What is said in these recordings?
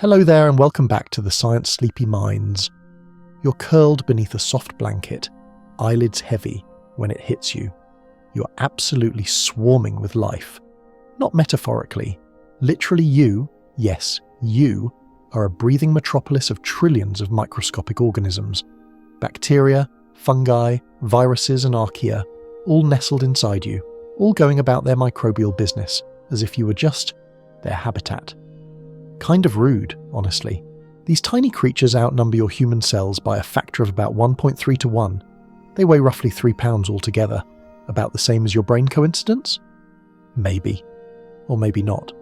Hello there and welcome back to the Science Sleepy Minds. You're curled beneath a soft blanket, eyelids heavy when it hits you. You're absolutely swarming with life. Not metaphorically. Literally you, yes, you, are a breathing metropolis of trillions of microscopic organisms. Bacteria, fungi, viruses and archaea, all nestled inside you, all going about their microbial business as if you were just their habitat. Kind of rude, honestly. These tiny creatures outnumber your human cells by a factor of about 1.3 to 1. They weigh roughly 3 pounds altogether. About the same as your brain, coincidence? Maybe. Or maybe not.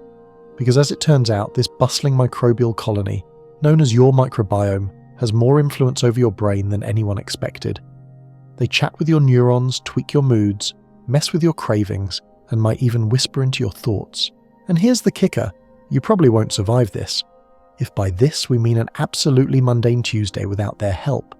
Because as it turns out, this bustling microbial colony, known as your microbiome, has more influence over your brain than anyone expected. They chat with your neurons, tweak your moods, mess with your cravings, and might even whisper into your thoughts. And here's the kicker. You probably won't survive this. If by this we mean an absolutely mundane Tuesday without their help.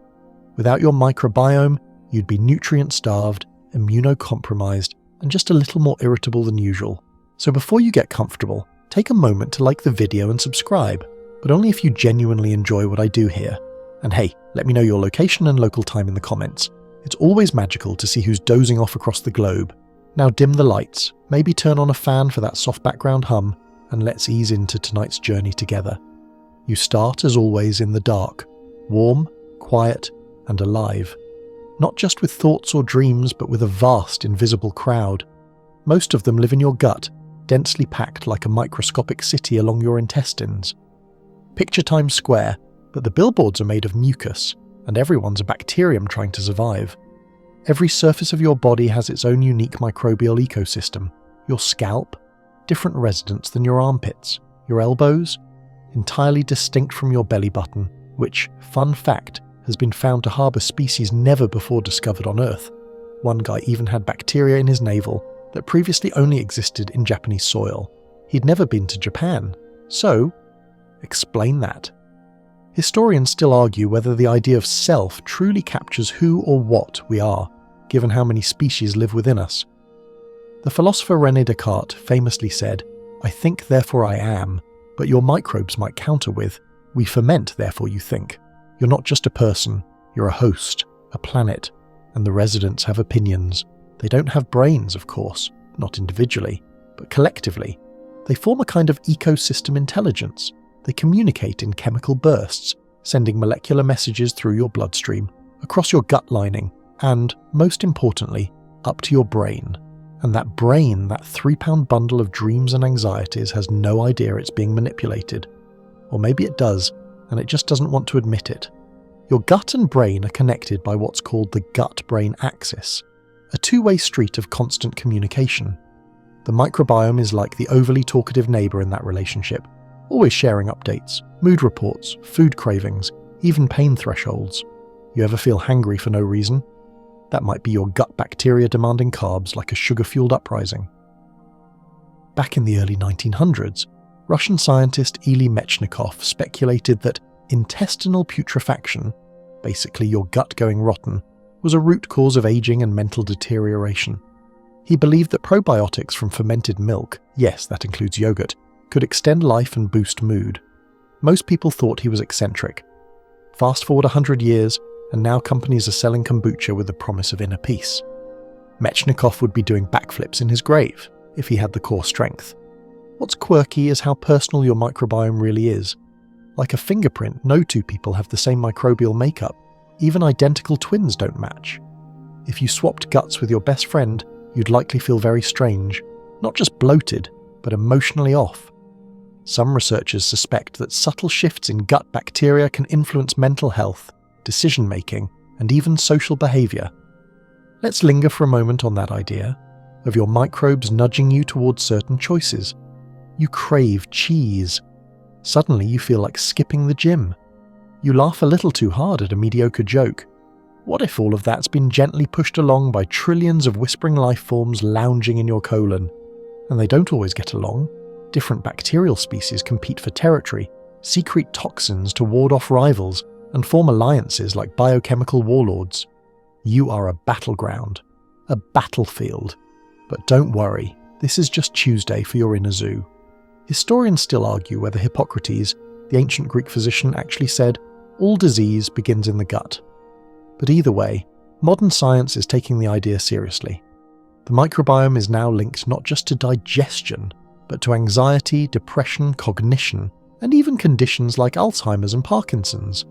Without your microbiome, you'd be nutrient-starved, immunocompromised, and just a little more irritable than usual. So before you get comfortable, take a moment to like the video and subscribe, but only if you genuinely enjoy what I do here. And hey, let me know your location and local time in the comments. It's always magical to see who's dozing off across the globe. Now dim the lights, maybe turn on a fan for that soft background hum, and let's ease into tonight's journey together. You start, as always, in the dark, warm, quiet, and alive. Not just with thoughts or dreams, but with a vast, invisible crowd. Most of them live in your gut, densely packed like a microscopic city along your intestines. Picture Times Square, but the billboards are made of mucus, and everyone's a bacterium trying to survive. Every surface of your body has its own unique microbial ecosystem. Your scalp, different residents than your armpits. Your elbows, entirely distinct from your belly button, which, fun fact, has been found to harbour species never before discovered on Earth. One guy even had bacteria in his navel that previously only existed in Japanese soil. He'd never been to Japan. So, explain that. Historians still argue whether the idea of self truly captures who or what we are, given how many species live within us. The philosopher René Descartes famously said, "I think, therefore I am," but your microbes might counter with, "We ferment, therefore you think." You're not just a person, you're a host, a planet, and the residents have opinions. They don't have brains, of course, not individually, but collectively. They form a kind of ecosystem intelligence. They communicate in chemical bursts, sending molecular messages through your bloodstream, across your gut lining, and, most importantly, up to your brain. And that brain, that 3-pound bundle of dreams and anxieties, has no idea it's being manipulated. Or maybe it does, and it just doesn't want to admit it. Your gut and brain are connected by what's called the gut-brain axis, a two-way street of constant communication. The microbiome is like the overly talkative neighbour in that relationship, always sharing updates, mood reports, food cravings, even pain thresholds. You ever feel hangry for no reason? That might be your gut bacteria demanding carbs like a sugar-fueled uprising. Back in the early 1900s, Russian scientist Ilya Mechnikov speculated that intestinal putrefaction, basically your gut going rotten, was a root cause of aging and mental deterioration. He believed that probiotics from fermented milk, yes, that includes yogurt, could extend life and boost mood. Most people thought he was eccentric. Fast forward 100 years, and now companies are selling kombucha with the promise of inner peace. Mechnikov would be doing backflips in his grave, if he had the core strength. What's quirky is how personal your microbiome really is. Like a fingerprint, no two people have the same microbial makeup. Even identical twins don't match. If you swapped guts with your best friend, you'd likely feel very strange. Not just bloated, but emotionally off. Some researchers suspect that subtle shifts in gut bacteria can influence mental health, decision-making, and even social behaviour. Let's linger for a moment on that idea, of your microbes nudging you towards certain choices. You crave cheese. Suddenly you feel like skipping the gym. You laugh a little too hard at a mediocre joke. What if all of that's been gently pushed along by trillions of whispering life forms lounging in your colon? And they don't always get along. Different bacterial species compete for territory, secrete toxins to ward off rivals, and form alliances like biochemical warlords. You are a battleground, a battlefield. But don't worry, this is just Tuesday for your inner zoo. Historians still argue whether Hippocrates, The ancient Greek physician actually said, "All disease begins in the gut." But either way, modern science is taking the idea seriously. The microbiome is now linked not just to digestion, but to anxiety, depression, cognition, and even conditions like Alzheimer's and Parkinson's.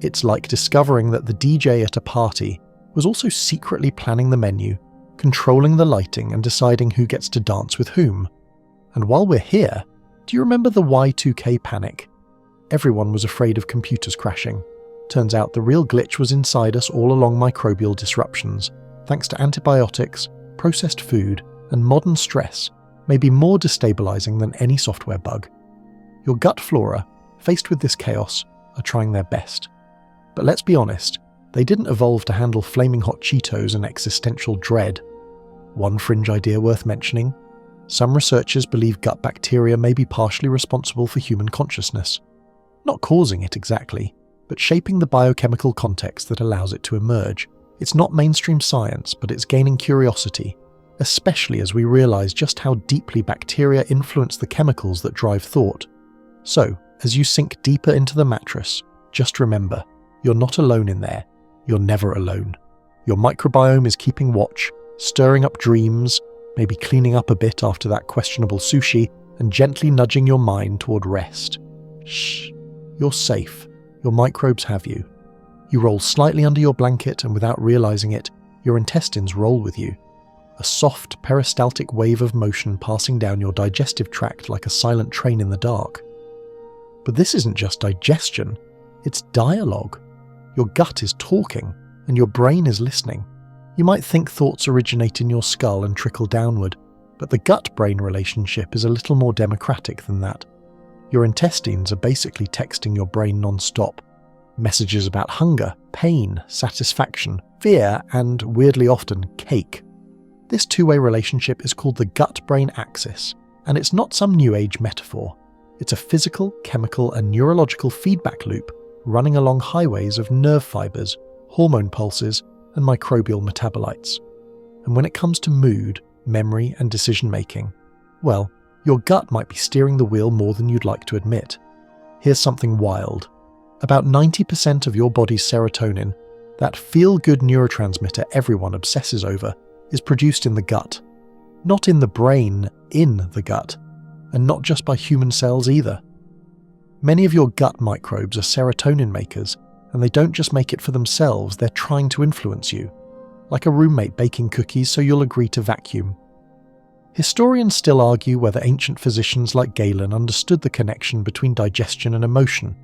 It's like discovering that the DJ at a party was also secretly planning the menu, controlling the lighting and deciding who gets to dance with whom. And while we're here, do you remember the Y2K panic? Everyone was afraid of computers crashing. Turns out the real glitch was inside us all along microbial disruptions, thanks to antibiotics, processed food, and modern stress, may be more destabilizing than any software bug. Your gut flora, faced with this chaos, are trying their best. But let's be honest, they didn't evolve to handle flaming hot Cheetos and existential dread. One fringe idea worth mentioning: some researchers believe gut bacteria may be partially responsible for human consciousness. Not causing it exactly, but shaping the biochemical context that allows it to emerge. It's not mainstream science, but it's gaining curiosity, especially as we realize just how deeply bacteria influence the chemicals that drive thought. So, as you sink deeper into the mattress, just remember, you're not alone in there. You're never alone. Your microbiome is keeping watch, stirring up dreams, maybe cleaning up a bit after that questionable sushi, and gently nudging your mind toward rest. Shh, you're safe. Your microbes have you. You roll slightly under your blanket, and without realizing it, your intestines roll with you. A soft, peristaltic wave of motion passing down your digestive tract like a silent train in the dark. But this isn't just digestion, it's dialogue. Your gut is talking, and your brain is listening. You might think thoughts originate in your skull and trickle downward, but the gut-brain relationship is a little more democratic than that. Your intestines are basically texting your brain non-stop. Messages about hunger, pain, satisfaction, fear, and, weirdly often, cake. This two-way relationship is called the gut-brain axis, and it's not some new age metaphor. It's a physical, chemical, and neurological feedback loop running along highways of nerve fibers, hormone pulses, and microbial metabolites. And when it comes to mood, memory, and decision-making, well, your gut might be steering the wheel more than you'd like to admit. Here's something wild. About 90% of your body's serotonin, that feel-good neurotransmitter everyone obsesses over, is produced in the gut. Not in the brain, in the gut. And not just by human cells either. Many of your gut microbes are serotonin makers, and they don't just make it for themselves, they're trying to influence you. Like a roommate baking cookies so you'll agree to vacuum. Historians still argue whether ancient physicians like Galen understood the connection between digestion and emotion.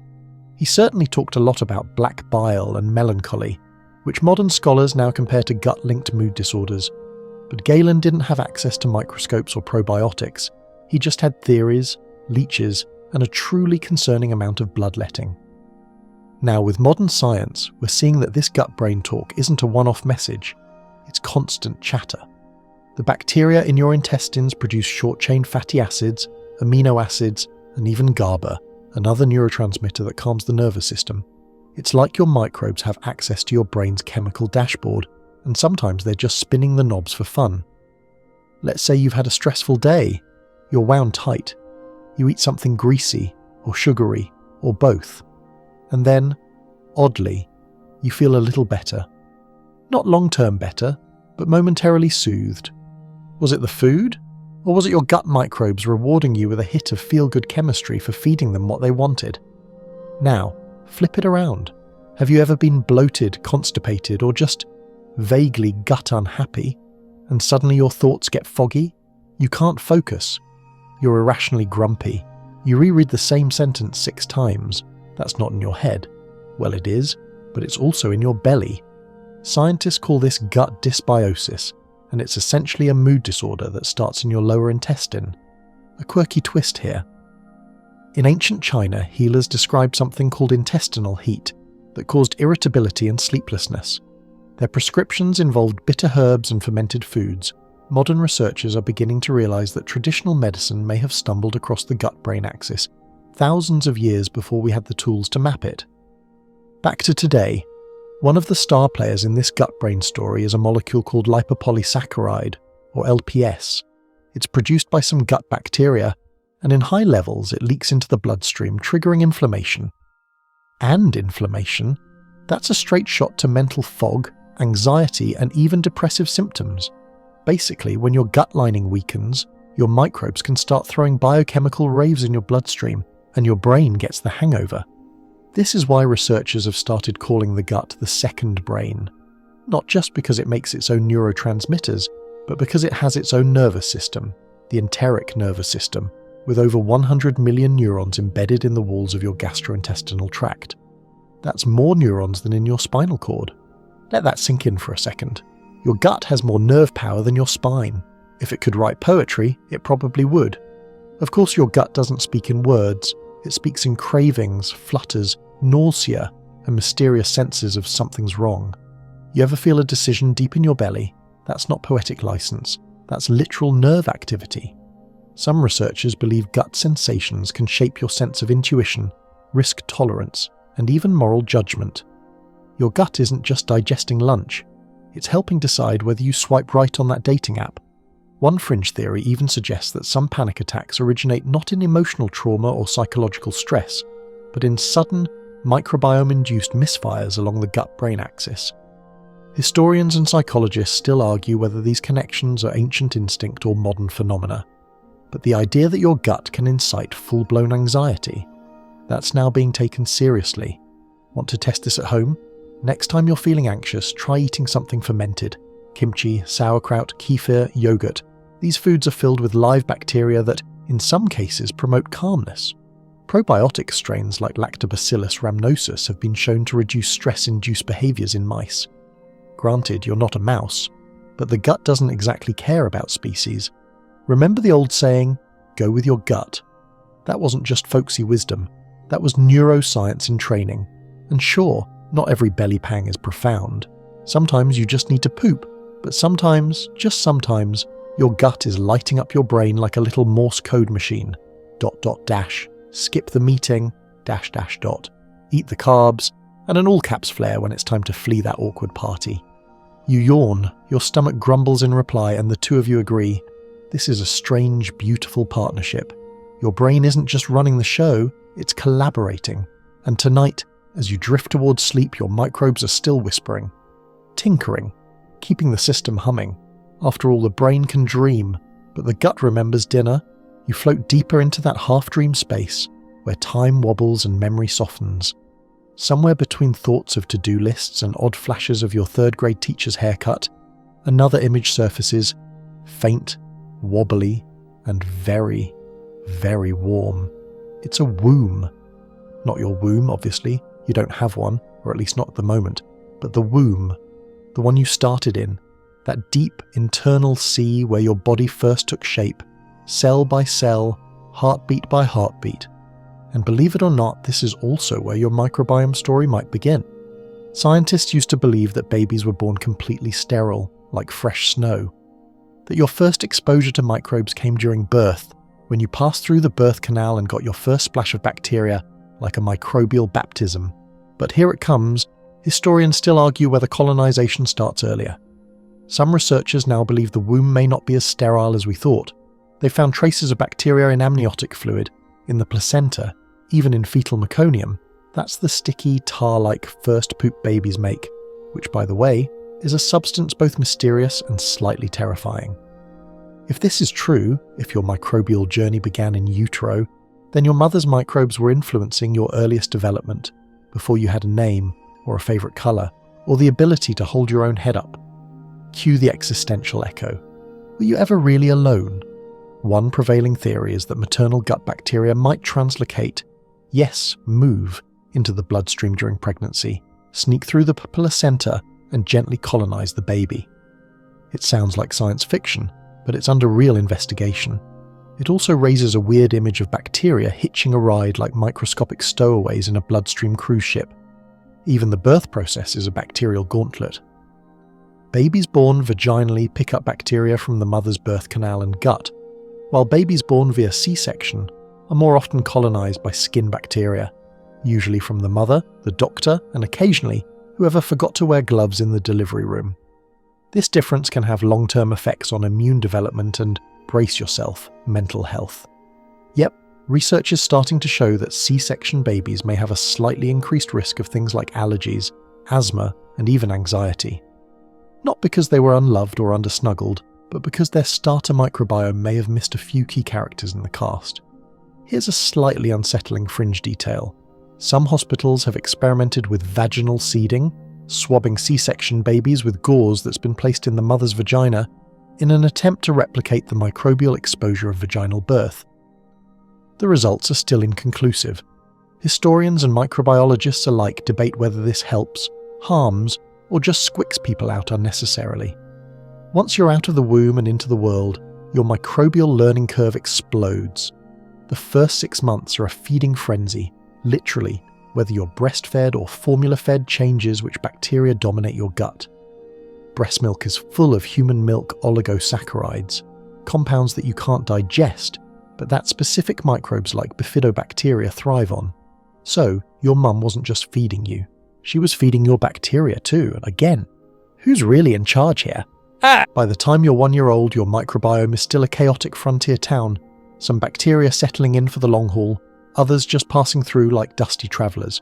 He certainly talked a lot about black bile and melancholy, which modern scholars now compare to gut-linked mood disorders. But Galen didn't have access to microscopes or probiotics. He just had theories, leeches, and a truly concerning amount of bloodletting. Now, with modern science, we're seeing that this gut-brain talk isn't a one-off message. It's constant chatter. The bacteria in your intestines produce short-chain fatty acids, amino acids, and even GABA, another neurotransmitter that calms the nervous system. It's like your microbes have access to your brain's chemical dashboard, and sometimes they're just spinning the knobs for fun. Let's say you've had a stressful day. You're wound tight. You eat something greasy, or sugary, or both. And then, oddly, you feel a little better. Not long-term better, but momentarily soothed. Was it the food? Or was it your gut microbes rewarding you with a hit of feel-good chemistry for feeding them what they wanted? Now, flip it around. Have you ever been bloated, constipated, or just vaguely gut unhappy, and suddenly your thoughts get foggy? You can't focus. You're irrationally grumpy. You reread the same sentence 6 times. That's not in your head. Well, it is, but it's also in your belly. Scientists call this gut dysbiosis, and it's essentially a mood disorder that starts in your lower intestine. A quirky twist here. In ancient China, healers described something called intestinal heat that caused irritability and sleeplessness. Their prescriptions involved bitter herbs and fermented foods. Modern researchers are beginning to realize that traditional medicine may have stumbled across the gut-brain axis thousands of years before we had the tools to map it. Back to today, one of the star players in this gut-brain story is a molecule called lipopolysaccharide, or LPS. It's produced by some gut bacteria, and in high levels it leaks into the bloodstream, triggering inflammation. And inflammation, that's a straight shot to mental fog, anxiety, and even depressive symptoms. Basically, when your gut lining weakens, your microbes can start throwing biochemical raves in your bloodstream, and your brain gets the hangover. This is why researchers have started calling the gut the second brain. Not just because it makes its own neurotransmitters, but because it has its own nervous system, the enteric nervous system, with over 100 million neurons embedded in the walls of your gastrointestinal tract. That's more neurons than in your spinal cord. Let that sink in for a second. Your gut has more nerve power than your spine. If it could write poetry, it probably would. Of course, your gut doesn't speak in words. It speaks in cravings, flutters, nausea, and mysterious senses of something's wrong. You ever feel a decision deep in your belly? That's not poetic license. That's literal nerve activity. Some researchers believe gut sensations can shape your sense of intuition, risk tolerance, and even moral judgment. Your gut isn't just digesting lunch. It's helping decide whether you swipe right on that dating app. One fringe theory even suggests that some panic attacks originate not in emotional trauma or psychological stress, but in sudden, microbiome-induced misfires along the gut-brain axis. Historians and psychologists still argue whether these connections are ancient instinct or modern phenomena. But the idea that your gut can incite full-blown anxiety, that's now being taken seriously. Want to test this at home? Next time you're feeling anxious, try eating something fermented. Kimchi, sauerkraut, kefir, yogurt. These foods are filled with live bacteria that, in some cases, promote calmness. Probiotic strains like Lactobacillus rhamnosus have been shown to reduce stress-induced behaviours in mice. Granted, you're not a mouse, but the gut doesn't exactly care about species. Remember the old saying, go with your gut? That wasn't just folksy wisdom, that was neuroscience in training. And sure, not every belly pang is profound. Sometimes you just need to poop, but sometimes, just sometimes, your gut is lighting up your brain like a little Morse code machine. ... Skip the meeting, ... Eat the carbs, and an all caps flare when it's time to flee that awkward party. You yawn, your stomach grumbles in reply, and the two of you agree. This is a strange, beautiful partnership. Your brain isn't just running the show, it's collaborating. And tonight, as you drift towards sleep, your microbes are still whispering. Tinkering, keeping the system humming. After all, the brain can dream, but the gut remembers dinner. You float deeper into that half-dream space, where time wobbles and memory softens. Somewhere between thoughts of to-do lists and odd flashes of your third-grade teacher's haircut, another image surfaces, faint, wobbly, and very, very warm. It's a womb. Not your womb, obviously. You don't have one, or at least not at the moment. But the womb, the one you started in, that deep internal sea where your body first took shape, cell by cell, heartbeat by heartbeat. And believe it or not, this is also where your microbiome story might begin. Scientists used to believe that babies were born completely sterile, like fresh snow. That your first exposure to microbes came during birth, when you passed through the birth canal and got your first splash of bacteria, like a microbial baptism. But here it comes. Historians still argue whether colonization starts earlier. Some researchers now believe the womb may not be as sterile as we thought. They found traces of bacteria in amniotic fluid, in the placenta, even in fetal meconium. That's the sticky, tar-like first poop babies make, which, by the way, is a substance both mysterious and slightly terrifying. If this is true, if your microbial journey began in utero, then your mother's microbes were influencing your earliest development, before you had a name, or a favourite colour, or the ability to hold your own head up. Cue the existential echo. Were you ever really alone? One prevailing theory is that maternal gut bacteria might translocate, yes, move, into the bloodstream during pregnancy, sneak through the placenta, and gently colonise the baby. It sounds like science fiction, but it's under real investigation. It also raises a weird image of bacteria hitching a ride like microscopic stowaways in a bloodstream cruise ship. Even the birth process is a bacterial gauntlet. Babies born vaginally pick up bacteria from the mother's birth canal and gut, while babies born via C-section are more often colonised by skin bacteria, usually from the mother, the doctor, and occasionally whoever forgot to wear gloves in the delivery room. This difference can have long-term effects on immune development and, brace yourself, mental health. Yep, research is starting to show that C-section babies may have a slightly increased risk of things like allergies, asthma, and even anxiety. Not because they were unloved or undersnuggled, but because their starter microbiome may have missed a few key characters in the cast. Here's a slightly unsettling fringe detail. Some hospitals have experimented with vaginal seeding, swabbing C-section babies with gauze that's been placed in the mother's vagina in an attempt to replicate the microbial exposure of vaginal birth. The results are still inconclusive. Historians and microbiologists alike debate whether this helps, harms, or just squicks people out unnecessarily. Once you're out of the womb and into the world, your microbial learning curve explodes. The first 6 months are a feeding frenzy, literally. Whether you're breastfed or formula-fed changes which bacteria dominate your gut. Breast milk is full of human milk oligosaccharides, compounds that you can't digest, but that specific microbes like bifidobacteria thrive on. So, your mum wasn't just feeding you. She was feeding your bacteria too, and again, who's really in charge here? By the time you're 1 year old, your microbiome is still a chaotic frontier town, some bacteria settling in for the long haul, others just passing through like dusty travellers.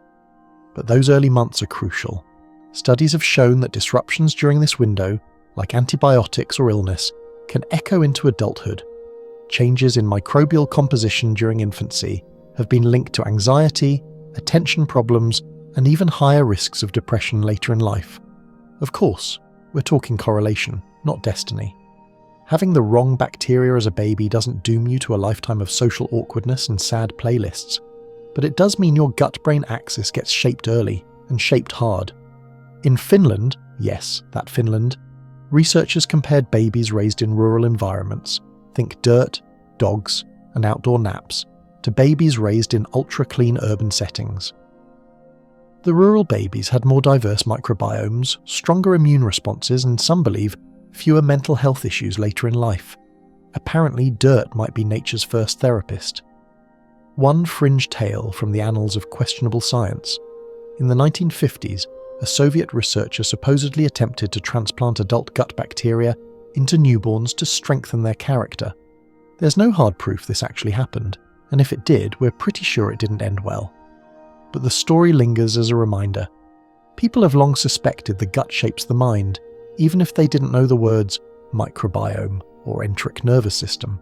But those early months are crucial. Studies have shown that disruptions during this window, like antibiotics or illness, can echo into adulthood. Changes in microbial composition during infancy have been linked to anxiety, attention problems, and even higher risks of depression later in life. Of course, we're talking correlation, not destiny. Having the wrong bacteria as a baby doesn't doom you to a lifetime of social awkwardness and sad playlists, but it does mean your gut-brain axis gets shaped early, and shaped hard. In Finland, yes, that Finland, researchers compared babies raised in rural environments, think dirt, dogs, and outdoor naps, to babies raised in ultra-clean urban settings. The rural babies had more diverse microbiomes, stronger immune responses, and some believe fewer mental health issues later in life. Apparently, dirt might be nature's first therapist. One fringe tale from the annals of questionable science. In the 1950s, a Soviet researcher supposedly attempted to transplant adult gut bacteria into newborns to strengthen their character. There's no hard proof this actually happened, and if it did, we're pretty sure it didn't end well. But the story lingers as a reminder. People have long suspected the gut shapes the mind, even if they didn't know the words microbiome or enteric nervous system.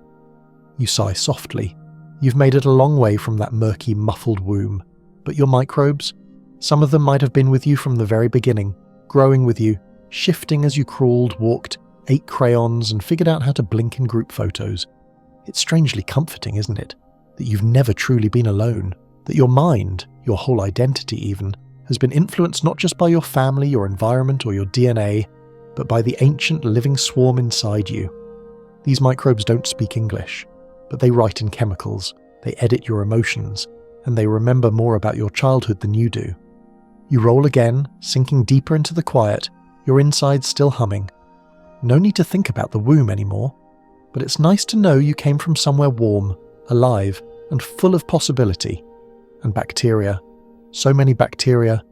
You sigh softly. You've made it a long way from that murky, muffled womb. But your microbes? Some of them might have been with you from the very beginning, growing with you, shifting as you crawled, walked, ate crayons, and figured out how to blink in group photos. It's strangely comforting, isn't it? That you've never truly been alone. That your mind, your whole identity even, has been influenced not just by your family, your environment, or your DNA, but by the ancient living swarm inside you. These microbes don't speak English, but they write in chemicals, they edit your emotions, and they remember more about your childhood than you do. You roll again, sinking deeper into the quiet, your insides still humming. No need to think about the womb anymore, but it's nice to know you came from somewhere warm, alive, and full of possibility. And bacteria. So many bacteria.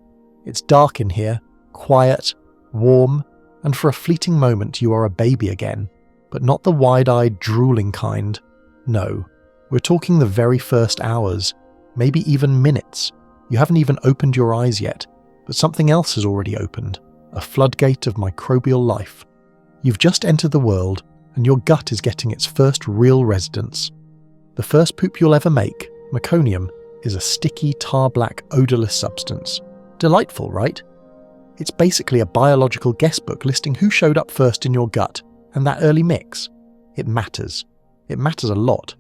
It's dark in here, quiet, warm, and for a fleeting moment you are a baby again, but not the wide-eyed, drooling kind. No, we're talking the very first hours, maybe even minutes. You haven't even opened your eyes yet, but something else has already opened, a floodgate of microbial life. You've just entered the world, and your gut is getting its first real residence. The first poop you'll ever make, meconium, is a sticky, tar-black, odourless substance. Delightful, right? It's basically a biological guestbook listing who showed up first in your gut, and that early mix. It matters. It matters a lot.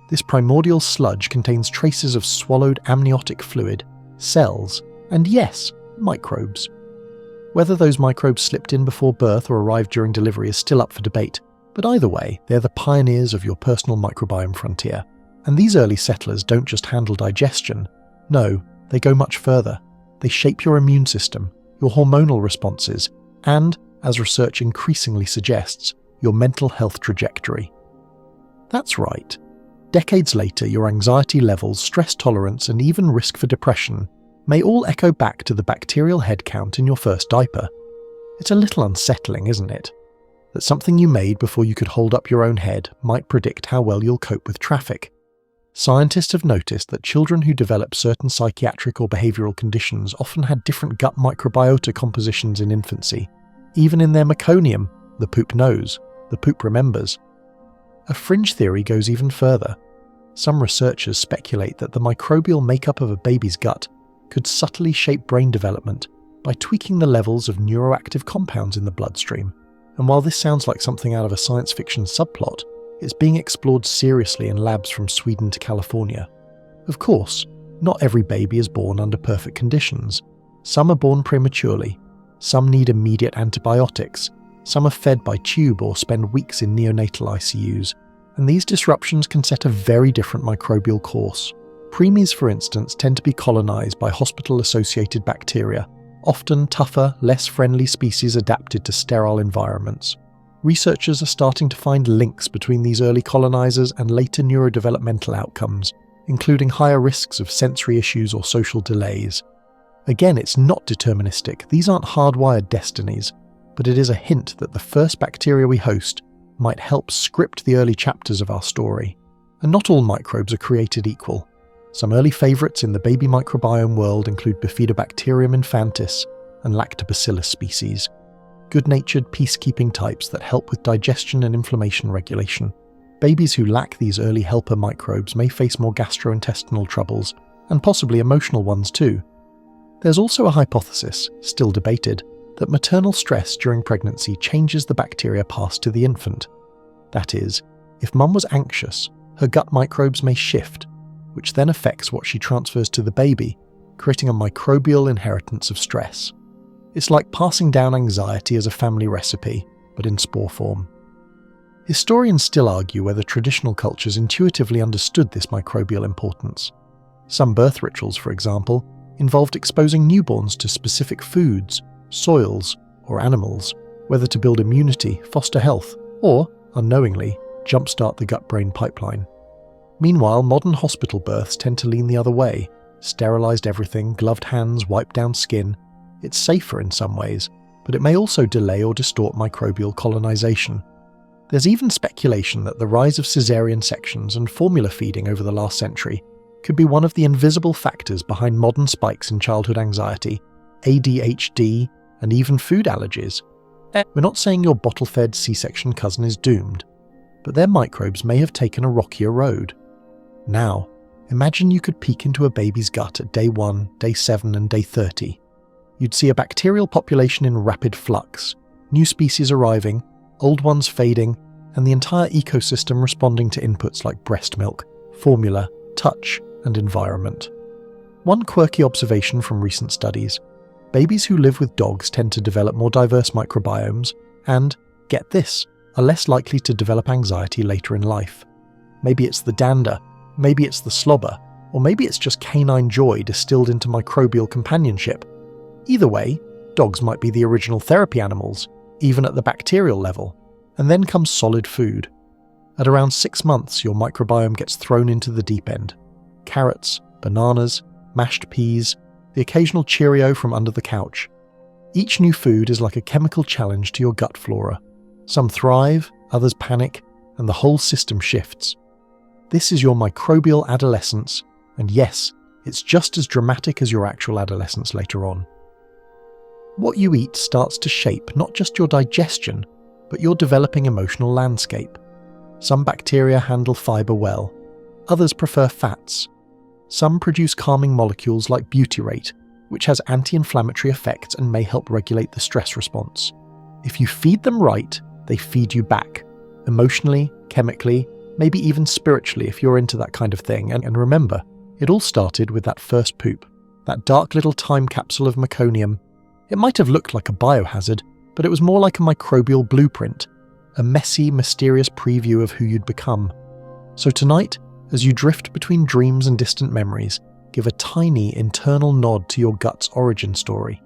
This primordial sludge contains traces of swallowed amniotic fluid, cells, and yes, microbes. Whether those microbes slipped in before birth or arrived during delivery is still up for debate, but either way, they're the pioneers of your personal microbiome frontier. And these early settlers don't just handle digestion. No, they go much further. They shape your immune system, your hormonal responses, and, as research increasingly suggests, your mental health trajectory. That's right. Decades later, your anxiety levels, stress tolerance, and even risk for depression may all echo back to the bacterial head count in your first diaper. It's a little unsettling, isn't it? That something you made before you could hold up your own head might predict how well you'll cope with traffic. Scientists have noticed that children who develop certain psychiatric or behavioural conditions often had different gut microbiota compositions in infancy. Even in their meconium, the poop knows, the poop remembers. A fringe theory goes even further. Some researchers speculate that the microbial makeup of a baby's gut could subtly shape brain development by tweaking the levels of neuroactive compounds in the bloodstream. And while this sounds like something out of a science fiction subplot, it's being explored seriously in labs from Sweden to California. Of course, not every baby is born under perfect conditions. Some are born prematurely, some need immediate antibiotics, some are fed by tube or spend weeks in neonatal ICUs, and these disruptions can set a very different microbial course. Preemies, for instance, tend to be colonized by hospital-associated bacteria, often tougher, less friendly species adapted to sterile environments. Researchers are starting to find links between these early colonizers and later neurodevelopmental outcomes, including higher risks of sensory issues or social delays. Again, it's not deterministic, these aren't hardwired destinies, but it is a hint that the first bacteria we host might help script the early chapters of our story. And not all microbes are created equal. Some early favourites in the baby microbiome world include Bifidobacterium infantis and Lactobacillus species, good-natured peacekeeping types that help with digestion and inflammation regulation. Babies who lack these early helper microbes may face more gastrointestinal troubles, and possibly emotional ones too. There's also a hypothesis, still debated, that maternal stress during pregnancy changes the bacteria passed to the infant. That is, if mum was anxious, her gut microbes may shift, which then affects what she transfers to the baby, creating a microbial inheritance of stress. It's like passing down anxiety as a family recipe, but in spore form. Historians still argue whether traditional cultures intuitively understood this microbial importance. Some birth rituals, for example, involved exposing newborns to specific foods, soils, or animals, whether to build immunity, foster health, or, unknowingly, jumpstart the gut-brain pipeline. Meanwhile, modern hospital births tend to lean the other way. Sterilised everything, gloved hands, wiped down skin. It's safer in some ways, but it may also delay or distort microbial colonisation. There's even speculation that the rise of caesarean sections and formula feeding over the last century could be one of the invisible factors behind modern spikes in childhood anxiety, ADHD, and even food allergies. We're not saying your bottle-fed C-section cousin is doomed, but their microbes may have taken a rockier road. Now, imagine you could peek into a baby's gut at day 1, day 7, and day 30. You'd see a bacterial population in rapid flux, new species arriving, old ones fading, and the entire ecosystem responding to inputs like breast milk, formula, touch, and environment. One quirky observation from recent studies: babies who live with dogs tend to develop more diverse microbiomes and, get this, are less likely to develop anxiety later in life. Maybe it's the dander, maybe it's the slobber, or maybe it's just canine joy distilled into microbial companionship. Either way, dogs might be the original therapy animals, even at the bacterial level, and then comes solid food. At around 6 months, your microbiome gets thrown into the deep end. Carrots, bananas, mashed peas, the occasional Cheerio from under the couch. Each new food is like a chemical challenge to your gut flora. Some thrive, others panic, and the whole system shifts. This is your microbial adolescence, and yes, it's just as dramatic as your actual adolescence later on. What you eat starts to shape not just your digestion, but your developing emotional landscape. Some bacteria handle fibre well, others prefer fats. Some produce calming molecules like butyrate, which has anti-inflammatory effects and may help regulate the stress response. If you feed them right, they feed you back, emotionally, chemically, maybe even spiritually if you're into that kind of thing. And remember, it all started with that first poop, that dark little time capsule of meconium. It might have looked like a biohazard, but it was more like a microbial blueprint, a messy, mysterious preview of who you'd become. So tonight, as you drift between dreams and distant memories, give a tiny internal nod to your gut's origin story.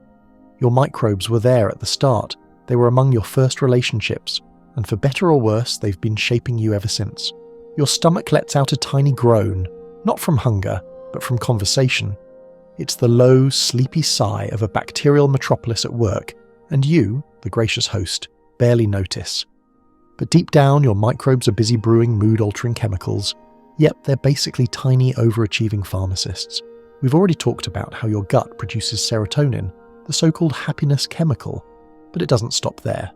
Your microbes were there at the start, they were among your first relationships, and for better or worse, they've been shaping you ever since. Your stomach lets out a tiny groan, not from hunger, but from conversation. It's the low, sleepy sigh of a bacterial metropolis at work, and you, the gracious host, barely notice. But deep down, your microbes are busy brewing mood-altering chemicals. Yep, they're basically tiny overachieving pharmacists. We've already talked about how your gut produces serotonin, the so-called happiness chemical, but it doesn't stop there.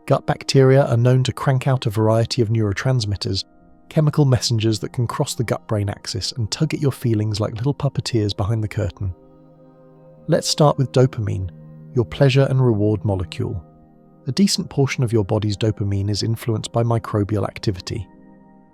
Gut bacteria are known to crank out a variety of neurotransmitters, chemical messengers that can cross the gut-brain axis and tug at your feelings like little puppeteers behind the curtain. Let's start with dopamine, your pleasure and reward molecule. A decent portion of your body's dopamine is influenced by microbial activity.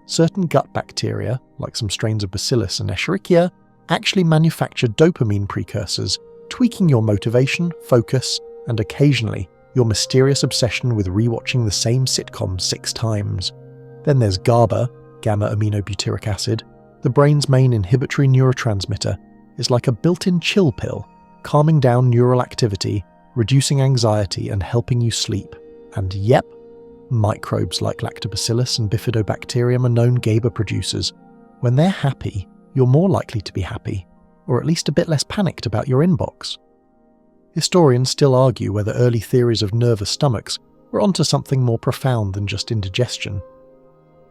Certain gut bacteria, like some strains of Bacillus and Escherichia, actually manufacture dopamine precursors, tweaking your motivation, focus, and occasionally your mysterious obsession with rewatching the same sitcom 6 times. Then there's GABA, gamma-aminobutyric acid. The brain's main inhibitory neurotransmitter is like a built-in chill pill, calming down neural activity, reducing anxiety, and helping you sleep. And yep, microbes like Lactobacillus and Bifidobacterium are known GABA producers. When they're happy, you're more likely to be happy, or at least a bit less panicked about your inbox. Historians still argue whether early theories of nervous stomachs were onto something more profound than just indigestion.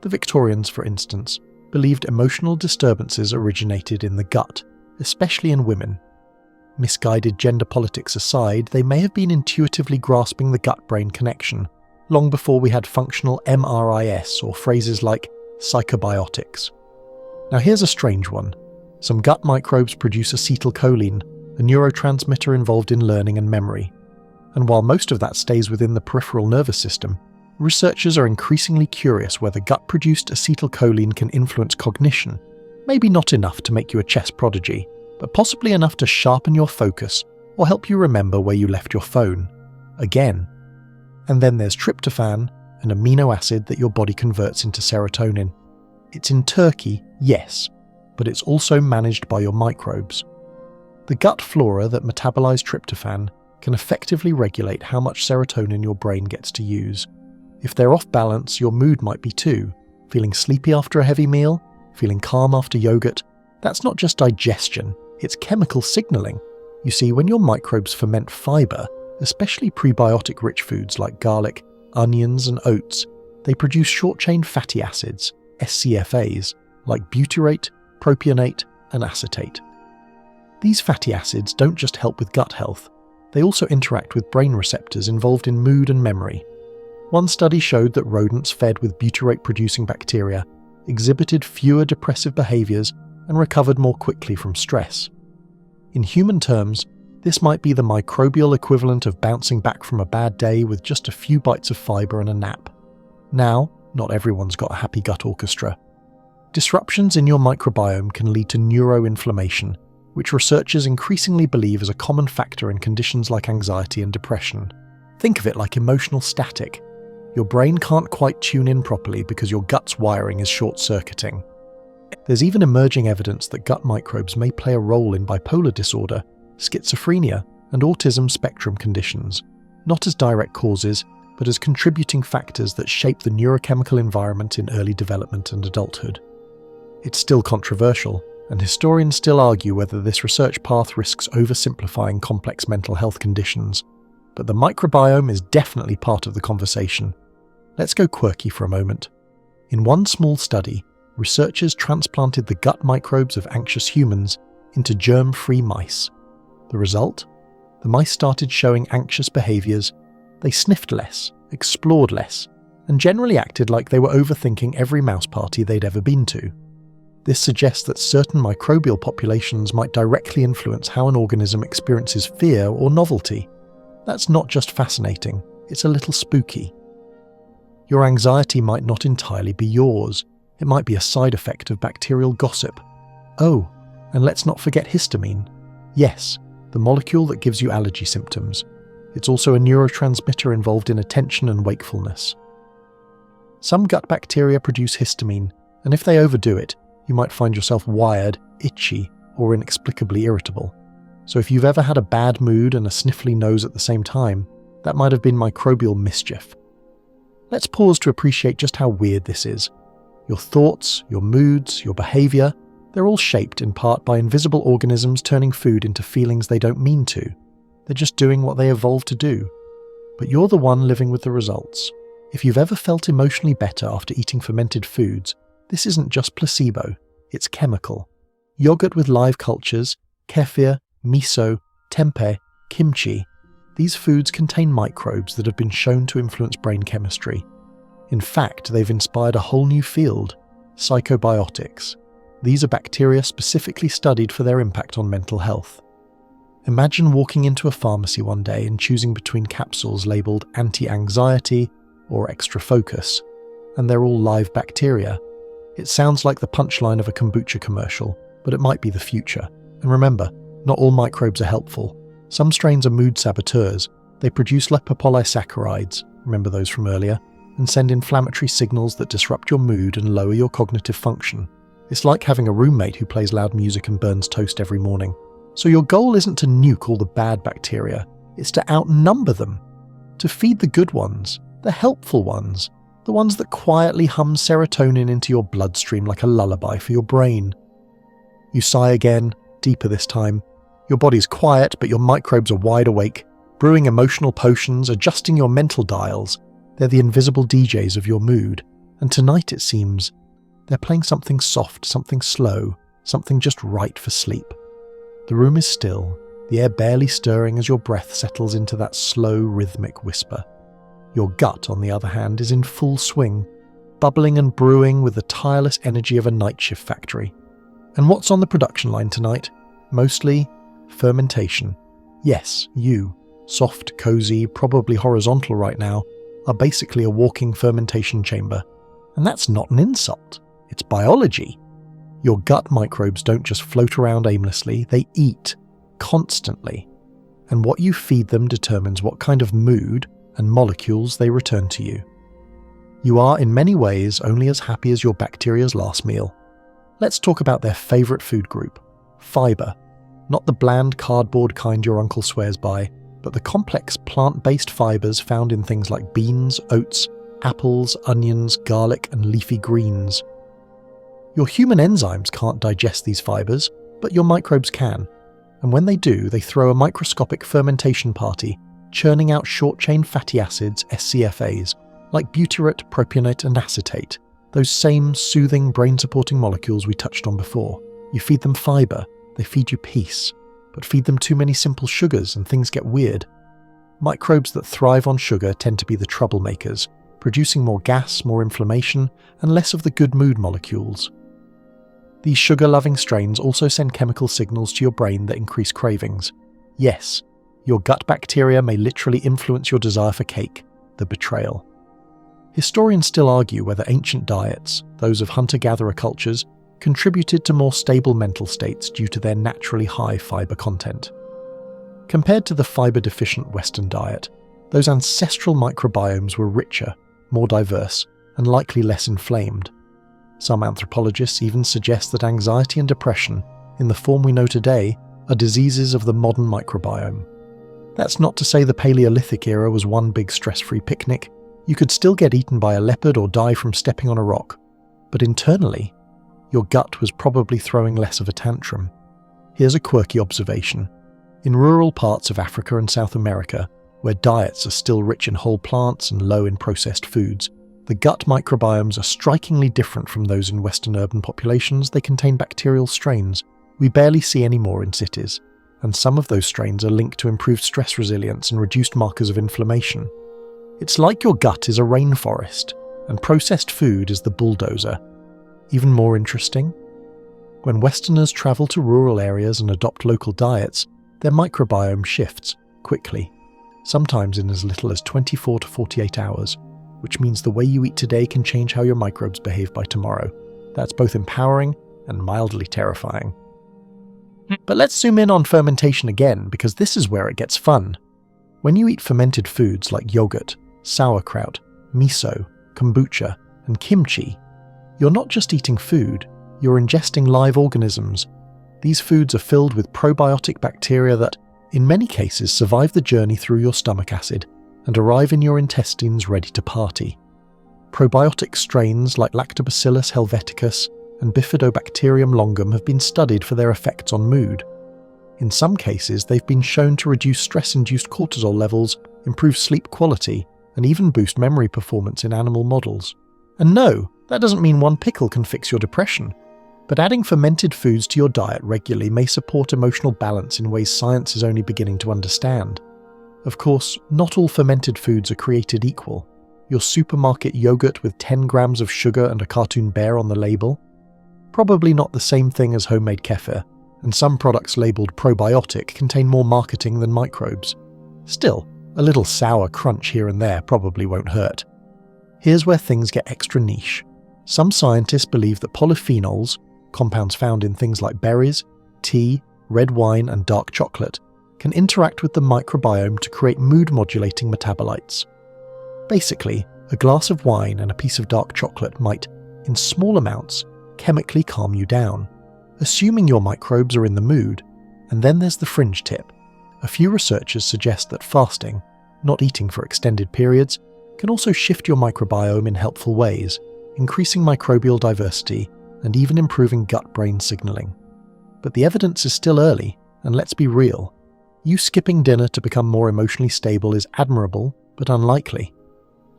The Victorians, for instance, believed emotional disturbances originated in the gut, especially in women. Misguided gender politics aside, they may have been intuitively grasping the gut-brain connection, long before we had functional MRIS or phrases like psychobiotics. Now here's a strange one. Some gut microbes produce acetylcholine, a neurotransmitter involved in learning and memory. And while most of that stays within the peripheral nervous system, researchers are increasingly curious whether gut-produced acetylcholine can influence cognition. Maybe not enough to make you a chess prodigy, but possibly enough to sharpen your focus or help you remember where you left your phone. Again. And then there's tryptophan, an amino acid that your body converts into serotonin. It's in turkey, yes, but it's also managed by your microbes. The gut flora that metabolize tryptophan can effectively regulate how much serotonin your brain gets to use. If they're off balance, your mood might be too. Feeling sleepy after a heavy meal? Feeling calm after yogurt? That's not just digestion, it's chemical signaling. You see, when your microbes ferment fiber, especially prebiotic-rich foods like garlic, onions, and oats, they produce short-chain fatty acids, SCFAs, like butyrate, propionate, and acetate. These fatty acids don't just help with gut health, they also interact with brain receptors involved in mood and memory. One study showed that rodents fed with butyrate-producing bacteria exhibited fewer depressive behaviors and recovered more quickly from stress. In human terms, this might be the microbial equivalent of bouncing back from a bad day with just a few bites of fiber and a nap. Now, not everyone's got a happy gut orchestra. Disruptions in your microbiome can lead to neuroinflammation, which researchers increasingly believe is a common factor in conditions like anxiety and depression. Think of it like emotional static. Your brain can't quite tune in properly because your gut's wiring is short-circuiting. There's even emerging evidence that gut microbes may play a role in bipolar disorder, schizophrenia, and autism spectrum conditions, not as direct causes, but as contributing factors that shape the neurochemical environment in early development and adulthood. It's still controversial, and historians still argue whether this research path risks oversimplifying complex mental health conditions. But the microbiome is definitely part of the conversation. Let's go quirky for a moment. In one small study, researchers transplanted the gut microbes of anxious humans into germ-free mice. The result? The mice started showing anxious behaviors. They sniffed less, explored less, and generally acted like they were overthinking every mouse party they'd ever been to. This suggests that certain microbial populations might directly influence how an organism experiences fear or novelty. That's not just fascinating, it's a little spooky. Your anxiety might not entirely be yours. It might be a side effect of bacterial gossip. Oh, and let's not forget histamine. Yes, the molecule that gives you allergy symptoms. It's also a neurotransmitter involved in attention and wakefulness. Some gut bacteria produce histamine, and if they overdo it, you might find yourself wired, itchy, or inexplicably irritable. So if you've ever had a bad mood and a sniffly nose at the same time, that might have been microbial mischief. Let's pause to appreciate just how weird this is. Your thoughts, your moods, your behavior, they're all shaped in part by invisible organisms turning food into feelings they don't mean to. They're just doing what they evolved to do. But you're the one living with the results. If you've ever felt emotionally better after eating fermented foods, This isn't just placebo, it's chemical. Yogurt with live cultures, kefir, miso, tempeh, kimchi, these foods contain microbes that have been shown to influence brain chemistry. In fact, they've inspired a whole new field, psychobiotics. These are bacteria specifically studied for their impact on mental health. Imagine walking into a pharmacy one day and choosing between capsules labelled anti-anxiety or extra focus, and they're all live bacteria. It sounds like the punchline of a kombucha commercial, but it might be the future. And remember, not all microbes are helpful. Some strains are mood saboteurs. They produce lipopolysaccharides, remember those from earlier, and send inflammatory signals that disrupt your mood and lower your cognitive function. It's like having a roommate who plays loud music and burns toast every morning. So your goal isn't to nuke all the bad bacteria, it's to outnumber them. To feed the good ones, the helpful ones, the ones that quietly hum serotonin into your bloodstream like a lullaby for your brain. You sigh again, deeper this time. Your body's quiet, but your microbes are wide awake, brewing emotional potions, adjusting your mental dials. They're the invisible DJs of your mood. And tonight, it seems, they're playing something soft, something slow, something just right for sleep. The room is still, the air barely stirring as your breath settles into that slow, rhythmic whisper. Your gut, on the other hand, is in full swing, bubbling and brewing with the tireless energy of a night shift factory. And what's on the production line tonight? Mostly fermentation. Yes, you, soft, cozy, probably horizontal right now, are basically a walking fermentation chamber. And that's not an insult. It's biology. Your gut microbes don't just float around aimlessly, they eat, constantly. And what you feed them determines what kind of mood and molecules they return to you. You are, in many ways, only as happy as your bacteria's last meal. Let's talk about their favourite food group, fibre. Not the bland cardboard kind your uncle swears by, but the complex plant-based fibres found in things like beans, oats, apples, onions, garlic, and leafy greens. Your human enzymes can't digest these fibres, but your microbes can. And when they do, they throw a microscopic fermentation party, churning out short-chain fatty acids, SCFAs, like butyrate, propionate, and acetate, those same soothing, brain-supporting molecules we touched on before. You feed them fibre, they feed you peace. But feed them too many simple sugars and things get weird. Microbes that thrive on sugar tend to be the troublemakers, producing more gas, more inflammation, and less of the good mood molecules. These sugar-loving strains also send chemical signals to your brain that increase cravings. Yes, your gut bacteria may literally influence your desire for cake, the betrayal. Historians still argue whether ancient diets, those of hunter-gatherer cultures, contributed to more stable mental states due to their naturally high fibre content. Compared to the fibre-deficient Western diet, those ancestral microbiomes were richer, more diverse, and likely less inflamed. Some anthropologists even suggest that anxiety and depression, in the form we know today, are diseases of the modern microbiome. That's not to say the Paleolithic era was one big stress-free picnic. You could still get eaten by a leopard or die from stepping on a rock. But internally, your gut was probably throwing less of a tantrum. Here's a quirky observation. In rural parts of Africa and South America, where diets are still rich in whole plants and low in processed foods, the gut microbiomes are strikingly different from those in Western urban populations. They contain bacterial strains we barely see anymore in cities, and some of those strains are linked to improved stress resilience and reduced markers of inflammation. It's like your gut is a rainforest, and processed food is the bulldozer. Even more interesting? When Westerners travel to rural areas and adopt local diets, their microbiome shifts quickly, sometimes in as little as 24 to 48 hours, which means the way you eat today can change how your microbes behave by tomorrow. That's both empowering and mildly terrifying. But let's zoom in on fermentation again, because this is where it gets fun. When you eat fermented foods like yogurt, sauerkraut, miso, kombucha, and kimchi, you're not just eating food, you're ingesting live organisms. These foods are filled with probiotic bacteria that, in many cases, survive the journey through your stomach acid and arrive in your intestines ready to party. Probiotic strains like Lactobacillus helveticus and Bifidobacterium longum have been studied for their effects on mood. In some cases, they've been shown to reduce stress-induced cortisol levels, improve sleep quality, and even boost memory performance in animal models. And no, That doesn't mean one pickle can fix your depression, but adding fermented foods to your diet regularly may support emotional balance in ways science is only beginning to understand. Of course, not all fermented foods are created equal. Your supermarket yogurt with 10 grams of sugar and a cartoon bear on the label? Probably not the same thing as homemade kefir, and some products labelled probiotic contain more marketing than microbes. Still, a little sour crunch here and there probably won't hurt. Here's where things get extra niche. Some scientists believe that polyphenols, compounds found in things like berries, tea, red wine and dark chocolate, can interact with the microbiome to create mood-modulating metabolites. Basically, a glass of wine and a piece of dark chocolate might, in small amounts, chemically calm you down, assuming your microbes are in the mood. And then there's the fringe tip. A few researchers suggest that fasting, not eating for extended periods, can also shift your microbiome in helpful ways, increasing microbial diversity and even improving gut-brain signaling. But the evidence is still early, and let's be real. You skipping dinner to become more emotionally stable is admirable, but unlikely.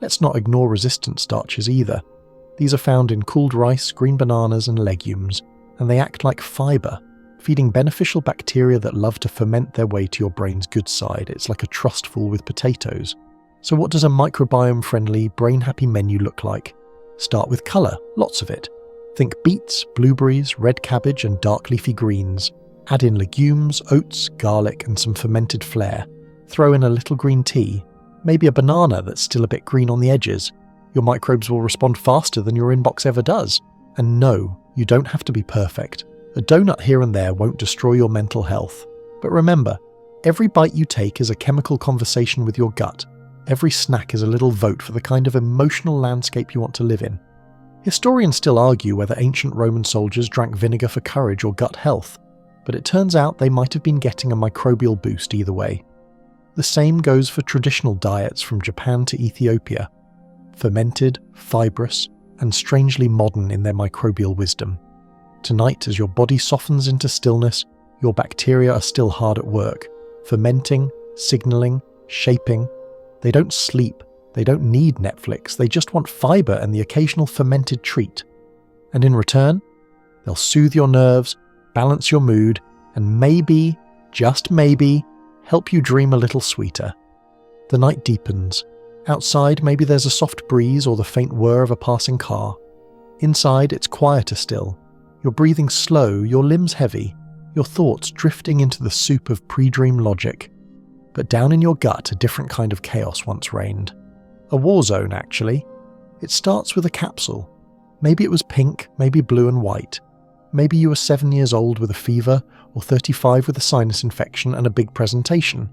Let's not ignore resistant starches either. These are found in cooled rice, green bananas and legumes, and they act like fibre, feeding beneficial bacteria that love to ferment their way to your brain's good side. It's like a trustful with potatoes. So what does a microbiome-friendly, brain-happy menu look like? Start with colour, lots of it. Think beets, blueberries, red cabbage and dark leafy greens. Add in legumes, oats, garlic and some fermented flair. Throw in a little green tea, maybe a banana that's still a bit green on the edges. Your microbes will respond faster than your inbox ever does. And no, you don't have to be perfect. A donut here and there won't destroy your mental health. But remember, every bite you take is a chemical conversation with your gut. Every snack is a little vote for the kind of emotional landscape you want to live in. Historians still argue whether ancient Roman soldiers drank vinegar for courage or gut health, but it turns out they might have been getting a microbial boost either way. The same goes for traditional diets from Japan to Ethiopia. Fermented, fibrous, and strangely modern in their microbial wisdom. Tonight, as your body softens into stillness, your bacteria are still hard at work, fermenting, signalling, shaping. They don't sleep, they don't need Netflix, they just want fibre and the occasional fermented treat. And in return, they'll soothe your nerves, balance your mood, and maybe, just maybe, help you dream a little sweeter. The night deepens. Outside, maybe there's a soft breeze or the faint whir of a passing car. Inside, it's quieter still. You're breathing slow, your limbs heavy, your thoughts drifting into the soup of pre-dream logic. But down in your gut, a different kind of chaos once reigned. A war zone, actually. It starts with a capsule. Maybe it was pink, maybe blue and white. Maybe you were 7 years old with a fever, or 35 with a sinus infection and a big presentation.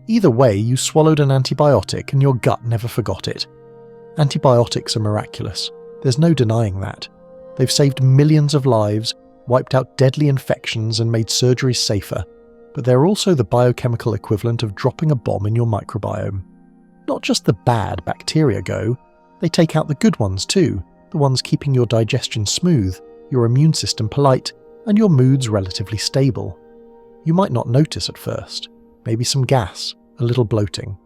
Either way, you swallowed an antibiotic and your gut never forgot it. Antibiotics are miraculous. There's no denying that. They've saved millions of lives, wiped out deadly infections and made surgeries safer. But they're also the biochemical equivalent of dropping a bomb in your microbiome. Not just the bad bacteria go, they take out the good ones too, the ones keeping your digestion smooth, your immune system polite, and your moods relatively stable. You might not notice at first, maybe some gas, a little bloating.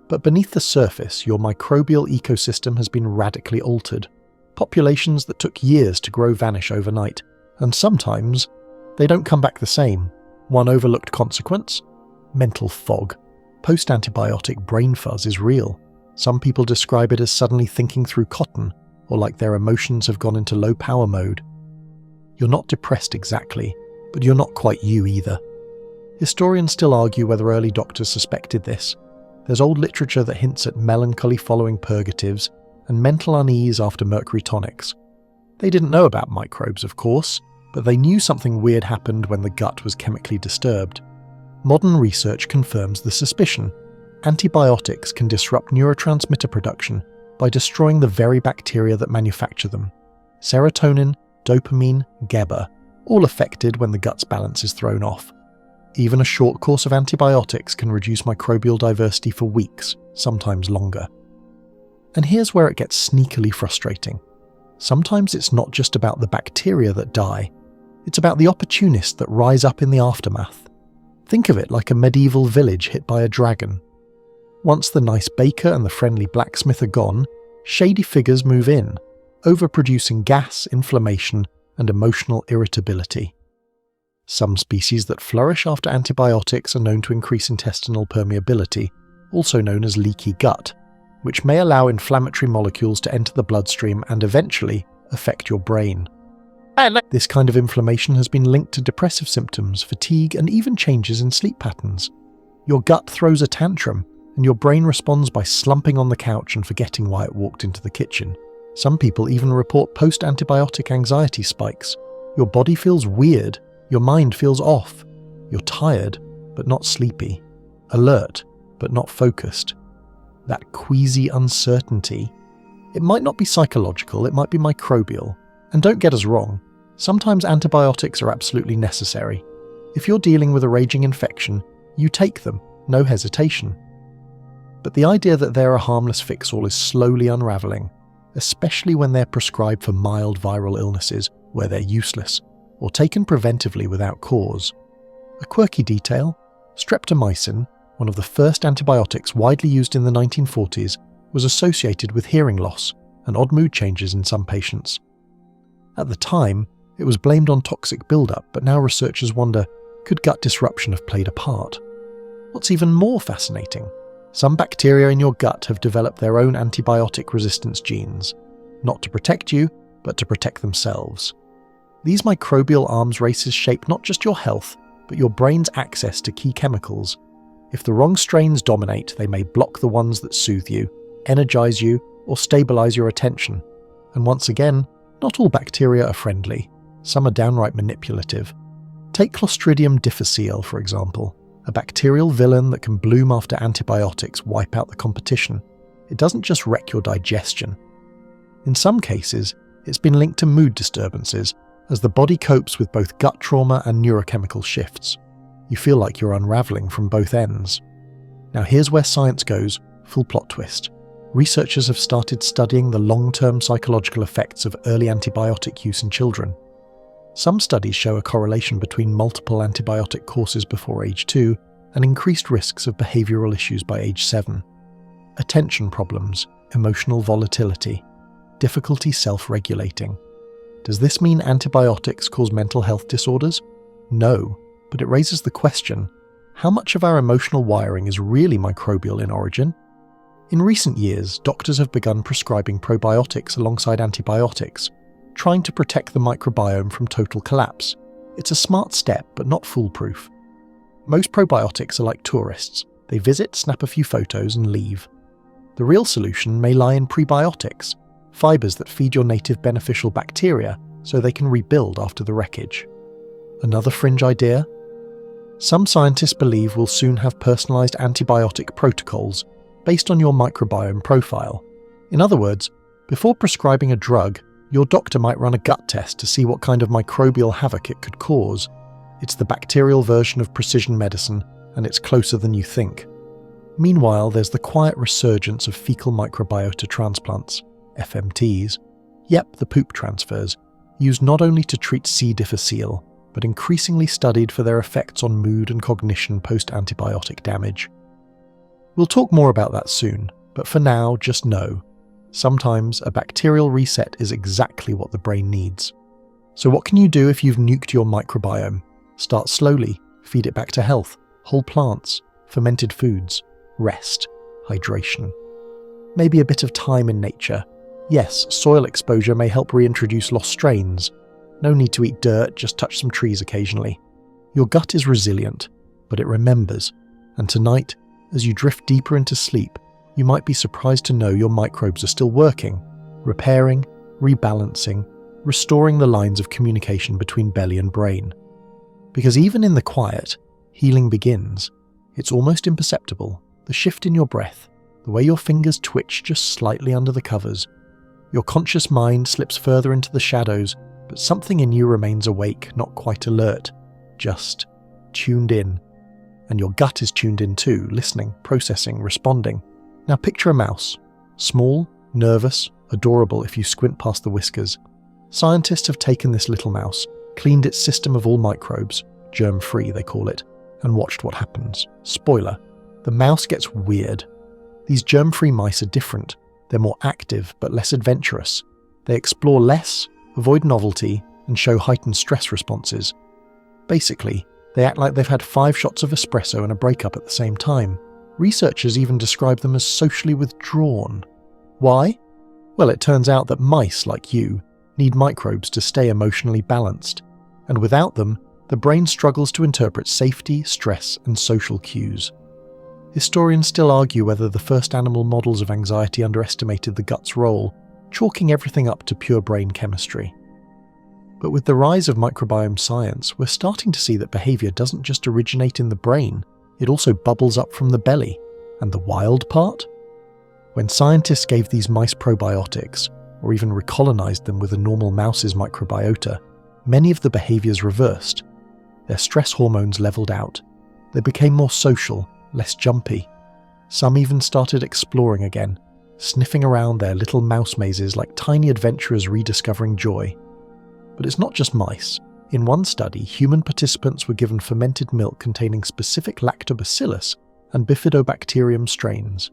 But beneath the surface, your microbial ecosystem has been radically altered. Populations that took years to grow vanish overnight, and sometimes they don't come back the same. One overlooked consequence? Mental fog. Post-antibiotic brain fuzz is real. Some people describe it as suddenly thinking through cotton, or like their emotions have gone into low power mode. You're not depressed exactly, but you're not quite you either. Historians still argue whether early doctors suspected this. There's old literature that hints at melancholy following purgatives and mental unease after mercury tonics. They didn't know about microbes, of course, but they knew something weird happened when the gut was chemically disturbed. Modern research confirms the suspicion. Antibiotics can disrupt neurotransmitter production by destroying the very bacteria that manufacture them. Serotonin, dopamine, GABA, all affected when the gut's balance is thrown off. Even a short course of antibiotics can reduce microbial diversity for weeks, sometimes longer. And here's where it gets sneakily frustrating. Sometimes it's not just about the bacteria that die, it's about the opportunists that rise up in the aftermath. Think of it like a medieval village hit by a dragon. Once the nice baker and the friendly blacksmith are gone, shady figures move in. overproducing gas, inflammation, and emotional irritability. Some species that flourish after antibiotics are known to increase intestinal permeability, also known as leaky gut, which may allow inflammatory molecules to enter the bloodstream and eventually affect your brain. This kind of inflammation has been linked to depressive symptoms, fatigue, and even changes in sleep patterns. Your gut throws a tantrum, and your brain responds by slumping on the couch and forgetting why it walked into the kitchen. Some people even report post-antibiotic anxiety spikes. Your body feels weird, your mind feels off. You're tired, but not sleepy. Alert, but not focused. That queasy uncertainty. It might not be psychological, it might be microbial. And don't get us wrong, sometimes antibiotics are absolutely necessary. If you're dealing with a raging infection, you take them, no hesitation. But the idea that they're a harmless fix-all is slowly unravelling, especially when they're prescribed for mild viral illnesses where they're useless, or taken preventively without cause. A quirky detail, streptomycin, one of the first antibiotics widely used in the 1940s, was associated with hearing loss and odd mood changes in some patients. At the time, it was blamed on toxic buildup, but now researchers wonder, could gut disruption have played a part? What's even more fascinating, some bacteria in your gut have developed their own antibiotic resistance genes, not to protect you, but to protect themselves. These microbial arms races shape not just your health, but your brain's access to key chemicals. If the wrong strains dominate, they may block the ones that soothe you, energize you, or stabilize your attention. And once again, not all bacteria are friendly. Some are downright manipulative. Take Clostridium difficile, for example, a bacterial villain that can bloom after antibiotics wipe out the competition. It doesn't just wreck your digestion. In some cases, it's been linked to mood disturbances, as the body copes with both gut trauma and neurochemical shifts. You feel like you're unravelling from both ends. Now here's where science goes, full plot twist. Researchers have started studying the long-term psychological effects of early antibiotic use in children. Some studies show a correlation between multiple antibiotic courses before age 2 and increased risks of behavioural issues by age 7. Attention problems, emotional volatility, difficulty self-regulating. Does this mean antibiotics cause mental health disorders? No, but it raises the question, how much of our emotional wiring is really microbial in origin? In recent years, doctors have begun prescribing probiotics alongside antibiotics, trying to protect the microbiome from total collapse. It's a smart step, but not foolproof. Most probiotics are like tourists. They visit, snap a few photos, and leave. The real solution may lie in prebiotics, fibres that feed your native beneficial bacteria so they can rebuild after the wreckage. Another fringe idea? Some scientists believe we'll soon have personalised antibiotic protocols based on your microbiome profile. In other words, before prescribing a drug, your doctor might run a gut test to see what kind of microbial havoc it could cause. It's the bacterial version of precision medicine, and it's closer than you think. Meanwhile, there's the quiet resurgence of fecal microbiota transplants, FMTs. Yep, the poop transfers, used not only to treat C. difficile, but increasingly studied for their effects on mood and cognition post-antibiotic damage. We'll talk more about that soon, but for now, just know, sometimes a bacterial reset is exactly what the brain needs. So what can you do if you've nuked your microbiome? Start slowly, feed it back to health, whole plants, fermented foods, rest, hydration. Maybe a bit of time in nature. Yes, soil exposure may help reintroduce lost strains. No need to eat dirt, just touch some trees occasionally. Your gut is resilient, but it remembers, and tonight, as you drift deeper into sleep, you might be surprised to know your microbes are still working, repairing, rebalancing, restoring the lines of communication between belly and brain. Because even in the quiet, healing begins. It's almost imperceptible, the shift in your breath, the way your fingers twitch just slightly under the covers. Your conscious mind slips further into the shadows, but something in you remains awake, not quite alert, just tuned in. And your gut is tuned in too, listening, processing, responding. Now picture a mouse. Small, nervous, adorable if you squint past the whiskers. Scientists have taken this little mouse, cleaned its system of all microbes, germ-free they call it, and watched what happens. Spoiler, the mouse gets weird. These germ-free mice are different. They're more active but less adventurous. They explore less, avoid novelty, and show heightened stress responses. Basically, they act like they've had 5 shots of espresso and a breakup at the same time. Researchers even describe them as socially withdrawn. Why? Well, it turns out that mice, like you, need microbes to stay emotionally balanced, and without them, the brain struggles to interpret safety, stress, and social cues. Historians still argue whether the first animal models of anxiety underestimated the gut's role, chalking everything up to pure brain chemistry. But with the rise of microbiome science, we're starting to see that behavior doesn't just originate in the brain, it also bubbles up from the belly. And the wild part? When scientists gave these mice probiotics, or even recolonized them with a normal mouse's microbiota, many of the behaviors reversed. Their stress hormones leveled out. They became more social, less jumpy. Some even started exploring again, sniffing around their little mouse mazes like tiny adventurers rediscovering joy. But it's not just mice. In one study, human participants were given fermented milk containing specific lactobacillus and bifidobacterium strains.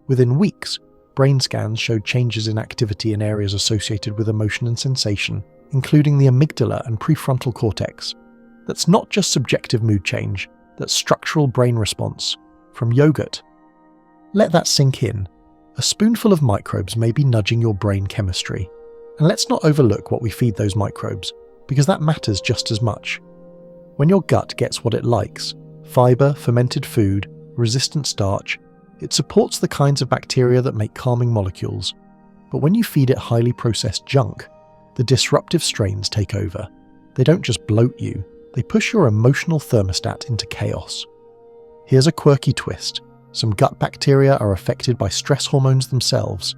Within weeks, brain scans showed changes in activity in areas associated with emotion and sensation, including the amygdala and prefrontal cortex. That's not just subjective mood change, that's structural brain response, from yogurt. Let that sink in. A spoonful of microbes may be nudging your brain chemistry. And let's not overlook what we feed those microbes, because that matters just as much. When your gut gets what it likes, fiber, fermented food, resistant starch, it supports the kinds of bacteria that make calming molecules. But when you feed it highly processed junk, the disruptive strains take over. They don't just bloat you, they push your emotional thermostat into chaos. Here's a quirky twist. Some gut bacteria are affected by stress hormones themselves.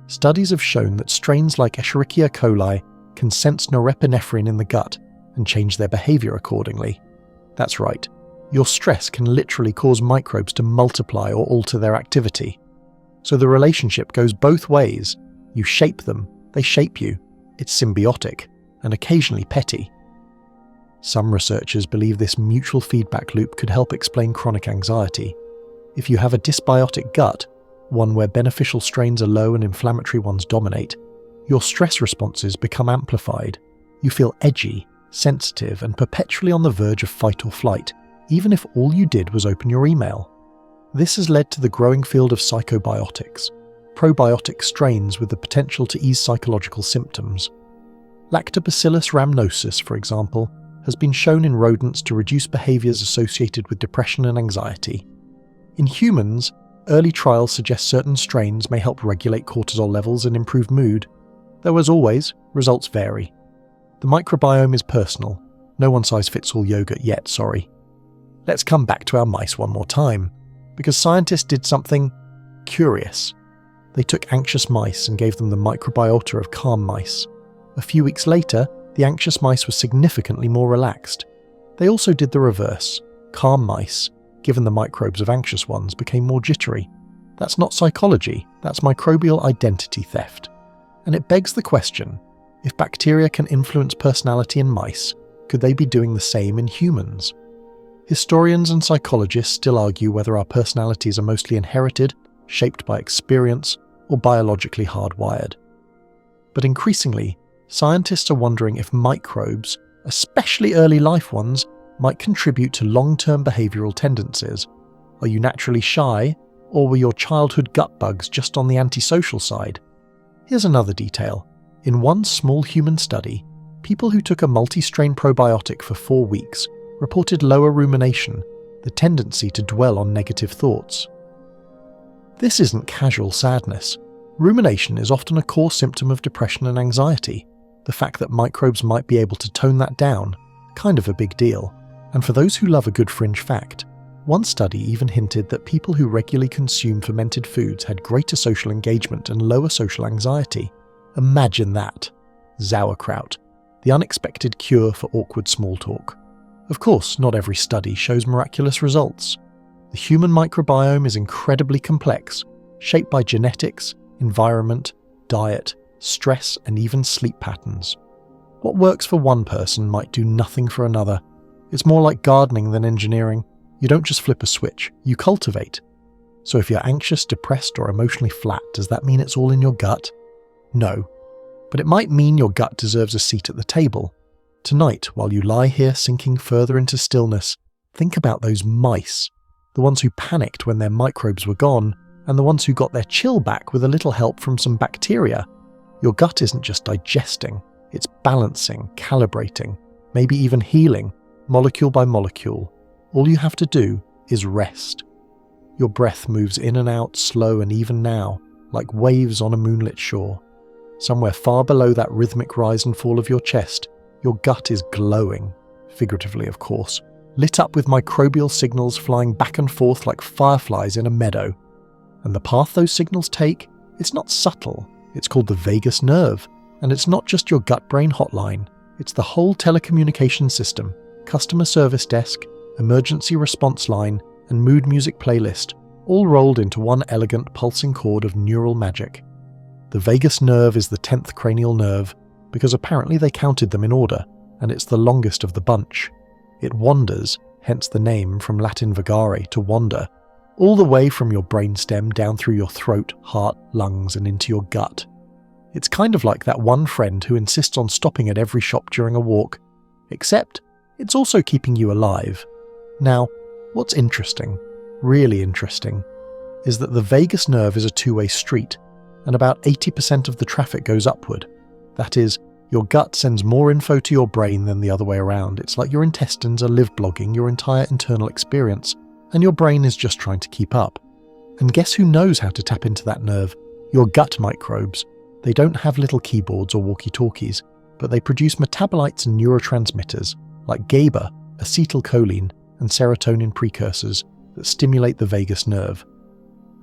Studies have shown that strains like Escherichia coli can sense norepinephrine in the gut and change their behavior accordingly. That's right, your stress can literally cause microbes to multiply or alter their activity. So the relationship goes both ways. You shape them, they shape you. It's symbiotic, and occasionally petty. Some researchers believe this mutual feedback loop could help explain chronic anxiety. If you have a dysbiotic gut, one where beneficial strains are low and inflammatory ones dominate, your stress responses become amplified. You feel edgy, sensitive, and perpetually on the verge of fight or flight, even if all you did was open your email. This has led to the growing field of psychobiotics, probiotic strains with the potential to ease psychological symptoms. Lactobacillus rhamnosus, for example, has been shown in rodents to reduce behaviors associated with depression and anxiety. In humans, early trials suggest certain strains may help regulate cortisol levels and improve mood, though as always, results vary. The microbiome is personal. No one-size-fits-all yogurt yet, sorry. Let's come back to our mice one more time, because scientists did something curious. They took anxious mice and gave them the microbiota of calm mice. A few weeks later, the anxious mice were significantly more relaxed. They also did the reverse. Calm mice, given the microbes of anxious ones, became more jittery. That's not psychology, that's microbial identity theft. And it begs the question, if bacteria can influence personality in mice, could they be doing the same in humans? Historians and psychologists still argue whether our personalities are mostly inherited, shaped by experience, or biologically hardwired. But increasingly, scientists are wondering if microbes, especially early life ones, might contribute to long-term behavioral tendencies. Are you naturally shy, or were your childhood gut bugs just on the antisocial side? Here's another detail. In one small human study, people who took a multi-strain probiotic for 4 weeks reported lower rumination, the tendency to dwell on negative thoughts. This isn't casual sadness. Rumination is often a core symptom of depression and anxiety. The fact that microbes might be able to tone that down, kind of a big deal. And for those who love a good fringe fact, one study even hinted that people who regularly consume fermented foods had greater social engagement and lower social anxiety. Imagine that. Sauerkraut, the unexpected cure for awkward small talk. Of course, not every study shows miraculous results. The human microbiome is incredibly complex, shaped by genetics, environment, diet, stress, and even sleep patterns. What works for one person might do nothing for another. It's more like gardening than engineering. You don't just flip a switch, you cultivate. So if you're anxious, depressed, or emotionally flat, does that mean it's all in your gut? No. But it might mean your gut deserves a seat at the table. Tonight, while you lie here sinking further into stillness, think about those mice, the ones who panicked when their microbes were gone, and the ones who got their chill back with a little help from some bacteria. Your gut isn't just digesting, it's balancing, calibrating, maybe even healing, molecule by molecule. All you have to do is rest. Your breath moves in and out slow and even now, like waves on a moonlit shore. Somewhere far below that rhythmic rise and fall of your chest, your gut is glowing, figuratively of course, lit up with microbial signals flying back and forth like fireflies in a meadow. And the path those signals take, it's not subtle, it's called the vagus nerve, and it's not just your gut-brain hotline, it's the whole telecommunication system, customer service desk, emergency response line, and mood music playlist, all rolled into one elegant pulsing chord of neural magic. The vagus nerve is the 10th cranial nerve, because apparently they counted them in order, and it's the longest of the bunch. It wanders, hence the name from Latin vagare, to wander, all the way from your brainstem down through your throat, heart, lungs, and into your gut. It's kind of like that one friend who insists on stopping at every shop during a walk, except it's also keeping you alive. Now, what's interesting, really interesting, is that the vagus nerve is a two-way street, and about 80% of the traffic goes upward. That is, your gut sends more info to your brain than the other way around. It's like your intestines are live blogging your entire internal experience, and your brain is just trying to keep up. And guess who knows how to tap into that nerve? Your gut microbes. They don't have little keyboards or walkie-talkies, but they produce metabolites and neurotransmitters, like GABA, acetylcholine, and serotonin precursors that stimulate the vagus nerve.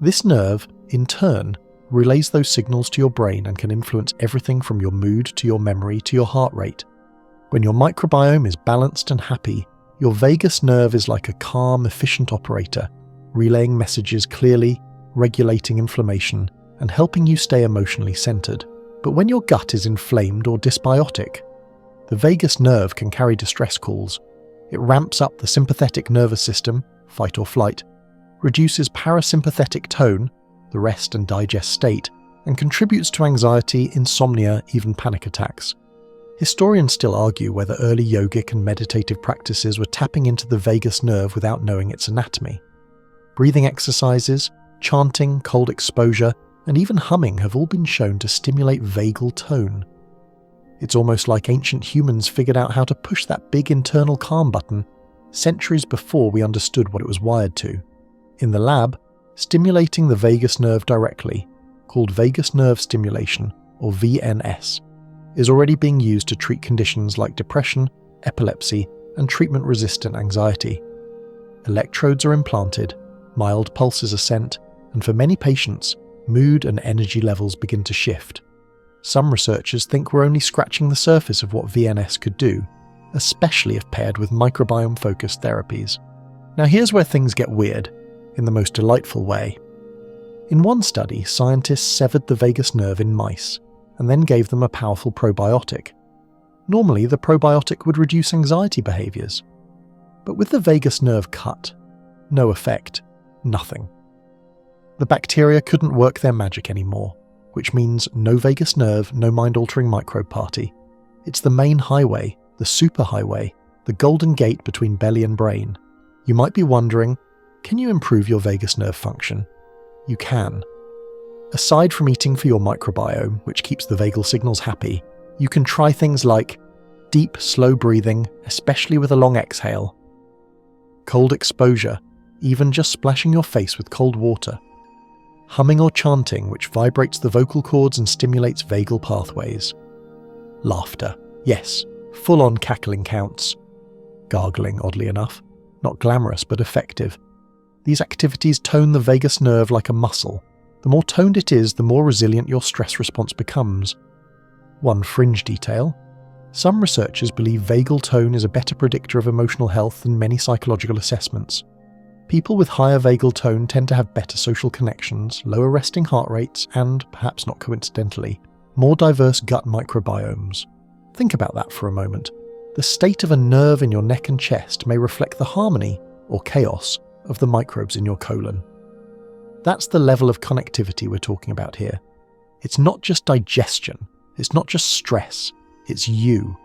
This nerve, in turn, relays those signals to your brain and can influence everything from your mood to your memory to your heart rate. When your microbiome is balanced and happy, your vagus nerve is like a calm, efficient operator, relaying messages clearly, regulating inflammation, and helping you stay emotionally centered. But when your gut is inflamed or dysbiotic, the vagus nerve can carry distress calls. It ramps up the sympathetic nervous system, fight or flight, reduces parasympathetic tone, the rest and digest state, and contributes to anxiety, insomnia, even panic attacks. Historians still argue whether early yogic and meditative practices were tapping into the vagus nerve without knowing its anatomy. Breathing exercises, chanting, cold exposure, and even humming have all been shown to stimulate vagal tone. It's almost like ancient humans figured out how to push that big internal calm button centuries before we understood what it was wired to. In the lab, stimulating the vagus nerve directly, called vagus nerve stimulation, or VNS, is already being used to treat conditions like depression, epilepsy, and treatment-resistant anxiety. Electrodes are implanted, mild pulses are sent, and for many patients, mood and energy levels begin to shift. Some researchers think we're only scratching the surface of what VNS could do, especially if paired with microbiome-focused therapies. Now here's where things get weird, in the most delightful way. In one study, scientists severed the vagus nerve in mice, and then gave them a powerful probiotic. Normally, the probiotic would reduce anxiety behaviours. But with the vagus nerve cut, no effect, nothing. The bacteria couldn't work their magic anymore, which means no vagus nerve, no mind-altering microbe party. It's the main highway, the superhighway, the golden gate between belly and brain. You might be wondering, can you improve your vagus nerve function? You can. Aside from eating for your microbiome, which keeps the vagal signals happy, you can try things like deep, slow breathing, especially with a long exhale, cold exposure, even just splashing your face with cold water, humming or chanting, which vibrates the vocal cords and stimulates vagal pathways, laughter, yes, full-on cackling counts, gargling, oddly enough, not glamorous but effective. These activities tone the vagus nerve like a muscle. The more toned it is, the more resilient your stress response becomes. One fringe detail: some researchers believe vagal tone is a better predictor of emotional health than many psychological assessments. People with higher vagal tone tend to have better social connections, lower resting heart rates, and, perhaps not coincidentally, more diverse gut microbiomes. Think about that for a moment. The state of a nerve in your neck and chest may reflect the harmony, or chaos, of the microbes in your colon. That's the level of connectivity we're talking about here. It's not just digestion, It's not just stress, it's you,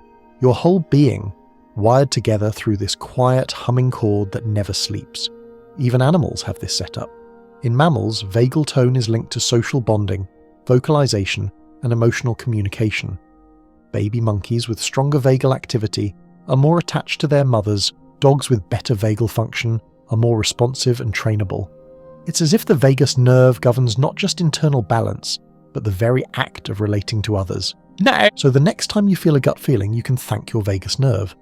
your whole being, wired together through this quiet humming chord that never sleeps. Even animals have this setup. In mammals, vagal tone is linked to social bonding, vocalization, and emotional communication. Baby monkeys with stronger vagal activity are more attached to their mothers. Dogs with better vagal function are more responsive and trainable. It's as if the vagus nerve governs not just internal balance, but the very act of relating to others. No! So the next time you feel a gut feeling, you can thank your vagus nerve.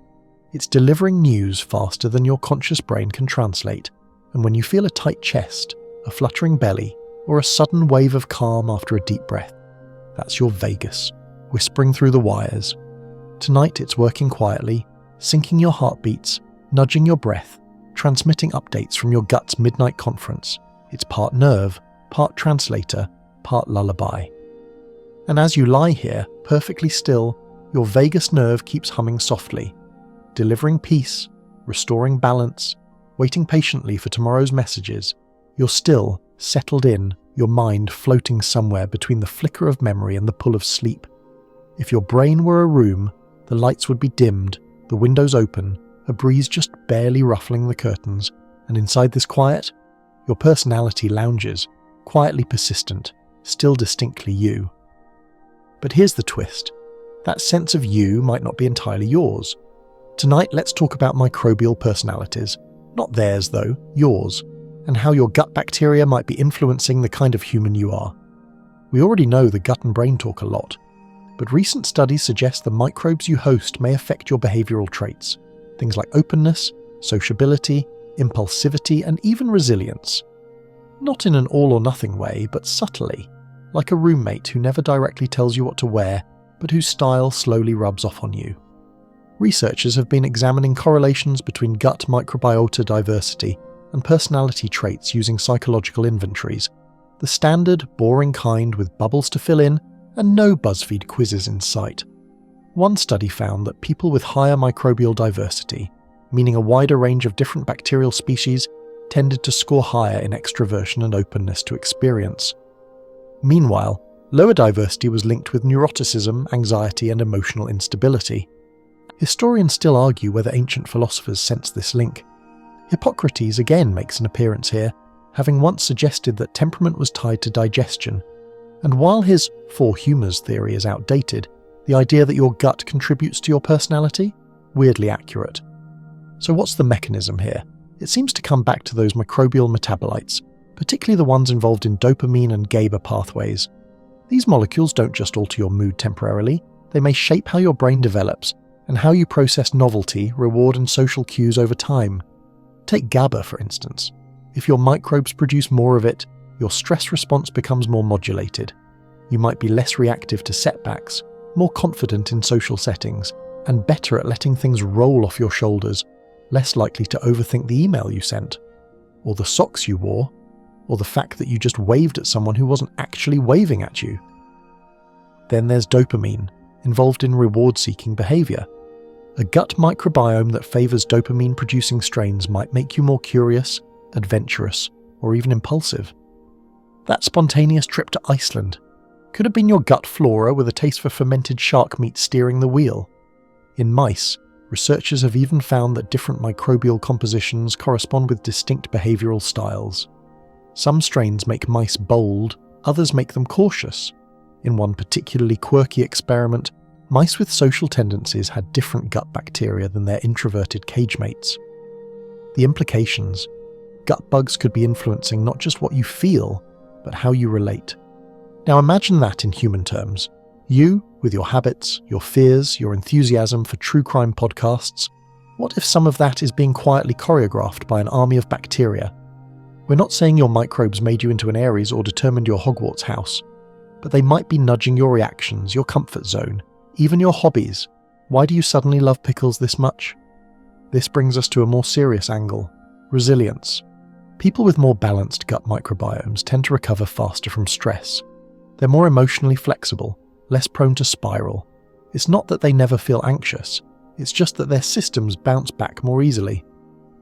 It's delivering news faster than your conscious brain can translate, and when you feel a tight chest, a fluttering belly, or a sudden wave of calm after a deep breath, that's your vagus, whispering through the wires. Tonight it's working quietly, syncing your heartbeats, nudging your breath, transmitting updates from your gut's midnight conference. It's part nerve, part translator, part lullaby. And as you lie here, perfectly still, your vagus nerve keeps humming softly, delivering peace, restoring balance, waiting patiently for tomorrow's messages. You're still, settled in, your mind floating somewhere between the flicker of memory and the pull of sleep. If your brain were a room, the lights would be dimmed, the windows open, a breeze just barely ruffling the curtains, and inside this quiet, your personality lounges, quietly persistent, still distinctly you. But here's the twist. That sense of you might not be entirely yours. Tonight, let's talk about microbial personalities. Not theirs, though, yours, and how your gut bacteria might be influencing the kind of human you are. We already know the gut and brain talk a lot, but recent studies suggest the microbes you host may affect your behavioral traits. Things like openness, sociability, impulsivity, and even resilience. Not in an all-or-nothing way, but subtly, like a roommate who never directly tells you what to wear, but whose style slowly rubs off on you. Researchers have been examining correlations between gut microbiota diversity and personality traits using psychological inventories, the standard, boring kind with bubbles to fill in and no BuzzFeed quizzes in sight. One study found that people with higher microbial diversity, meaning a wider range of different bacterial species, tended to score higher in extroversion and openness to experience. Meanwhile, lower diversity was linked with neuroticism, anxiety, and emotional instability. Historians still argue whether ancient philosophers sensed this link. Hippocrates again makes an appearance here, having once suggested that temperament was tied to digestion. And while his four humours theory is outdated, the idea that your gut contributes to your personality? Weirdly accurate. So what's the mechanism here? It seems to come back to those microbial metabolites, particularly the ones involved in dopamine and GABA pathways. These molecules don't just alter your mood temporarily, they may shape how your brain develops and how you process novelty, reward, and social cues over time. Take GABA, for instance. If your microbes produce more of it, your stress response becomes more modulated. You might be less reactive to setbacks, more confident in social settings, and better at letting things roll off your shoulders, less likely to overthink the email you sent, or the socks you wore, or the fact that you just waved at someone who wasn't actually waving at you. Then there's dopamine, involved in reward-seeking behaviour. A gut microbiome that favours dopamine-producing strains might make you more curious, adventurous, or even impulsive. That spontaneous trip to Iceland could have been your gut flora with a taste for fermented shark meat steering the wheel. In mice, researchers have even found that different microbial compositions correspond with distinct behavioural styles. Some strains make mice bold, others make them cautious. In one particularly quirky experiment, mice with social tendencies had different gut bacteria than their introverted cage mates. The implications: gut bugs could be influencing not just what you feel, but how you relate. Now imagine that in human terms. You, with your habits, your fears, your enthusiasm for true crime podcasts, what if some of that is being quietly choreographed by an army of bacteria? We're not saying your microbes made you into an Aries or determined your Hogwarts house, but they might be nudging your reactions, your comfort zone, even your hobbies. Why do you suddenly love pickles this much? This brings us to a more serious angle: resilience. People with more balanced gut microbiomes tend to recover faster from stress. They're more emotionally flexible, less prone to spiral. It's not that they never feel anxious, it's just that their systems bounce back more easily.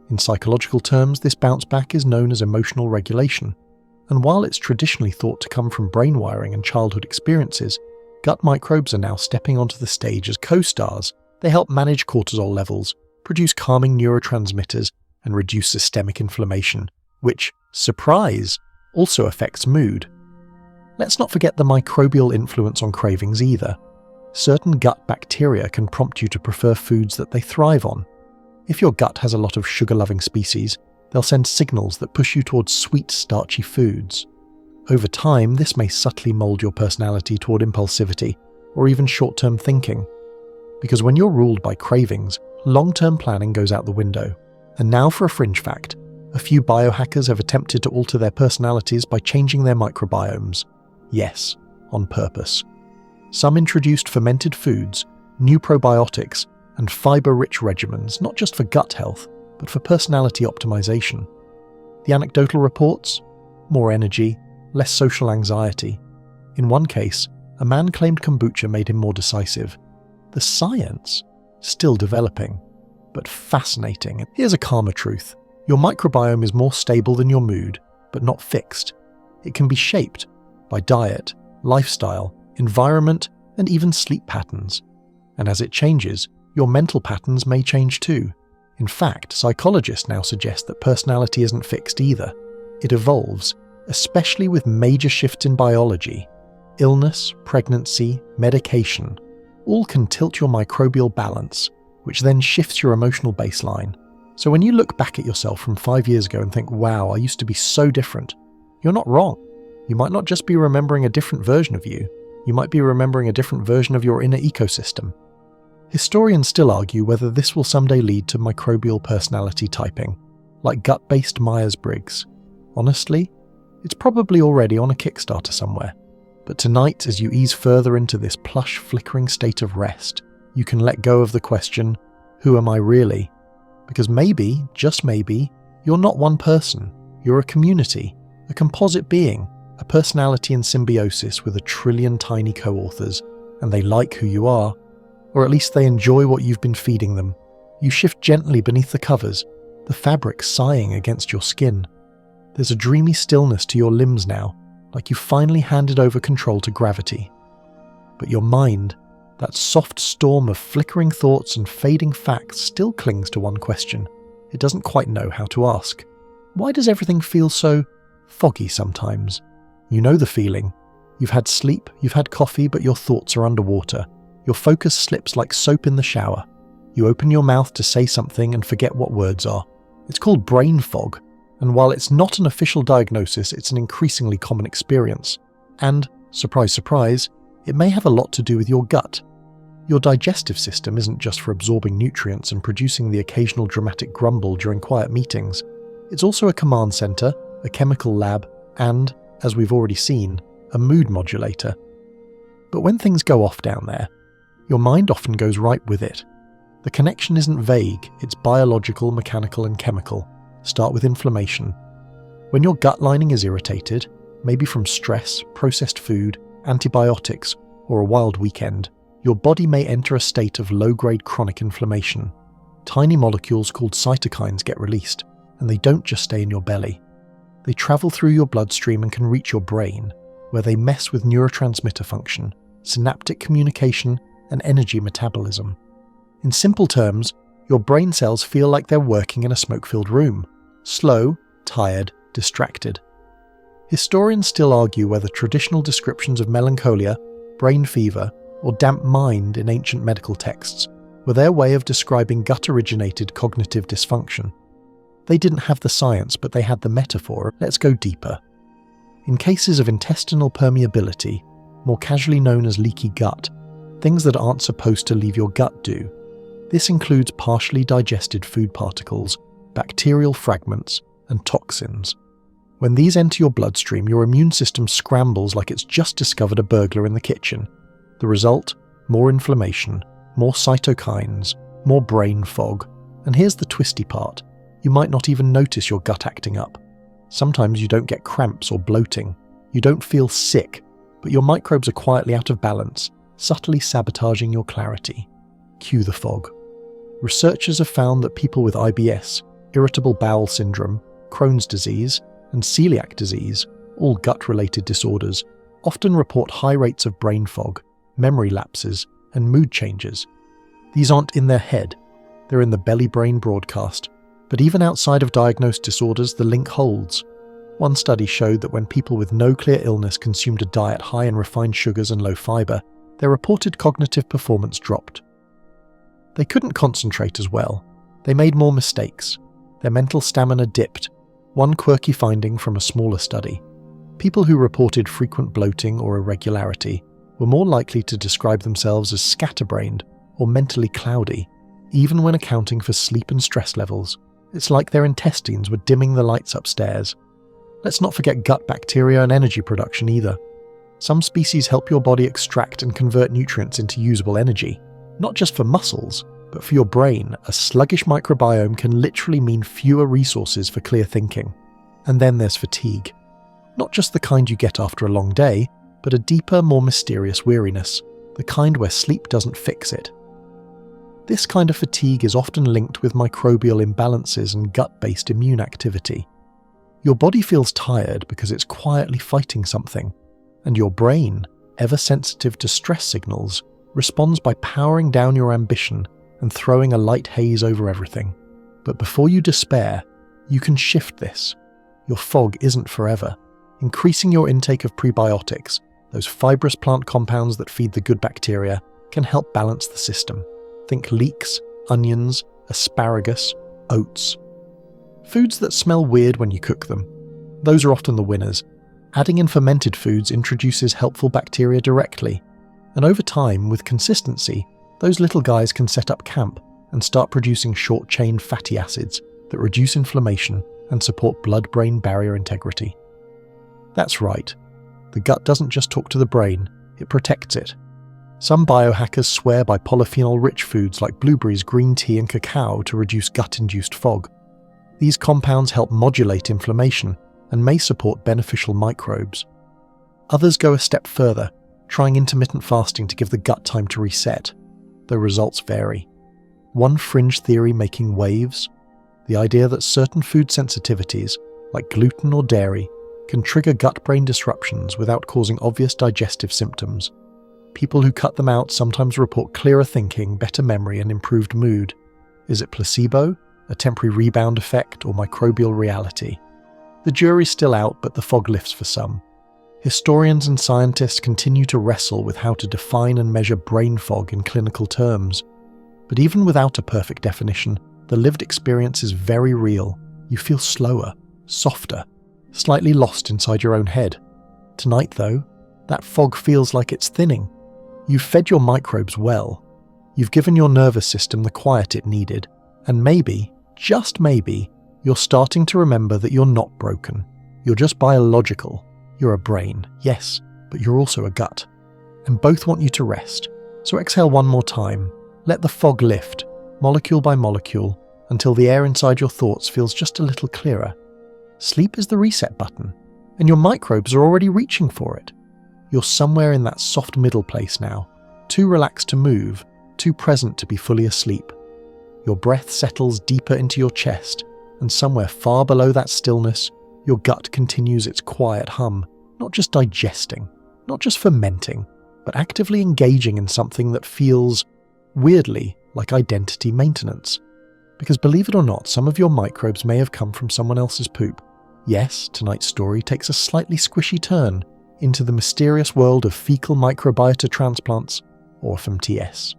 In psychological terms, this bounce back is known as emotional regulation, and while it's traditionally thought to come from brain wiring and childhood experiences, Gut microbes are now stepping onto the stage as co-stars. They help manage cortisol levels, produce calming neurotransmitters, and reduce systemic inflammation, which, surprise, also affects mood. Let's not forget the microbial influence on cravings either. Certain gut bacteria can prompt you to prefer foods that they thrive on. If your gut has a lot of sugar-loving species, they'll send signals that push you towards sweet, starchy foods. Over time, this may subtly mold your personality toward impulsivity or even short-term thinking. Because when you're ruled by cravings, long-term planning goes out the window. And now for a fringe fact. A few biohackers have attempted to alter their personalities by changing their microbiomes. Yes, on purpose. Some introduced fermented foods, new probiotics, and fiber-rich regimens, not just for gut health, but for personality optimization. The anecdotal reports? More energy, less social anxiety. In one case, a man claimed kombucha made him more decisive. The science? Still developing, but fascinating. Here's a calmer truth. Your microbiome is more stable than your mood, but not fixed. It can be shaped by diet, lifestyle, environment, and even sleep patterns. And as it changes, your mental patterns may change too. In fact, psychologists now suggest that personality isn't fixed either. It evolves, especially with major shifts in biology. Illness, pregnancy, medication, all can tilt your microbial balance, which then shifts your emotional baseline. So when you look back at yourself from 5 years ago and think, wow, I used to be so different, you're not wrong. You might not just be remembering a different version of you, you might be remembering a different version of your inner ecosystem. Historians still argue whether this will someday lead to microbial personality typing, like gut-based Myers-Briggs. Honestly, it's probably already on a Kickstarter somewhere. But tonight, as you ease further into this plush, flickering state of rest, you can let go of the question, who am I really? Because maybe, just maybe, you're not one person. You're a community, a composite being, a personality in symbiosis with 1 trillion tiny co-authors, and they like who you are, or at least they enjoy what you've been feeding them. You shift gently beneath the covers, the fabric sighing against your skin. There's a dreamy stillness to your limbs now, like you finally handed over control to gravity. But your mind, that soft storm of flickering thoughts and fading facts, still clings to one question. It doesn't quite know how to ask. Why does everything feel so foggy sometimes? You know the feeling. You've had sleep, you've had coffee, but your thoughts are underwater. Your focus slips like soap in the shower. You open your mouth to say something and forget what words are. It's called brain fog, and while it's not an official diagnosis, it's an increasingly common experience. And, surprise, surprise, it may have a lot to do with your gut. Your digestive system isn't just for absorbing nutrients and producing the occasional dramatic grumble during quiet meetings. It's also a command center, a chemical lab, and, as we've already seen, a mood modulator. But when things go off down there, your mind often goes right with it. The connection isn't vague, it's biological, mechanical, and chemical. Start with inflammation. When your gut lining is irritated, maybe from stress, processed food, antibiotics, or a wild weekend, your body may enter a state of low-grade chronic inflammation. Tiny molecules called cytokines get released, and they don't just stay in your belly. They travel through your bloodstream and can reach your brain, where they mess with neurotransmitter function, synaptic communication, and energy metabolism. In simple terms, your brain cells feel like they're working in a smoke-filled room. Slow, tired, distracted. Historians still argue whether traditional descriptions of melancholia, brain fever, or damp mind in ancient medical texts were their way of describing gut-originated cognitive dysfunction. They didn't have the science, but they had the metaphor. Let's go deeper. In cases of intestinal permeability, more casually known as leaky gut, things that aren't supposed to leave your gut do. This includes partially digested food particles, bacterial fragments, and toxins. When these enter your bloodstream, your immune system scrambles like it's just discovered a burglar in the kitchen. The result? More inflammation, more cytokines, more brain fog. And here's the twisty part. You might not even notice your gut acting up. Sometimes you don't get cramps or bloating. You don't feel sick, but your microbes are quietly out of balance, subtly sabotaging your clarity. Cue the fog. Researchers have found that people with IBS, irritable bowel syndrome, Crohn's disease, and celiac disease, all gut-related disorders, often report high rates of brain fog, memory lapses, and mood changes. These aren't in their head, they're in the belly-brain broadcast. But even outside of diagnosed disorders, the link holds. One study showed that when people with no clear illness consumed a diet high in refined sugars and low fiber, their reported cognitive performance dropped. They couldn't concentrate as well. They made more mistakes. Their mental stamina dipped. One quirky finding from a smaller study: people who reported frequent bloating or irregularity were more likely to describe themselves as scatterbrained or mentally cloudy, even when accounting for sleep and stress levels. It's like their intestines were dimming the lights upstairs. Let's not forget gut bacteria and energy production either. Some species help your body extract and convert nutrients into usable energy. Not just for muscles, but for your brain. A sluggish microbiome can literally mean fewer resources for clear thinking. And then there's fatigue. Not just the kind you get after a long day, but a deeper, more mysterious weariness, the kind where sleep doesn't fix it. This kind of fatigue is often linked with microbial imbalances and gut-based immune activity. Your body feels tired because it's quietly fighting something, and your brain, ever sensitive to stress signals, responds by powering down your ambition and throwing a light haze over everything. But before you despair, you can shift this. Your fog isn't forever. Increasing your intake of prebiotics, those fibrous plant compounds that feed the good bacteria, can help balance the system. Think leeks, onions, asparagus, oats. Foods that smell weird when you cook them. Those are often the winners. Adding in fermented foods introduces helpful bacteria directly. And over time, with consistency, those little guys can set up camp and start producing short-chain fatty acids that reduce inflammation and support blood-brain barrier integrity. That's right. The gut doesn't just talk to the brain, it protects it. Some biohackers swear by polyphenol-rich foods like blueberries, green tea, and cacao to reduce gut-induced fog. These compounds help modulate inflammation and may support beneficial microbes. Others go a step further, trying intermittent fasting to give the gut time to reset. The results vary. One fringe theory making waves: the idea that certain food sensitivities, like gluten or dairy, can trigger gut-brain disruptions without causing obvious digestive symptoms. People who cut them out sometimes report clearer thinking, better memory, and improved mood. Is it placebo, a temporary rebound effect, or microbial reality? The jury's still out, but the fog lifts for some. Historians and scientists continue to wrestle with how to define and measure brain fog in clinical terms. But even without a perfect definition, the lived experience is very real. You feel slower, softer, slightly lost inside your own head. Tonight, though, that fog feels like it's thinning. You've fed your microbes well. You've given your nervous system the quiet it needed. And maybe, just maybe, you're starting to remember that you're not broken. You're just biological. You're a brain, yes, but you're also a gut. And both want you to rest. So exhale one more time. Let the fog lift, molecule by molecule, until the air inside your thoughts feels just a little clearer. Sleep is the reset button, and your microbes are already reaching for it. You're somewhere in that soft middle place now, too relaxed to move, too present to be fully asleep. Your breath settles deeper into your chest, and somewhere far below that stillness, your gut continues its quiet hum, not just digesting, not just fermenting, but actively engaging in something that feels, weirdly, like identity maintenance. Because believe it or not, some of your microbes may have come from someone else's poop. Yes, tonight's story takes a slightly squishy turn into the mysterious world of fecal microbiota transplants, or FMTS.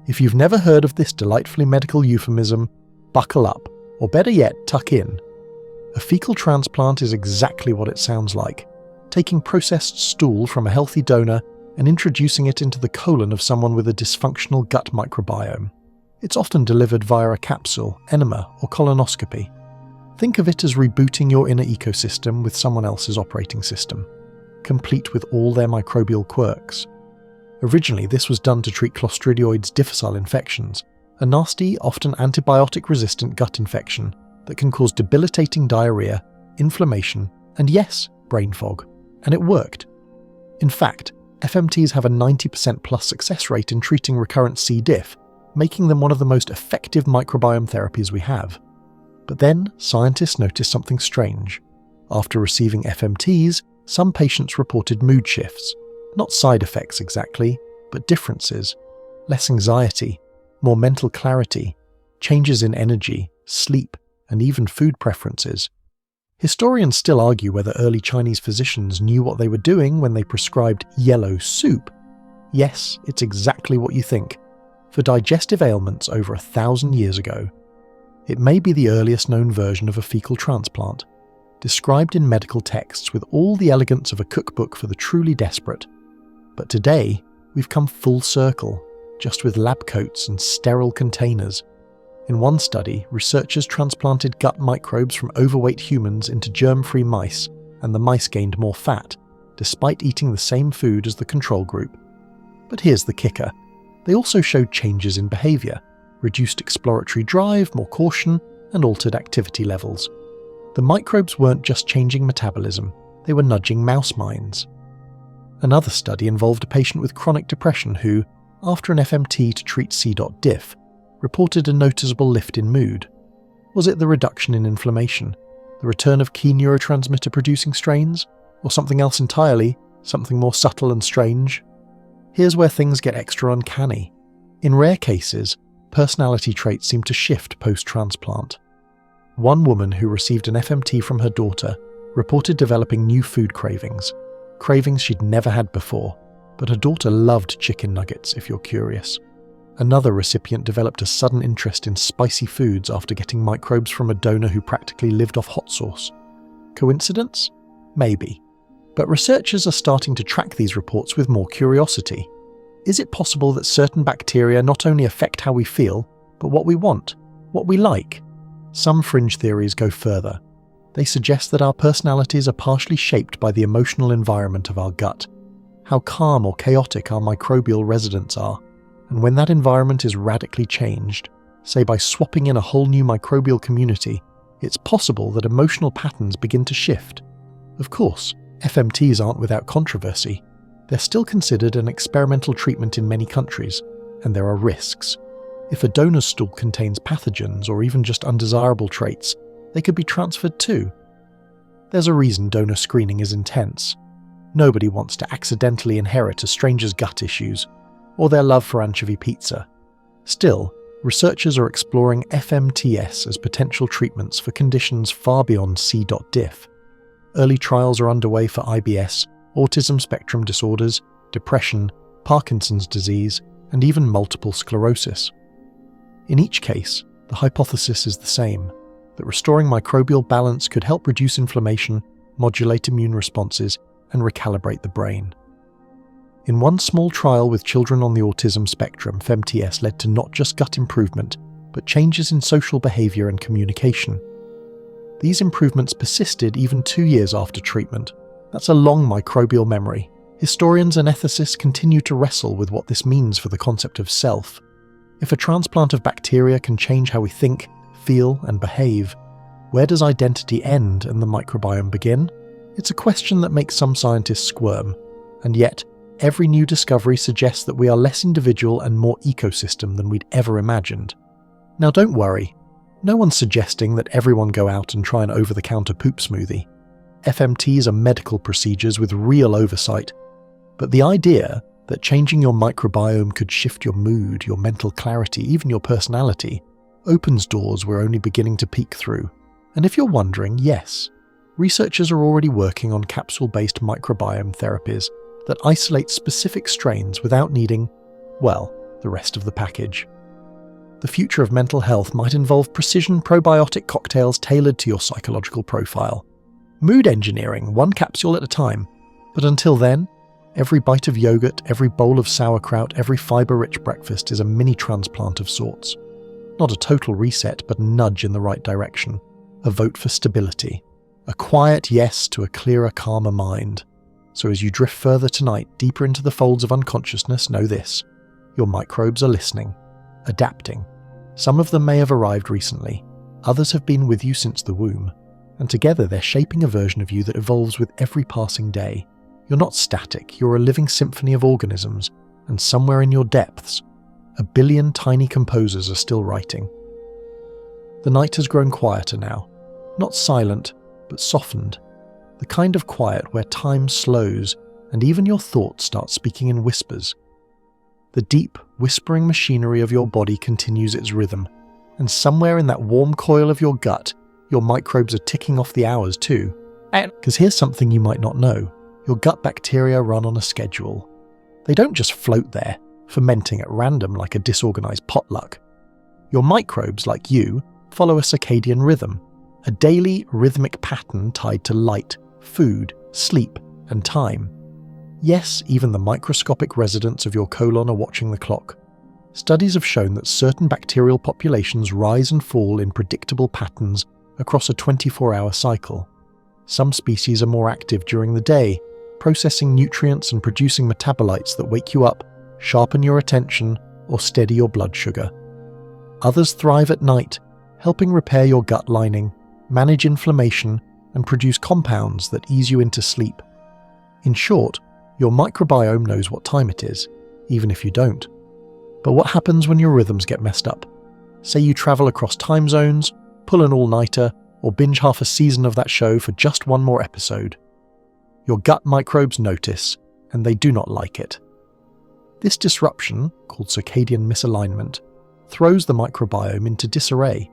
If you've never heard of this delightfully medical euphemism, buckle up, or better yet, tuck in. A fecal transplant is exactly what it sounds like, taking processed stool from a healthy donor and introducing it into the colon of someone with a dysfunctional gut microbiome. It's often delivered via a capsule, enema, or colonoscopy. Think of it as rebooting your inner ecosystem with someone else's operating system, complete with all their microbial quirks. Originally, this was done to treat Clostridioides difficile infections, a nasty, often antibiotic-resistant gut infection that can cause debilitating diarrhea, inflammation, and yes, brain fog. And it worked. In fact, FMTs have a 90% plus success rate in treating recurrent C. diff, making them one of the most effective microbiome therapies we have. But then, scientists noticed something strange. After receiving FMTs, some patients reported mood shifts. Not side effects exactly, but differences, less anxiety, more mental clarity, changes in energy, sleep, and even food preferences. Historians still argue whether early Chinese physicians knew what they were doing when they prescribed yellow soup. Yes, it's exactly what you think. For digestive ailments over 1,000 years ago. It may be the earliest known version of a fecal transplant, described in medical texts with all the elegance of a cookbook for the truly desperate. But today, we've come full circle, just with lab coats and sterile containers. In one study, researchers transplanted gut microbes from overweight humans into germ-free mice, and the mice gained more fat, despite eating the same food as the control group. But here's the kicker. They also showed changes in behaviour, reduced exploratory drive, more caution, and altered activity levels. The microbes weren't just changing metabolism, they were nudging mouse minds. Another study involved a patient with chronic depression who, after an FMT to treat C.diff, reported a noticeable lift in mood. Was it the reduction in inflammation, the return of key neurotransmitter-producing strains, or something else entirely, something more subtle and strange? Here's where things get extra uncanny. In rare cases, personality traits seem to shift post-transplant. One woman who received an FMT from her daughter reported developing new food cravings she'd never had before, but her daughter loved chicken nuggets, if you're curious. Another recipient developed a sudden interest in spicy foods after getting microbes from a donor who practically lived off hot sauce. Coincidence? Maybe. But researchers are starting to track these reports with more curiosity. Is it possible that certain bacteria not only affect how we feel, but what we want, what we like? Some fringe theories go further. They suggest that our personalities are partially shaped by the emotional environment of our gut, how calm or chaotic our microbial residents are, and when that environment is radically changed, say by swapping in a whole new microbial community, it's possible that emotional patterns begin to shift. Of course, FMTs aren't without controversy. They're still considered an experimental treatment in many countries, and there are risks. If a donor's stool contains pathogens or even just undesirable traits, they could be transferred too. There's a reason donor screening is intense. Nobody wants to accidentally inherit a stranger's gut issues, or their love for anchovy pizza. Still, researchers are exploring FMTS as potential treatments for conditions far beyond C.diff. Early trials are underway for IBS, autism spectrum disorders, depression, Parkinson's disease, and even multiple sclerosis. In each case, the hypothesis is the same, that restoring microbial balance could help reduce inflammation, modulate immune responses, and recalibrate the brain. In one small trial with children on the autism spectrum, FMTS led to not just gut improvement, but changes in social behaviour and communication. These improvements persisted even 2 years after treatment. That's a long microbial memory. Historians and ethicists continue to wrestle with what this means for the concept of self. If a transplant of bacteria can change how we think, feel, and behave, where does identity end and the microbiome begin? It's a question that makes some scientists squirm, and yet, every new discovery suggests that we are less individual and more ecosystem than we'd ever imagined. Now don't worry, no one's suggesting that everyone go out and try an over-the-counter poop smoothie. FMTs are medical procedures with real oversight, but the idea that changing your microbiome could shift your mood, your mental clarity, even your personality, opens doors we're only beginning to peek through. And if you're wondering, yes, researchers are already working on capsule-based microbiome therapies that isolate specific strains without needing, well, the rest of the package. The future of mental health might involve precision probiotic cocktails tailored to your psychological profile. Mood engineering, one capsule at a time. But until then, every bite of yogurt, every bowl of sauerkraut, every fibre-rich breakfast is a mini transplant of sorts. Not a total reset, but a nudge in the right direction. A vote for stability. A quiet yes to a clearer, calmer mind. So as you drift further tonight, deeper into the folds of unconsciousness, know this. Your microbes are listening, adapting. Some of them may have arrived recently. Others have been with you since the womb. And together they're shaping a version of you that evolves with every passing day. You're not static, you're a living symphony of organisms, and somewhere in your depths, 1 billion tiny composers are still writing. The night has grown quieter now. Not silent, but softened. The kind of quiet where time slows and even your thoughts start speaking in whispers. The deep, whispering machinery of your body continues its rhythm, and somewhere in that warm coil of your gut, your microbes are ticking off the hours too. Because here's something you might not know. Your gut bacteria run on a schedule. They don't just float there, fermenting at random like a disorganized potluck. Your microbes, like you, follow a circadian rhythm, a daily rhythmic pattern tied to light, food, sleep, and time. Yes, even the microscopic residents of your colon are watching the clock. Studies have shown that certain bacterial populations rise and fall in predictable patterns across a 24-hour cycle. Some species are more active during the day, processing nutrients and producing metabolites that wake you up, sharpen your attention, or steady your blood sugar. Others thrive at night, helping repair your gut lining, manage inflammation, and produce compounds that ease you into sleep. In short, your microbiome knows what time it is, even if you don't. But what happens when your rhythms get messed up? Say you travel across time zones, pull an all-nighter, or binge half a season of that show for just one more episode. Your gut microbes notice, and they do not like it. This disruption, called circadian misalignment, throws the microbiome into disarray.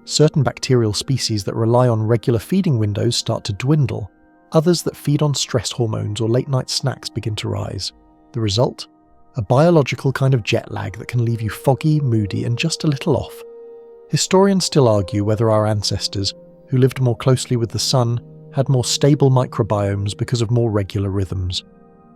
Certain bacterial species that rely on regular feeding windows start to dwindle. Others that feed on stress hormones or late-night snacks begin to rise. The result? A biological kind of jet lag that can leave you foggy, moody, and just a little off. Historians still argue whether our ancestors, who lived more closely with the sun, had more stable microbiomes because of more regular rhythms.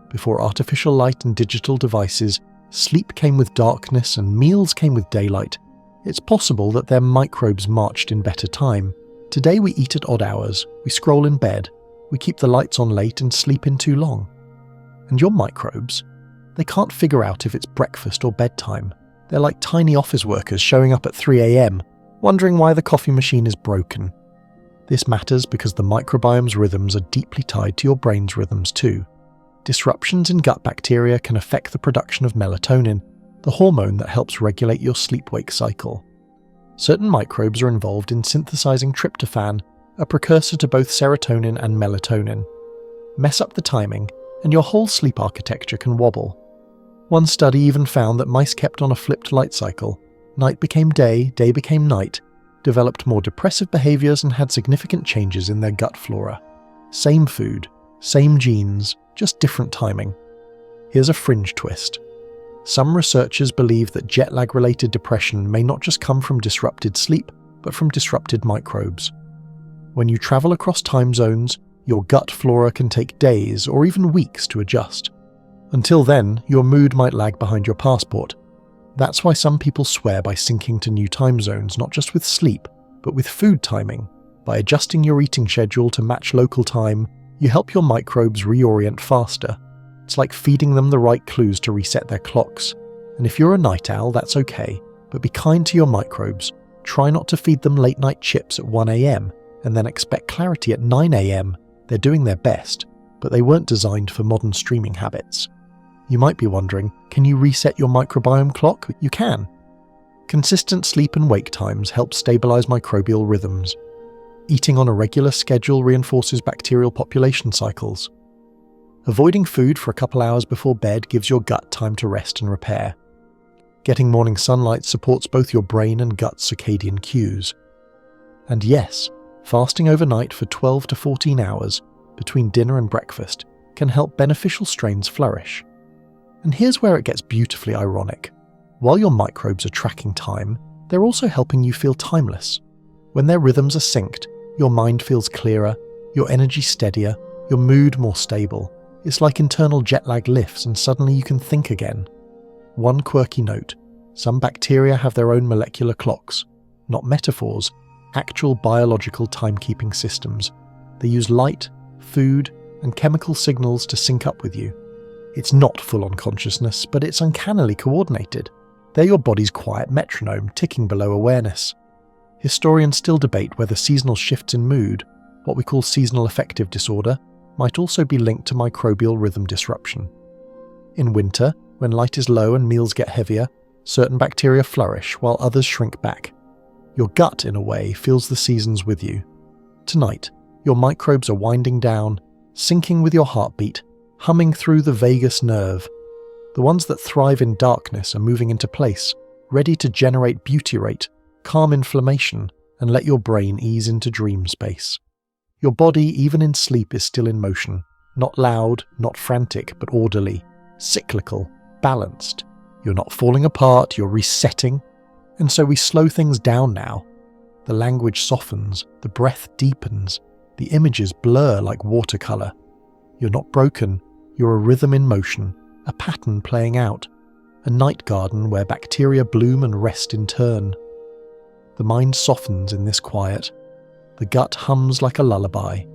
Before artificial light and digital devices, sleep came with darkness and meals came with daylight. It's possible that their microbes marched in better time. Today we eat at odd hours, we scroll in bed, we keep the lights on late and sleep in too long. And your microbes? They can't figure out if it's breakfast or bedtime. They're like tiny office workers showing up at 3 a.m, wondering why the coffee machine is broken. This matters because the microbiome's rhythms are deeply tied to your brain's rhythms too. Disruptions in gut bacteria can affect the production of melatonin, the hormone that helps regulate your sleep-wake cycle. Certain microbes are involved in synthesizing tryptophan, a precursor to both serotonin and melatonin. Mess up the timing, and your whole sleep architecture can wobble. One study even found that mice kept on a flipped light cycle. Night became day, day became night, developed more depressive behaviors and had significant changes in their gut flora. Same food, same genes, just different timing. Here's a fringe twist. Some researchers believe that jet lag-related depression may not just come from disrupted sleep, but from disrupted microbes. When you travel across time zones, your gut flora can take days or even weeks to adjust. Until then, your mood might lag behind your passport. That's why some people swear by syncing to new time zones, not just with sleep, but with food timing. By adjusting your eating schedule to match local time, you help your microbes reorient faster. It's like feeding them the right clues to reset their clocks. And if you're a night owl, that's okay, but be kind to your microbes. Try not to feed them late-night chips at 1 a.m. and then expect clarity at 9 a.m. They're doing their best, but they weren't designed for modern streaming habits. You might be wondering, can you reset your microbiome clock? You can. Consistent sleep and wake times help stabilize microbial rhythms. Eating on a regular schedule reinforces bacterial population cycles. Avoiding food for a couple hours before bed gives your gut time to rest and repair. Getting morning sunlight supports both your brain and gut circadian cues. And yes, fasting overnight for 12 to 14 hours between dinner and breakfast can help beneficial strains flourish. And here's where it gets beautifully ironic. While your microbes are tracking time, they're also helping you feel timeless. When their rhythms are synced, your mind feels clearer, your energy steadier, your mood more stable. It's like internal jet lag lifts and suddenly you can think again. One quirky note: some bacteria have their own molecular clocks, not metaphors, actual biological timekeeping systems. They use light, food, and chemical signals to sync up with you. It's not full-on consciousness, but it's uncannily coordinated. They're your body's quiet metronome ticking below awareness. Historians still debate whether seasonal shifts in mood, what we call seasonal affective disorder, might also be linked to microbial rhythm disruption. In winter, when light is low and meals get heavier, certain bacteria flourish while others shrink back. Your gut, in a way, feels the seasons with you. Tonight, your microbes are winding down, syncing with your heartbeat, humming through the vagus nerve. The ones that thrive in darkness are moving into place, ready to generate butyrate, calm inflammation, and let your brain ease into dream space. Your body, even in sleep, is still in motion, not loud, not frantic, but orderly, cyclical, balanced. You're not falling apart, you're resetting. And so we slow things down now. The language softens, the breath deepens, the images blur like watercolour. You're not broken, you're a rhythm in motion, a pattern playing out, a night garden where bacteria bloom and rest in turn. The mind softens in this quiet. The gut hums like a lullaby.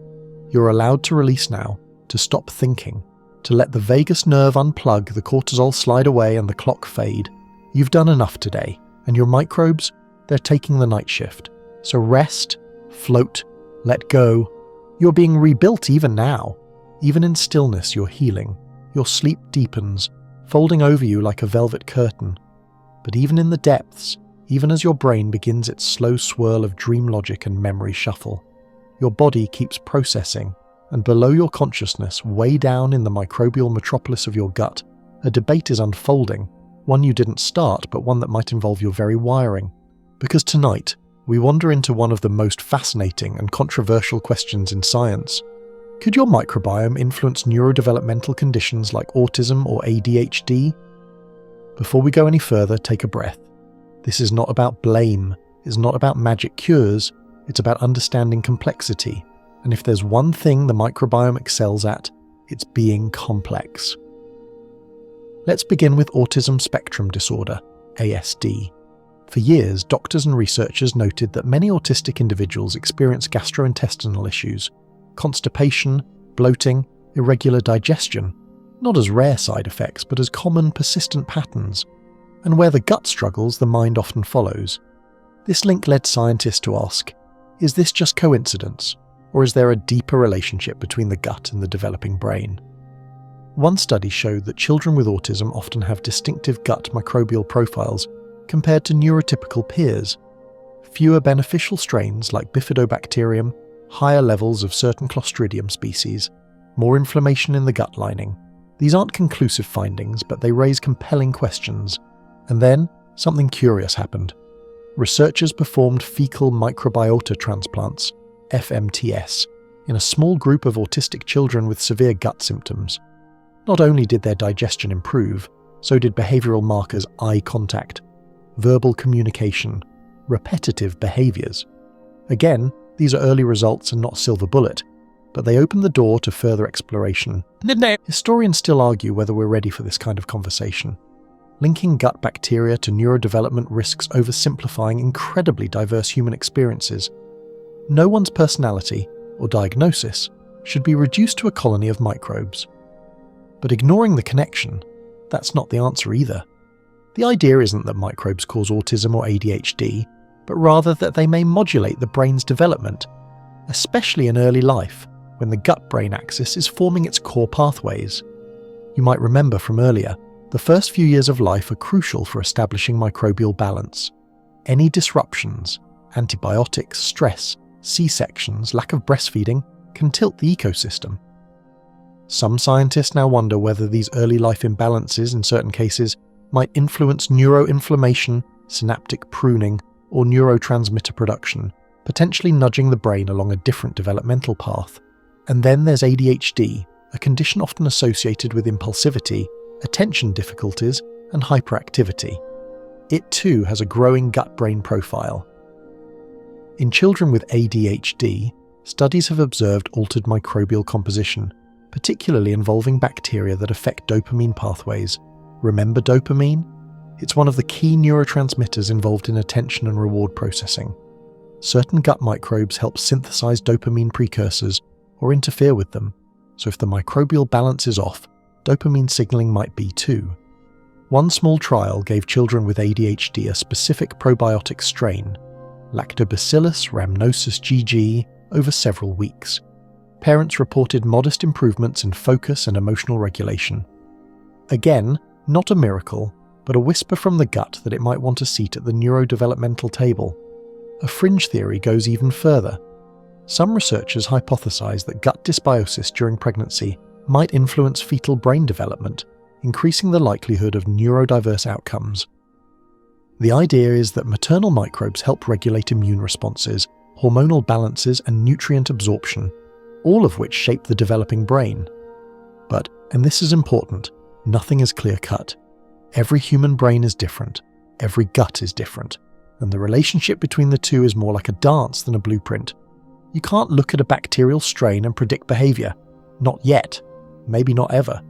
You're allowed to release now, to stop thinking, to let the vagus nerve unplug, the cortisol slide away and the clock fade. You've done enough today, and your microbes, they're taking the night shift. So rest, float, let go. You're being rebuilt even now. Even in stillness, you're healing. Your sleep deepens, folding over you like a velvet curtain. But even in the depths, even as your brain begins its slow swirl of dream logic and memory shuffle, your body keeps processing, and below your consciousness, way down in the microbial metropolis of your gut, a debate is unfolding, one you didn't start, but one that might involve your very wiring. Because tonight, we wander into one of the most fascinating and controversial questions in science. Could your microbiome influence neurodevelopmental conditions like autism or ADHD? Before we go any further, take a breath. This is not about blame, it's not about magic cures, it's about understanding complexity. And if there's one thing the microbiome excels at, it's being complex. Let's begin with autism spectrum disorder, ASD. For years, doctors and researchers noted that many autistic individuals experience gastrointestinal issues, constipation, bloating, irregular digestion, not as rare side effects, but as common, persistent patterns. And where the gut struggles, the mind often follows. This link led scientists to ask, is this just coincidence, or is there a deeper relationship between the gut and the developing brain? One study showed that children with autism often have distinctive gut microbial profiles compared to neurotypical peers. Fewer beneficial strains like Bifidobacterium, higher levels of certain Clostridium species, more inflammation in the gut lining. These aren't conclusive findings, but they raise compelling questions. And then, something curious happened. Researchers performed fecal microbiota transplants, FMTS, in a small group of autistic children with severe gut symptoms. Not only did their digestion improve, so did behavioral markers eye contact, verbal communication, repetitive behaviors. Again, these are early results and not silver bullet, but they open the door to further exploration. Historians still argue whether we're ready for this kind of conversation. Linking gut bacteria to neurodevelopment risks oversimplifying incredibly diverse human experiences. No one's personality or diagnosis should be reduced to a colony of microbes. But ignoring the connection, that's not the answer either. The idea isn't that microbes cause autism or ADHD, but rather that they may modulate the brain's development, especially in early life, when the gut-brain axis is forming its core pathways. You might remember from earlier, the first few years of life are crucial for establishing microbial balance. Any disruptions, antibiotics, stress, C-sections, lack of breastfeeding, can tilt the ecosystem. Some scientists now wonder whether these early life imbalances in certain cases might influence neuroinflammation, synaptic pruning, or neurotransmitter production, potentially nudging the brain along a different developmental path. And then there's ADHD, a condition often associated with impulsivity, attention difficulties, and hyperactivity. It too has a growing gut-brain profile. In children with ADHD, studies have observed altered microbial composition, particularly involving bacteria that affect dopamine pathways. Remember dopamine? It's one of the key neurotransmitters involved in attention and reward processing. Certain gut microbes help synthesize dopamine precursors or interfere with them, so if the microbial balance is off, dopamine signaling might be too. One small trial gave children with ADHD a specific probiotic strain, Lactobacillus rhamnosus GG, over several weeks. Parents reported modest improvements in focus and emotional regulation. Again, not a miracle, but a whisper from the gut that it might want a seat at the neurodevelopmental table. A fringe theory goes even further. Some researchers hypothesize that gut dysbiosis during pregnancy might influence fetal brain development, increasing the likelihood of neurodiverse outcomes. The idea is that maternal microbes help regulate immune responses, hormonal balances, and nutrient absorption, all of which shape the developing brain. But, and this is important, nothing is clear-cut. Every human brain is different, every gut is different, and the relationship between the two is more like a dance than a blueprint. You can't look at a bacterial strain and predict behaviour. Not yet. Maybe not ever.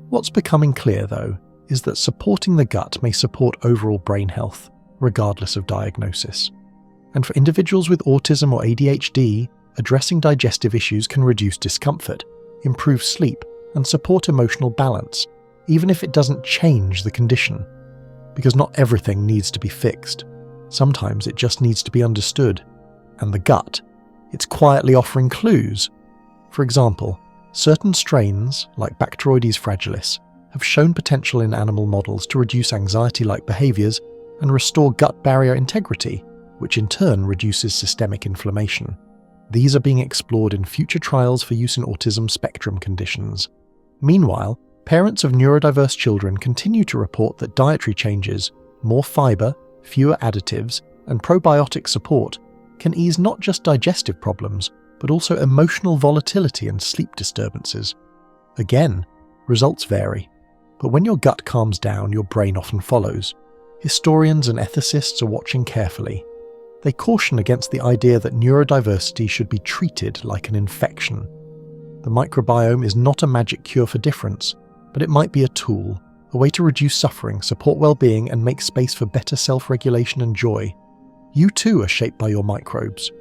What's becoming clear, though, is that supporting the gut may support overall brain health, regardless of diagnosis. And for individuals with autism or ADHD, addressing digestive issues can reduce discomfort, improve sleep, and support emotional balance, even if it doesn't change the condition. Because not everything needs to be fixed. Sometimes it just needs to be understood. And the gut, it's quietly offering clues. For example, certain strains, like Bacteroides fragilis, have shown potential in animal models to reduce anxiety-like behaviours and restore gut barrier integrity, which in turn reduces systemic inflammation. These are being explored in future trials for use in autism spectrum conditions. Meanwhile, parents of neurodiverse children continue to report that dietary changes, more fibre, fewer additives, and probiotic support can ease not just digestive problems, but also emotional volatility and sleep disturbances. Again, results vary, but when your gut calms down, your brain often follows. Historians and ethicists are watching carefully. They caution against the idea that neurodiversity should be treated like an infection. The microbiome is not a magic cure for difference, but it might be a tool, a way to reduce suffering, support well-being, and make space for better self-regulation and joy. You too are shaped by your microbes.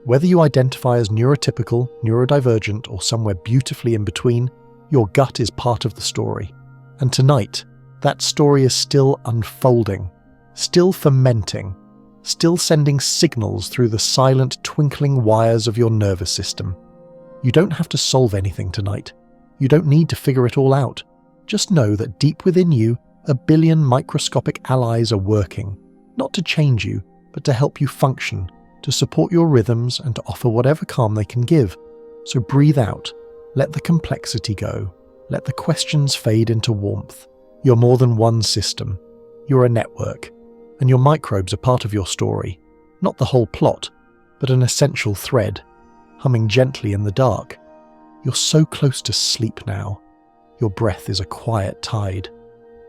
Whether you identify as neurotypical, neurodivergent, or somewhere beautifully in between, your gut is part of the story. And tonight, that story is still unfolding, still fermenting, still sending signals through the silent, twinkling wires of your nervous system. You don't have to solve anything tonight. You don't need to figure it all out. Just know that deep within you, 1 billion microscopic allies are working, not to change you, but to help you function, to support your rhythms and to offer whatever calm they can give. So breathe out, let the complexity go, let the questions fade into warmth. You're more than one system. You're a network, and your microbes are part of your story, not the whole plot, but an essential thread, humming gently in the dark. You're so close to sleep now. Your breath is a quiet tide.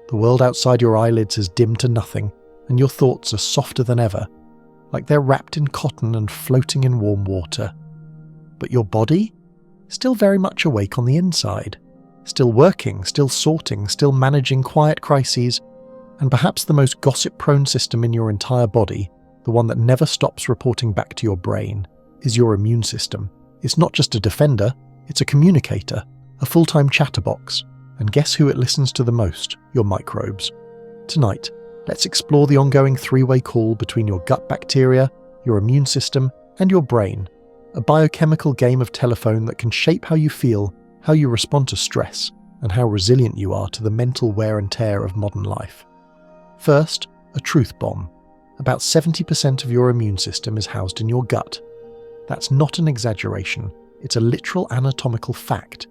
The world outside your eyelids has dimmed to nothing, and your thoughts are softer than ever, like they're wrapped in cotton and floating in warm water. But your body? Still very much awake on the inside. Still working, still sorting, still managing quiet crises, and perhaps the most gossip-prone system in your entire body, the one that never stops reporting back to your brain, is your immune system. It's not just a defender, it's a communicator, a full-time chatterbox, and guess who it listens to the most? Your microbes. Tonight, let's explore the ongoing three-way call between your gut bacteria, your immune system, and your brain, a biochemical game of telephone that can shape how you feel, how you respond to stress, and how resilient you are to the mental wear and tear of modern life. First, a truth bomb. About 70% of your immune system is housed in your gut. That's not an exaggeration, it's a literal anatomical fact.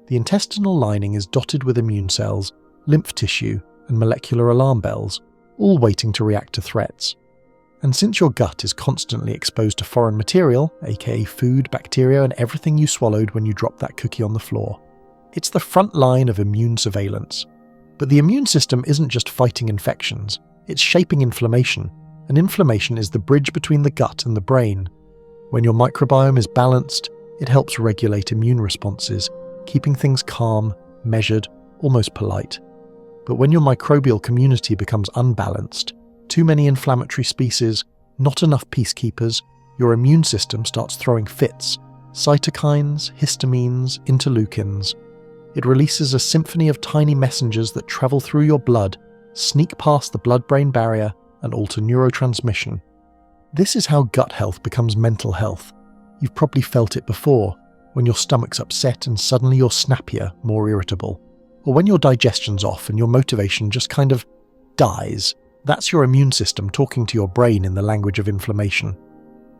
The intestinal lining is dotted with immune cells, lymph tissue, and molecular alarm bells, all waiting to react to threats. And since your gut is constantly exposed to foreign material, aka food, bacteria, and everything you swallowed when you dropped that cookie on the floor, it's the front line of immune surveillance. But the immune system isn't just fighting infections, it's shaping inflammation, and inflammation is the bridge between the gut and the brain. When your microbiome is balanced, it helps regulate immune responses, keeping things calm, measured, almost polite. But when your microbial community becomes unbalanced, too many inflammatory species, not enough peacekeepers, your immune system starts throwing fits, cytokines, histamines, interleukins. It releases a symphony of tiny messengers that travel through your blood, sneak past the blood-brain barrier, and alter neurotransmission. This is how gut health becomes mental health. You've probably felt it before, when your stomach's upset and suddenly you're snappier, more irritable. Or when your digestion's off and your motivation just kind of dies. That's your immune system talking to your brain in the language of inflammation.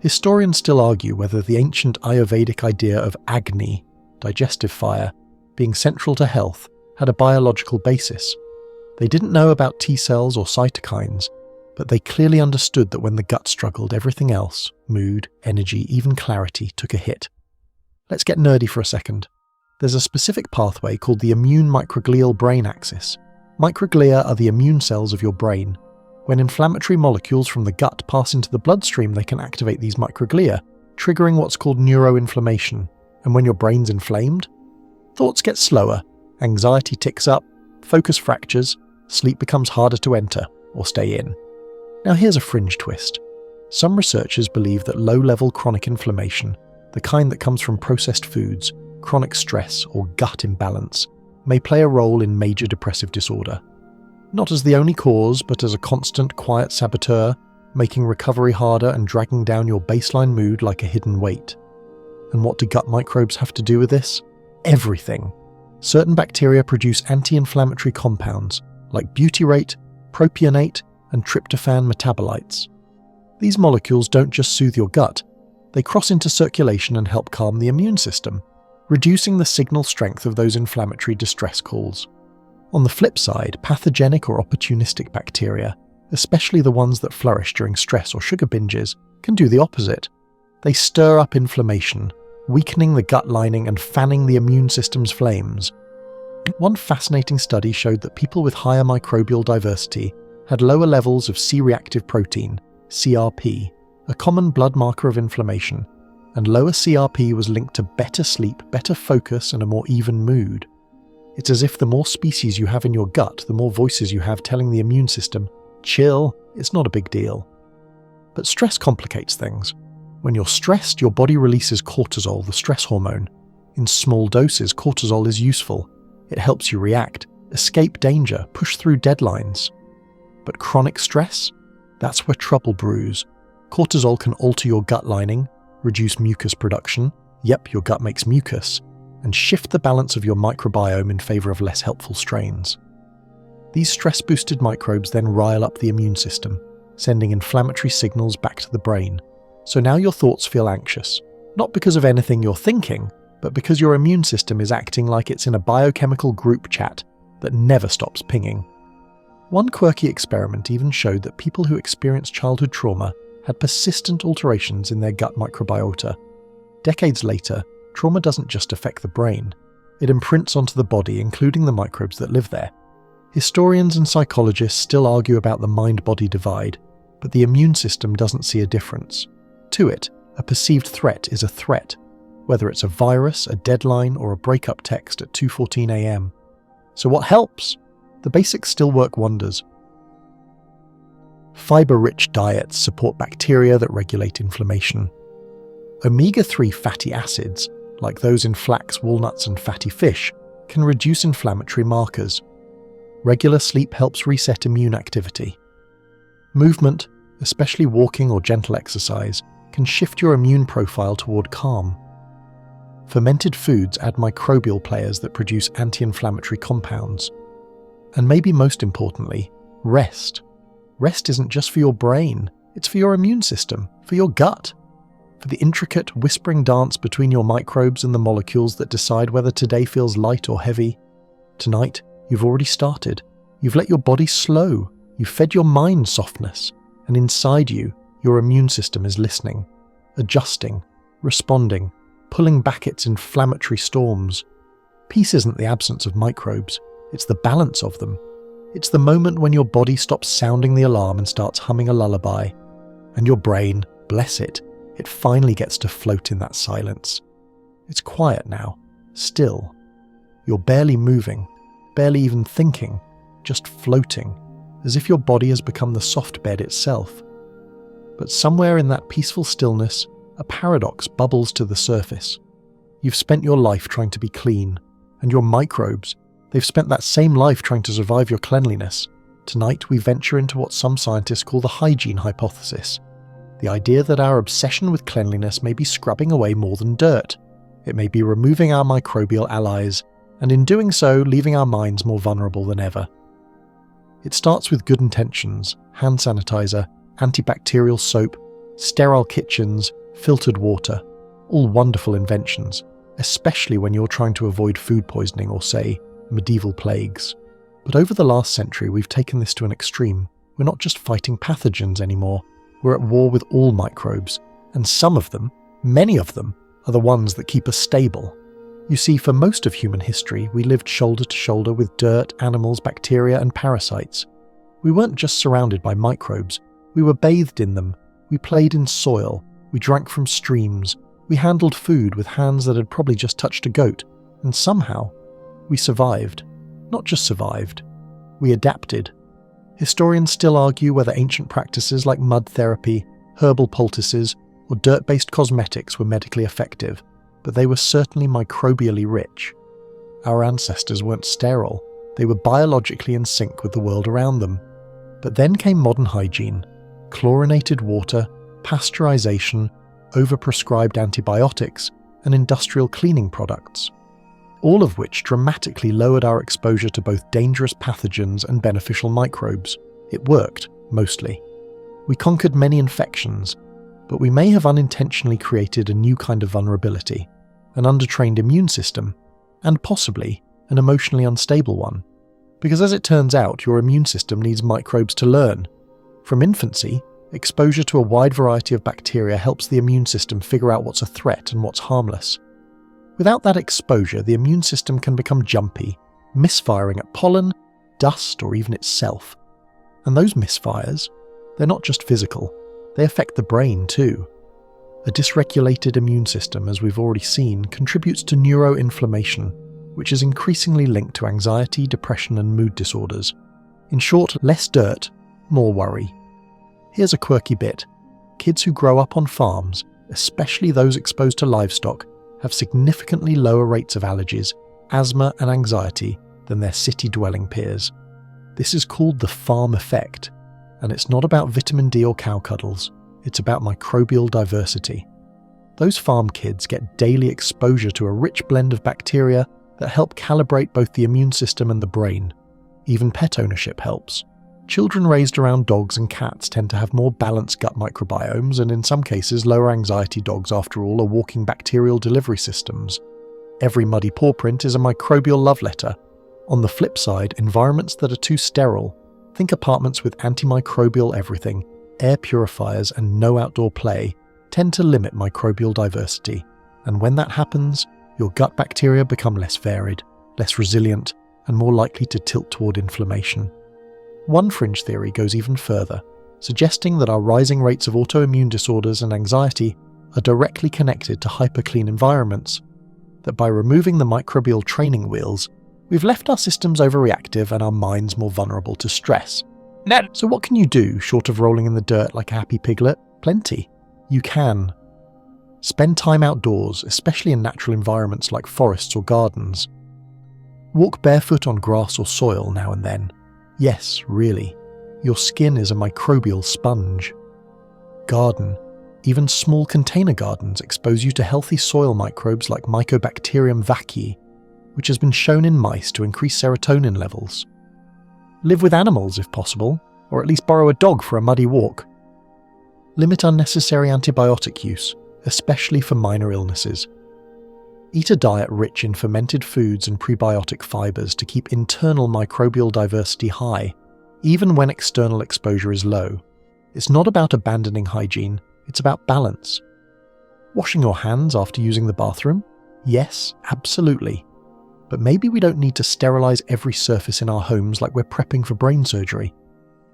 Historians still argue whether the ancient Ayurvedic idea of Agni, digestive fire, being central to health, had a biological basis. They didn't know about T cells or cytokines, but they clearly understood that when the gut struggled, everything else, mood, energy, even clarity, took a hit. Let's get nerdy for a second. There's a specific pathway called the immune microglial brain axis. Microglia are the immune cells of your brain. When inflammatory molecules from the gut pass into the bloodstream, they can activate these microglia, triggering what's called neuroinflammation. And when your brain's inflamed, thoughts get slower, anxiety ticks up, focus fractures, sleep becomes harder to enter or stay in. Now here's a fringe twist. Some researchers believe that low-level chronic inflammation, the kind that comes from processed foods, chronic stress, or gut imbalance, may play a role in major depressive disorder. Not as the only cause, but as a constant, quiet saboteur, making recovery harder and dragging down your baseline mood like a hidden weight. And what do gut microbes have to do with this? Everything. Certain bacteria produce anti-inflammatory compounds, like butyrate, propionate, and tryptophan metabolites. These molecules don't just soothe your gut, they cross into circulation and help calm the immune system, reducing the signal strength of those inflammatory distress calls. On the flip side, pathogenic or opportunistic bacteria, especially the ones that flourish during stress or sugar binges, can do the opposite. They stir up inflammation, weakening the gut lining and fanning the immune system's flames. One fascinating study showed that people with higher microbial diversity had lower levels of C-reactive protein, CRP, a common blood marker of inflammation, and lower CRP was linked to better sleep, better focus, and a more even mood. It's as if the more species you have in your gut, the more voices you have telling the immune system, chill, it's not a big deal. But stress complicates things. When you're stressed, your body releases cortisol, the stress hormone. In small doses, cortisol is useful. It helps you react, escape danger, push through deadlines. But chronic stress? That's where trouble brews. Cortisol can alter your gut lining, reduce mucus production, yep, your gut makes mucus, and shift the balance of your microbiome in favor of less helpful strains. These stress-boosted microbes then rile up the immune system, sending inflammatory signals back to the brain. So now your thoughts feel anxious, not because of anything you're thinking, but because your immune system is acting like it's in a biochemical group chat that never stops pinging. One quirky experiment even showed that people who experienced childhood trauma had persistent alterations in their gut microbiota. Decades later, trauma doesn't just affect the brain, it imprints onto the body, including the microbes that live there. Historians and psychologists still argue about the mind-body divide, but the immune system doesn't see a difference. To it, a perceived threat is a threat, whether it's a virus, a deadline, or a breakup text at 2:14 a.m. So what helps? The basics still work wonders. Fiber-rich diets support bacteria that regulate inflammation. Omega-3 fatty acids, like those in flax, walnuts, and fatty fish, can reduce inflammatory markers. Regular sleep helps reset immune activity. Movement, especially walking or gentle exercise, can shift your immune profile toward calm. Fermented foods add microbial players that produce anti-inflammatory compounds. And maybe most importantly, rest. Rest isn't just for your brain, it's for your immune system, for your gut, for the intricate whispering dance between your microbes and the molecules that decide whether today feels light or heavy. Tonight, you've already started. You've let your body slow. You've fed your mind softness. And inside you, your immune system is listening, adjusting, responding, pulling back its inflammatory storms. Peace isn't the absence of microbes, it's the balance of them. It's the moment when your body stops sounding the alarm and starts humming a lullaby. And your brain, bless it, it finally gets to float in that silence. It's quiet now, still. You're barely moving, barely even thinking, just floating, as if your body has become the soft bed itself. But somewhere in that peaceful stillness, a paradox bubbles to the surface. You've spent your life trying to be clean, and your microbes, they've spent that same life trying to survive your cleanliness. Tonight we venture into what some scientists call the hygiene hypothesis. The idea that our obsession with cleanliness may be scrubbing away more than dirt. It may be removing our microbial allies, and in doing so, leaving our minds more vulnerable than ever. It starts with good intentions: hand sanitizer, antibacterial soap, sterile kitchens, filtered water, all wonderful inventions, especially when you're trying to avoid food poisoning or, say, medieval plagues. But over the last century, we've taken this to an extreme. We're not just fighting pathogens anymore, we're at war with all microbes, and some of them, many of them, are the ones that keep us stable. You see, for most of human history, we lived shoulder to shoulder with dirt, animals, bacteria, and parasites. We weren't just surrounded by microbes, we were bathed in them, we played in soil, we drank from streams, we handled food with hands that had probably just touched a goat, and somehow, we survived. Not just survived, we adapted. Historians still argue whether ancient practices like mud therapy, herbal poultices, or dirt-based cosmetics were medically effective, but they were certainly microbially rich. Our ancestors weren't sterile, they were biologically in sync with the world around them. But then came modern hygiene, chlorinated water, pasteurization, overprescribed antibiotics, and industrial cleaning products, all of which dramatically lowered our exposure to both dangerous pathogens and beneficial microbes. It worked, mostly. We conquered many infections, but we may have unintentionally created a new kind of vulnerability, an undertrained immune system, and possibly an emotionally unstable one. Because as it turns out, your immune system needs microbes to learn. From infancy, exposure to a wide variety of bacteria helps the immune system figure out what's a threat and what's harmless. Without that exposure, the immune system can become jumpy, misfiring at pollen, dust, or even itself. And those misfires, they're not just physical, they affect the brain too. A dysregulated immune system, as we've already seen, contributes to neuroinflammation, which is increasingly linked to anxiety, depression, and mood disorders. In short, less dirt, more worry. Here's a quirky bit. Kids who grow up on farms, especially those exposed to livestock, have significantly lower rates of allergies, asthma, and anxiety than their city-dwelling peers. This is called the farm effect, and it's not about vitamin D or cow cuddles, it's about microbial diversity. Those farm kids get daily exposure to a rich blend of bacteria that help calibrate both the immune system and the brain. Even pet ownership helps. Children raised around dogs and cats tend to have more balanced gut microbiomes, and in some cases lower anxiety dogs, after all, are walking bacterial delivery systems. Every muddy paw print is a microbial love letter. On the flip side, environments that are too sterile, think apartments with antimicrobial everything, air purifiers, and no outdoor play, tend to limit microbial diversity. And when that happens, your gut bacteria become less varied, less resilient, and more likely to tilt toward inflammation. One fringe theory goes even further, suggesting that our rising rates of autoimmune disorders and anxiety are directly connected to hyperclean environments, that by removing the microbial training wheels, we've left our systems overreactive and our minds more vulnerable to stress. So what can you do, short of rolling in the dirt like a happy piglet? Plenty. You can. Spend time outdoors, especially in natural environments like forests or gardens. Walk barefoot on grass or soil now and then. Yes, really. Your skin is a microbial sponge. Garden. Even small container gardens expose you to healthy soil microbes like Mycobacterium vaccae, which has been shown in mice to increase serotonin levels. Live with animals if possible, or at least borrow a dog for a muddy walk. Limit unnecessary antibiotic use, especially for minor illnesses. Eat a diet rich in fermented foods and prebiotic fibers to keep internal microbial diversity high, even when external exposure is low. It's not about abandoning hygiene, it's about balance. Washing your hands after using the bathroom? Yes, absolutely. But maybe we don't need to sterilize every surface in our homes like we're prepping for brain surgery.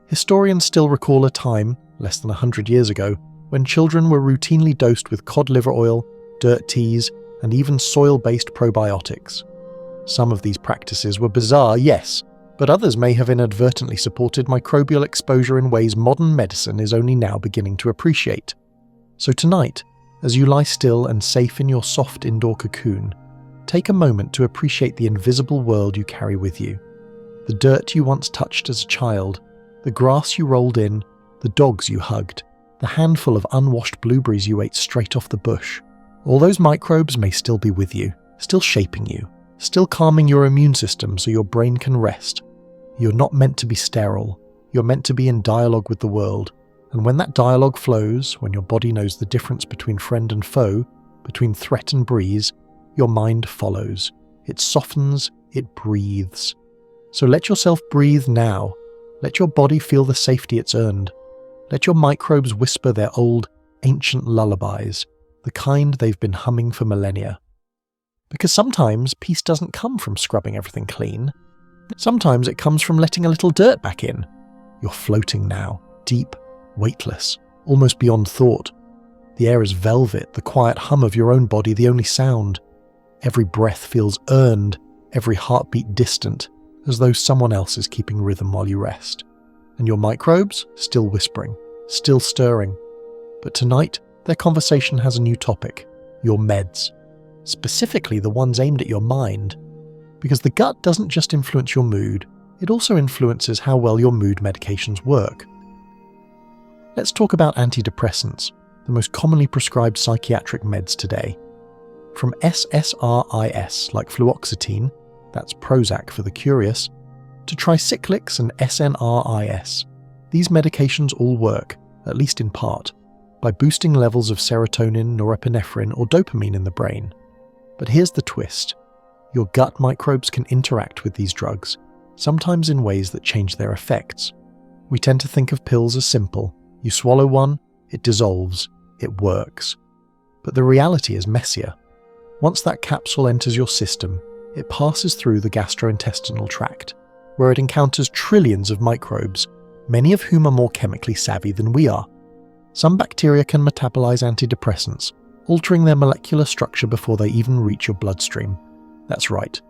Historians still recall a time, less than 100 years ago, when children were routinely dosed with cod liver oil, dirt teas, and even soil-based probiotics. Some of these practices were bizarre, yes, but others may have inadvertently supported microbial exposure in ways modern medicine is only now beginning to appreciate. So tonight, as you lie still and safe in your soft indoor cocoon, take a moment to appreciate the invisible world you carry with you. The dirt you once touched as a child, the grass you rolled in, the dogs you hugged, the handful of unwashed blueberries you ate straight off the bush. All those microbes may still be with you, still shaping you, still calming your immune system so your brain can rest. You're not meant to be sterile, you're meant to be in dialogue with the world. And when that dialogue flows, when your body knows the difference between friend and foe, between threat and breeze, your mind follows. It softens, it breathes. So let yourself breathe now. Let your body feel the safety it's earned. Let your microbes whisper their old, ancient lullabies, the kind they've been humming for millennia. Because sometimes peace doesn't come from scrubbing everything clean. Sometimes it comes from letting a little dirt back in. You're floating now, deep, weightless, almost beyond thought. The air is velvet, the quiet hum of your own body the only sound. Every breath feels earned, every heartbeat distant, as though someone else is keeping rhythm while you rest. And your microbes, still whispering, still stirring. But tonight, their conversation has a new topic, your meds. Specifically the ones aimed at your mind. Because the gut doesn't just influence your mood, it also influences how well your mood medications work. Let's talk about antidepressants, the most commonly prescribed psychiatric meds today. From SSRIs like fluoxetine, that's Prozac for the curious, to tricyclics and SNRIs. These medications all work, at least in part, by boosting levels of serotonin, norepinephrine, or dopamine in the brain. But here's the twist. Your gut microbes can interact with these drugs, sometimes in ways that change their effects. We tend to think of pills as simple. You swallow one, it dissolves, it works. But the reality is messier. Once that capsule enters your system, it passes through the gastrointestinal tract, where it encounters trillions of microbes, many of whom are more chemically savvy than we are. Some bacteria can metabolize antidepressants, altering their molecular structure before they even reach your bloodstream. That's right.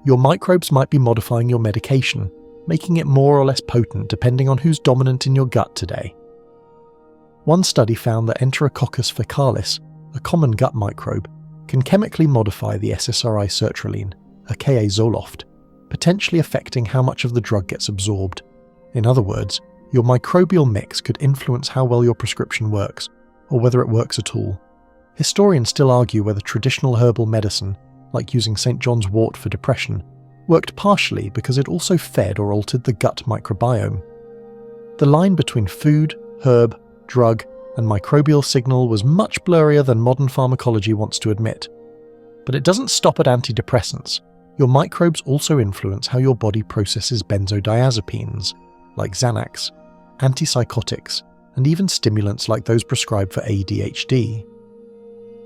Your microbes might be modifying your medication, making it more or less potent depending on who's dominant in your gut today. One study found that Enterococcus faecalis, a common gut microbe, can chemically modify the SSRI sertraline, a Ka Zoloft, potentially affecting how much of the drug gets absorbed. In other words, your microbial mix could influence how well your prescription works, or whether it works at all. Historians still argue whether traditional herbal medicine, like using St. John's wort for depression, worked partially because it also fed or altered the gut microbiome. The line between food, herb, drug, and microbial signal was much blurrier than modern pharmacology wants to admit. But it doesn't stop at antidepressants. Your microbes also influence how your body processes benzodiazepines, like Xanax, antipsychotics, and even stimulants like those prescribed for ADHD.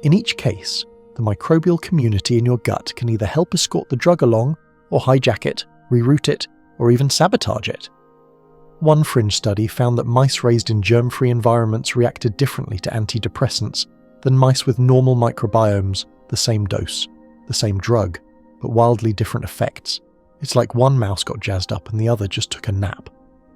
In each case, the microbial community in your gut can either help escort the drug along, or hijack it, reroute it, or even sabotage it. One fringe study found that mice raised in germ-free environments reacted differently to antidepressants than mice with normal microbiomes, the same dose, the same drug, but wildly different effects. It's like one mouse got jazzed up and the other just took a nap.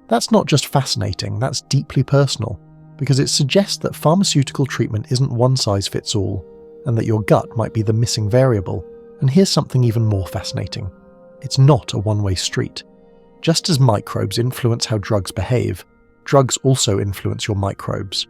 That's not just fascinating, that's deeply personal, because it suggests that pharmaceutical treatment isn't one size fits all, and that your gut might be the missing variable. And here's something even more fascinating. It's not a one-way street. Just as microbes influence how drugs behave, drugs also influence your microbes.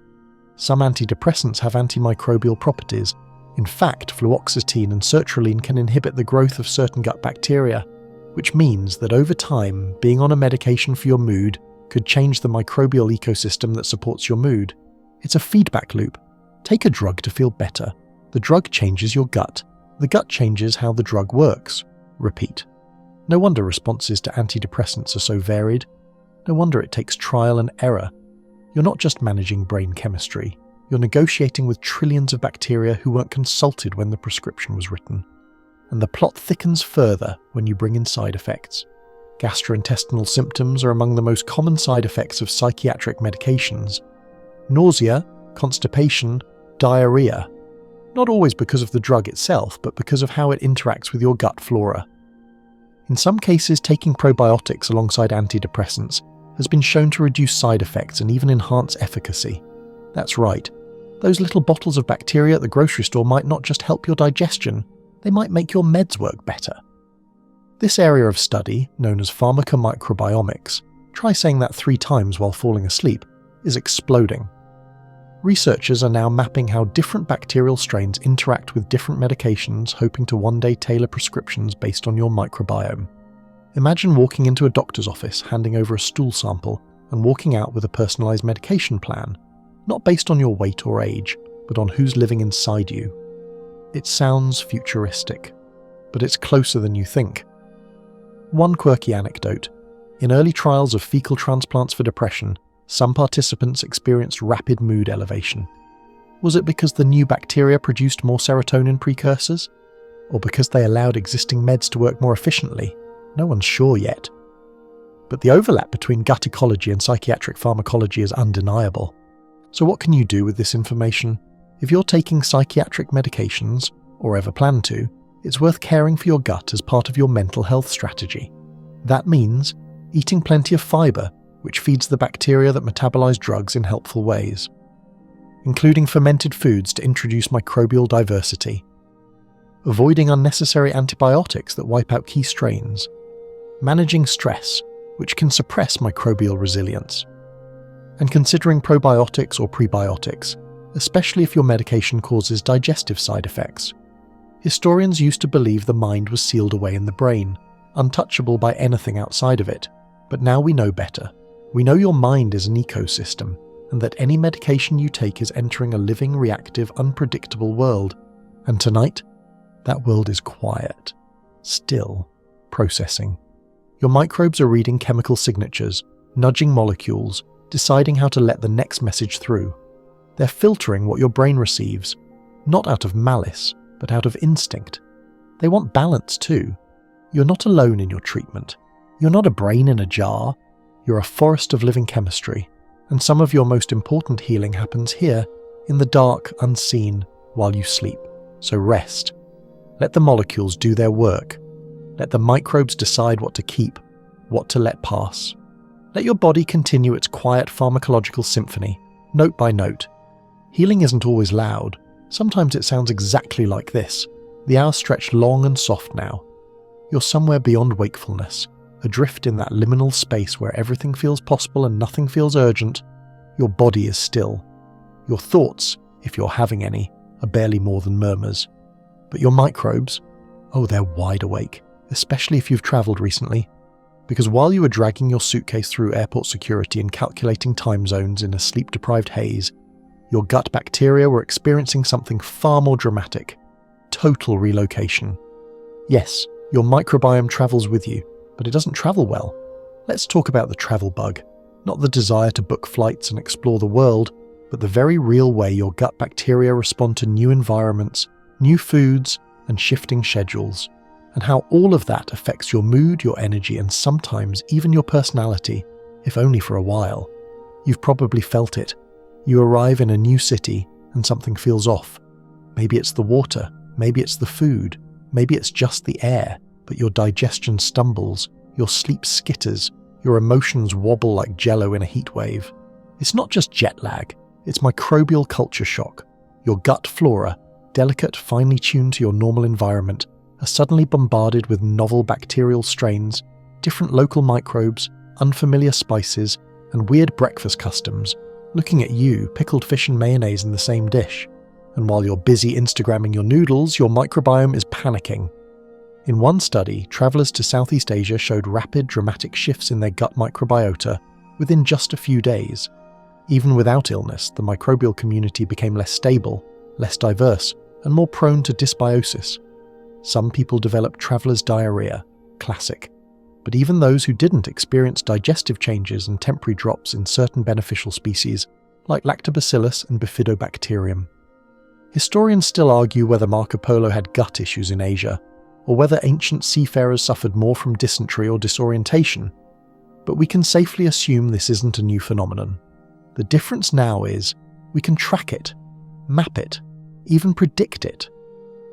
Some antidepressants have antimicrobial properties. In fact, fluoxetine and sertraline can inhibit the growth of certain gut bacteria, which means that over time, being on a medication for your mood could change the microbial ecosystem that supports your mood. It's a feedback loop. Take a drug to feel better. The drug changes your gut. The gut changes how the drug works. Repeat. No wonder responses to antidepressants are so varied. No wonder it takes trial and error. You're not just managing brain chemistry. You're negotiating with trillions of bacteria who weren't consulted when the prescription was written. And the plot thickens further when you bring in side effects. Gastrointestinal symptoms are among the most common side effects of psychiatric medications. Nausea, constipation, diarrhea. Not always because of the drug itself, but because of how it interacts with your gut flora. In some cases, taking probiotics alongside antidepressants has been shown to reduce side effects and even enhance efficacy. That's right. Those little bottles of bacteria at the grocery store might not just help your digestion, they might make your meds work better. This area of study, known as pharmacomicrobiomics, try saying that 3 times while falling asleep, is exploding. Researchers are now mapping how different bacterial strains interact with different medications, hoping to one day tailor prescriptions based on your microbiome. Imagine walking into a doctor's office, handing over a stool sample, and walking out with a personalized medication plan, not based on your weight or age, but on who's living inside you. It sounds futuristic, but it's closer than you think. One quirky anecdote. In early trials of fecal transplants for depression, some participants experienced rapid mood elevation. Was it because the new bacteria produced more serotonin precursors? Or because they allowed existing meds to work more efficiently? No one's sure yet. But the overlap between gut ecology and psychiatric pharmacology is undeniable. So what can you do with this information? If you're taking psychiatric medications, or ever plan to, it's worth caring for your gut as part of your mental health strategy. That means eating plenty of fibre, which feeds the bacteria that metabolize drugs in helpful ways. Including fermented foods to introduce microbial diversity. Avoiding unnecessary antibiotics that wipe out key strains. Managing stress, which can suppress microbial resilience. And considering probiotics or prebiotics, especially if your medication causes digestive side effects. Historians used to believe the mind was sealed away in the brain, untouchable by anything outside of it, but now we know better. We know your mind is an ecosystem, and that any medication you take is entering a living, reactive, unpredictable world. And tonight, that world is quiet, still, processing. Your microbes are reading chemical signatures, nudging molecules, deciding how to let the next message through. They're filtering what your brain receives, not out of malice, but out of instinct. They want balance too. You're not alone in your treatment. You're not a brain in a jar. You're a forest of living chemistry, and some of your most important healing happens here, in the dark, unseen, while you sleep. So rest. Let the molecules do their work. Let the microbes decide what to keep, what to let pass. Let your body continue its quiet pharmacological symphony, note by note. Healing isn't always loud. Sometimes it sounds exactly like this. The hours stretch long and soft now. You're somewhere beyond wakefulness, adrift in that liminal space where everything feels possible and nothing feels urgent. Your body is still. Your thoughts, if you're having any, are barely more than murmurs. But your microbes, oh, they're wide awake, especially if you've travelled recently. Because while you were dragging your suitcase through airport security and calculating time zones in a sleep-deprived haze, your gut bacteria were experiencing something far more dramatic. Total relocation. Yes, your microbiome travels with you, but it doesn't travel well. Let's talk about the travel bug. Not the desire to book flights and explore the world, but the very real way your gut bacteria respond to new environments, new foods, and shifting schedules, and how all of that affects your mood, your energy, and sometimes even your personality, if only for a while. You've probably felt it. You arrive in a new city and something feels off. Maybe it's the water, maybe it's the food, maybe it's just the air, but your digestion stumbles, your sleep skitters, your emotions wobble like jello in a heat wave. It's not just jet lag, it's microbial culture shock. Your gut flora, delicate, finely tuned to your normal environment, are suddenly bombarded with novel bacterial strains, different local microbes, unfamiliar spices, and weird breakfast customs, looking at you, pickled fish and mayonnaise in the same dish. And while you're busy Instagramming your noodles, your microbiome is panicking. In one study, travellers to Southeast Asia showed rapid, dramatic shifts in their gut microbiota within just a few days. Even without illness, the microbial community became less stable, less diverse, and more prone to dysbiosis. Some people developed traveller's diarrhea, classic. But even those who didn't experience digestive changes and temporary drops in certain beneficial species, like Lactobacillus and Bifidobacterium. Historians still argue whether Marco Polo had gut issues in Asia, or whether ancient seafarers suffered more from dysentery or disorientation, but we can safely assume this isn't a new phenomenon. The difference now is we can track it, map it, even predict it.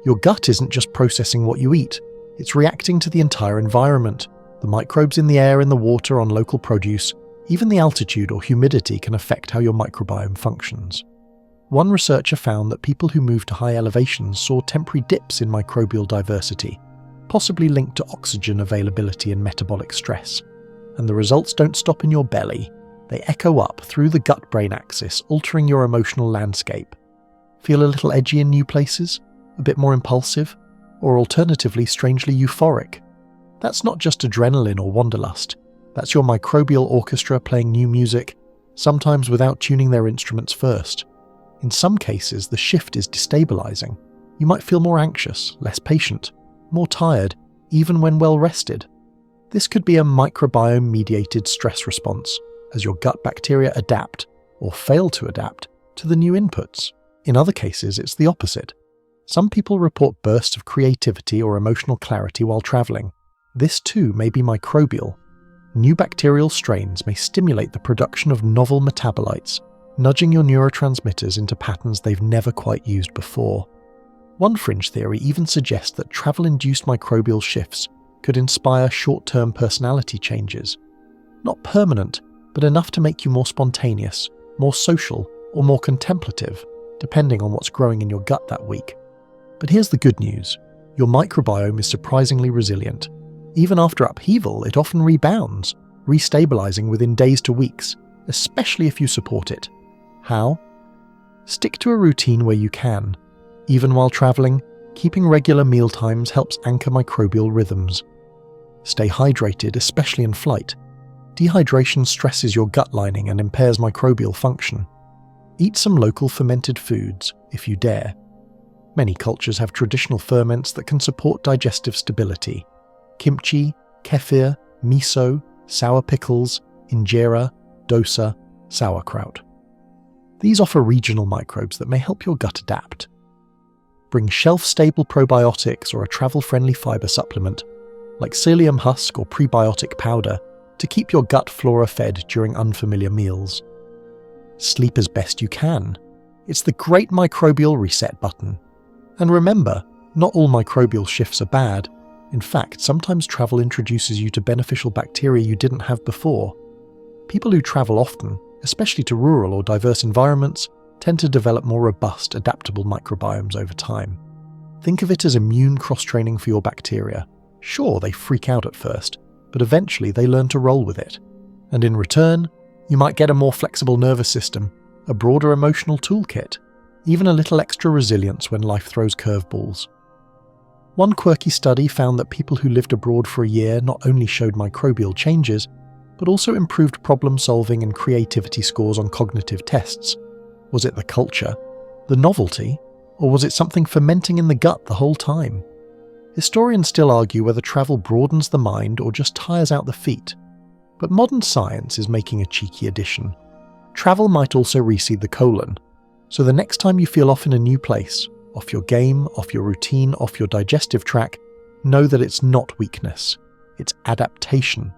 Your gut isn't just processing what you eat, it's reacting to the entire environment. The microbes in the air, in the water, on local produce, even the altitude or humidity can affect how your microbiome functions. One researcher found that people who moved to high elevations saw temporary dips in microbial diversity, possibly linked to oxygen availability and metabolic stress. And the results don't stop in your belly. They echo up through the gut-brain axis, altering your emotional landscape. Feel a little edgy in new places? A bit more impulsive? Or alternatively, strangely euphoric? That's not just adrenaline or wanderlust. That's your microbial orchestra playing new music, sometimes without tuning their instruments first. In some cases, the shift is destabilizing. You might feel more anxious, less patient, more tired, even when well rested. This could be a microbiome-mediated stress response, as your gut bacteria adapt, or fail to adapt, to the new inputs. In other cases, it's the opposite. Some people report bursts of creativity or emotional clarity while traveling. This too may be microbial. New bacterial strains may stimulate the production of novel metabolites, nudging your neurotransmitters into patterns they've never quite used before. One fringe theory even suggests that travel-induced microbial shifts could inspire short-term personality changes. Not permanent, but enough to make you more spontaneous, more social, or more contemplative, depending on what's growing in your gut that week. But here's the good news. Your microbiome is surprisingly resilient. Even after upheaval, it often rebounds, restabilizing within days to weeks, especially if you support it. How? Stick to a routine where you can. Even while traveling, keeping regular meal times helps anchor microbial rhythms. Stay hydrated, especially in flight. Dehydration stresses your gut lining and impairs microbial function. Eat some local fermented foods, if you dare. Many cultures have traditional ferments that can support digestive stability. Kimchi, kefir, miso, sour pickles, injera, dosa, sauerkraut. These offer regional microbes that may help your gut adapt. Bring shelf-stable probiotics or a travel-friendly fibre supplement, like psyllium husk or prebiotic powder, to keep your gut flora fed during unfamiliar meals. Sleep as best you can. It's the great microbial reset button. And remember, not all microbial shifts are bad. In fact, sometimes travel introduces you to beneficial bacteria you didn't have before. People who travel often, especially to rural or diverse environments, tend to develop more robust, adaptable microbiomes over time. Think of it as immune cross-training for your bacteria. Sure, they freak out at first, but eventually they learn to roll with it. And in return, you might get a more flexible nervous system, a broader emotional toolkit, even a little extra resilience when life throws curveballs. One quirky study found that people who lived abroad for a year not only showed microbial changes, but also improved problem-solving and creativity scores on cognitive tests. Was it the culture, the novelty, or was it something fermenting in the gut the whole time? Historians still argue whether travel broadens the mind or just tires out the feet. But modern science is making a cheeky addition. Travel might also reseed the colon, so the next time you feel off in a new place, off your game, off your routine, off your digestive track, know that it's not weakness, it's adaptation.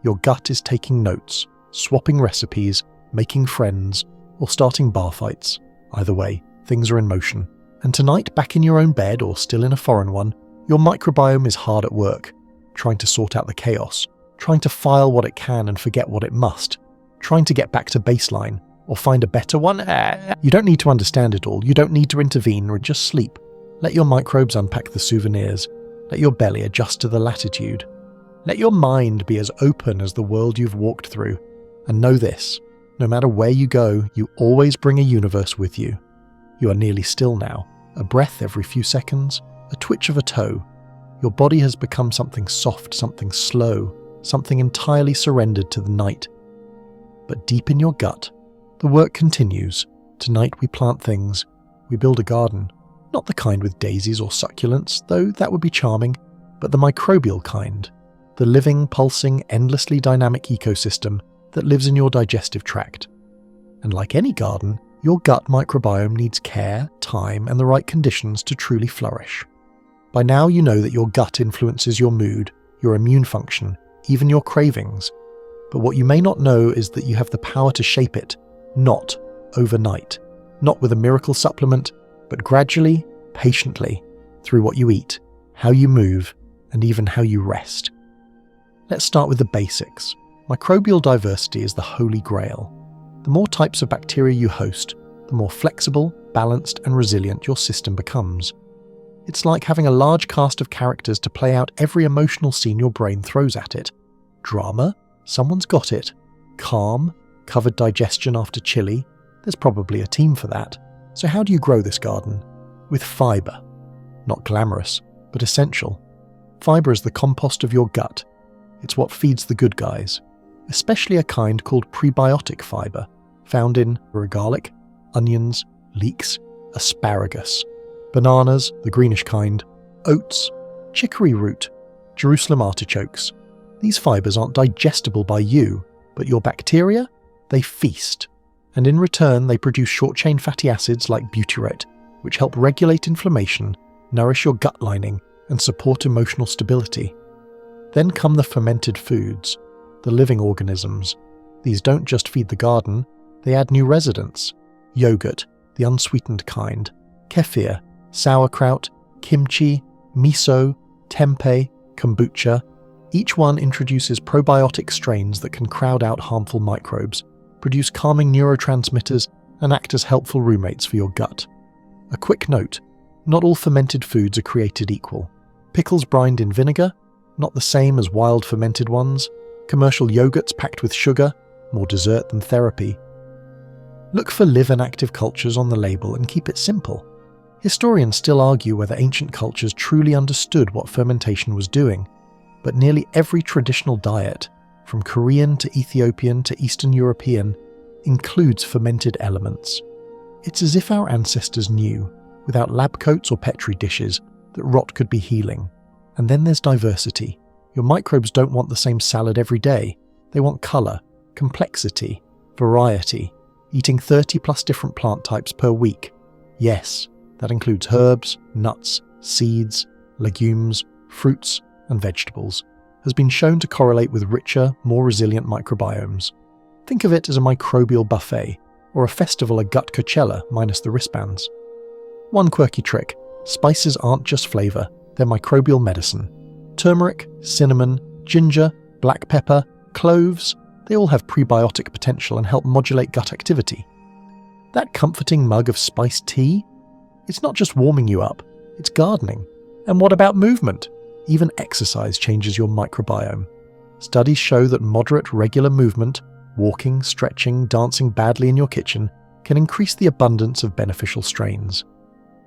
Your gut is taking notes, swapping recipes, making friends, or starting bar fights. Either way, things are in motion. And tonight, back in your own bed or still in a foreign one, your microbiome is hard at work, trying to sort out the chaos, trying to file what it can and forget what it must, trying to get back to baseline, or find a better one. You don't need to understand it all, you don't need to intervene or just sleep. Let your microbes unpack the souvenirs, let your belly adjust to the latitude. Let your mind be as open as the world you've walked through, and know this, no matter where you go, you always bring a universe with you. You are nearly still now, a breath every few seconds, a twitch of a toe. Your body has become something soft, something slow, something entirely surrendered to the night. But deep in your gut, the work continues. Tonight we plant things, we build a garden. Not the kind with daisies or succulents, though that would be charming, but the microbial kind. The living, pulsing, endlessly dynamic ecosystem that lives in your digestive tract. And like any garden, your gut microbiome needs care, time, and the right conditions to truly flourish. By now you know that your gut influences your mood, your immune function, even your cravings. But what you may not know is that you have the power to shape it, not overnight, not with a miracle supplement, but gradually, patiently, through what you eat, how you move, and even how you rest. Let's start with the basics. Microbial diversity is the holy grail. The more types of bacteria you host, the more flexible, balanced, and resilient your system becomes. It's like having a large cast of characters to play out every emotional scene your brain throws at it. Drama? Someone's got it. Calm? Covered digestion after chili? There's probably a team for that. So how do you grow this garden? With fibre. Not glamorous, but essential. Fibre is the compost of your gut. It's what feeds the good guys, especially a kind called prebiotic fibre, found in garlic, onions, leeks, asparagus, bananas, the greenish kind, oats, chicory root, Jerusalem artichokes, These fibres aren't digestible by you, but your bacteria, they feast. And in return, they produce short-chain fatty acids like butyrate, which help regulate inflammation, nourish your gut lining, and support emotional stability. Then come the fermented foods, the living organisms. These don't just feed the garden, they add new residents. Yogurt, the unsweetened kind, kefir, sauerkraut, kimchi, miso, tempeh, kombucha. Each one introduces probiotic strains that can crowd out harmful microbes, produce calming neurotransmitters, and act as helpful roommates for your gut. A quick note, not all fermented foods are created equal. Pickles brined in vinegar, not the same as wild fermented ones. Commercial yogurts packed with sugar, more dessert than therapy. Look for live and active cultures on the label and keep it simple. Historians still argue whether ancient cultures truly understood what fermentation was doing, but nearly every traditional diet, from Korean to Ethiopian to Eastern European, includes fermented elements. It's as if our ancestors knew, without lab coats or petri dishes, that rot could be healing. And then there's diversity. Your microbes don't want the same salad every day. They want colour, complexity, variety, eating 30 plus different plant types per week. Yes, that includes herbs, nuts, seeds, legumes, fruits, and vegetables, has been shown to correlate with richer, more resilient microbiomes. Think of it as a microbial buffet, or a festival at gut Coachella minus the wristbands. One quirky trick, spices aren't just flavour, they're microbial medicine. Turmeric, cinnamon, ginger, black pepper, cloves, they all have prebiotic potential and help modulate gut activity. That comforting mug of spiced tea? It's not just warming you up, it's gardening. And what about movement? Even exercise changes your microbiome. Studies show that moderate, regular movement, walking, stretching, dancing badly in your kitchen, can increase the abundance of beneficial strains.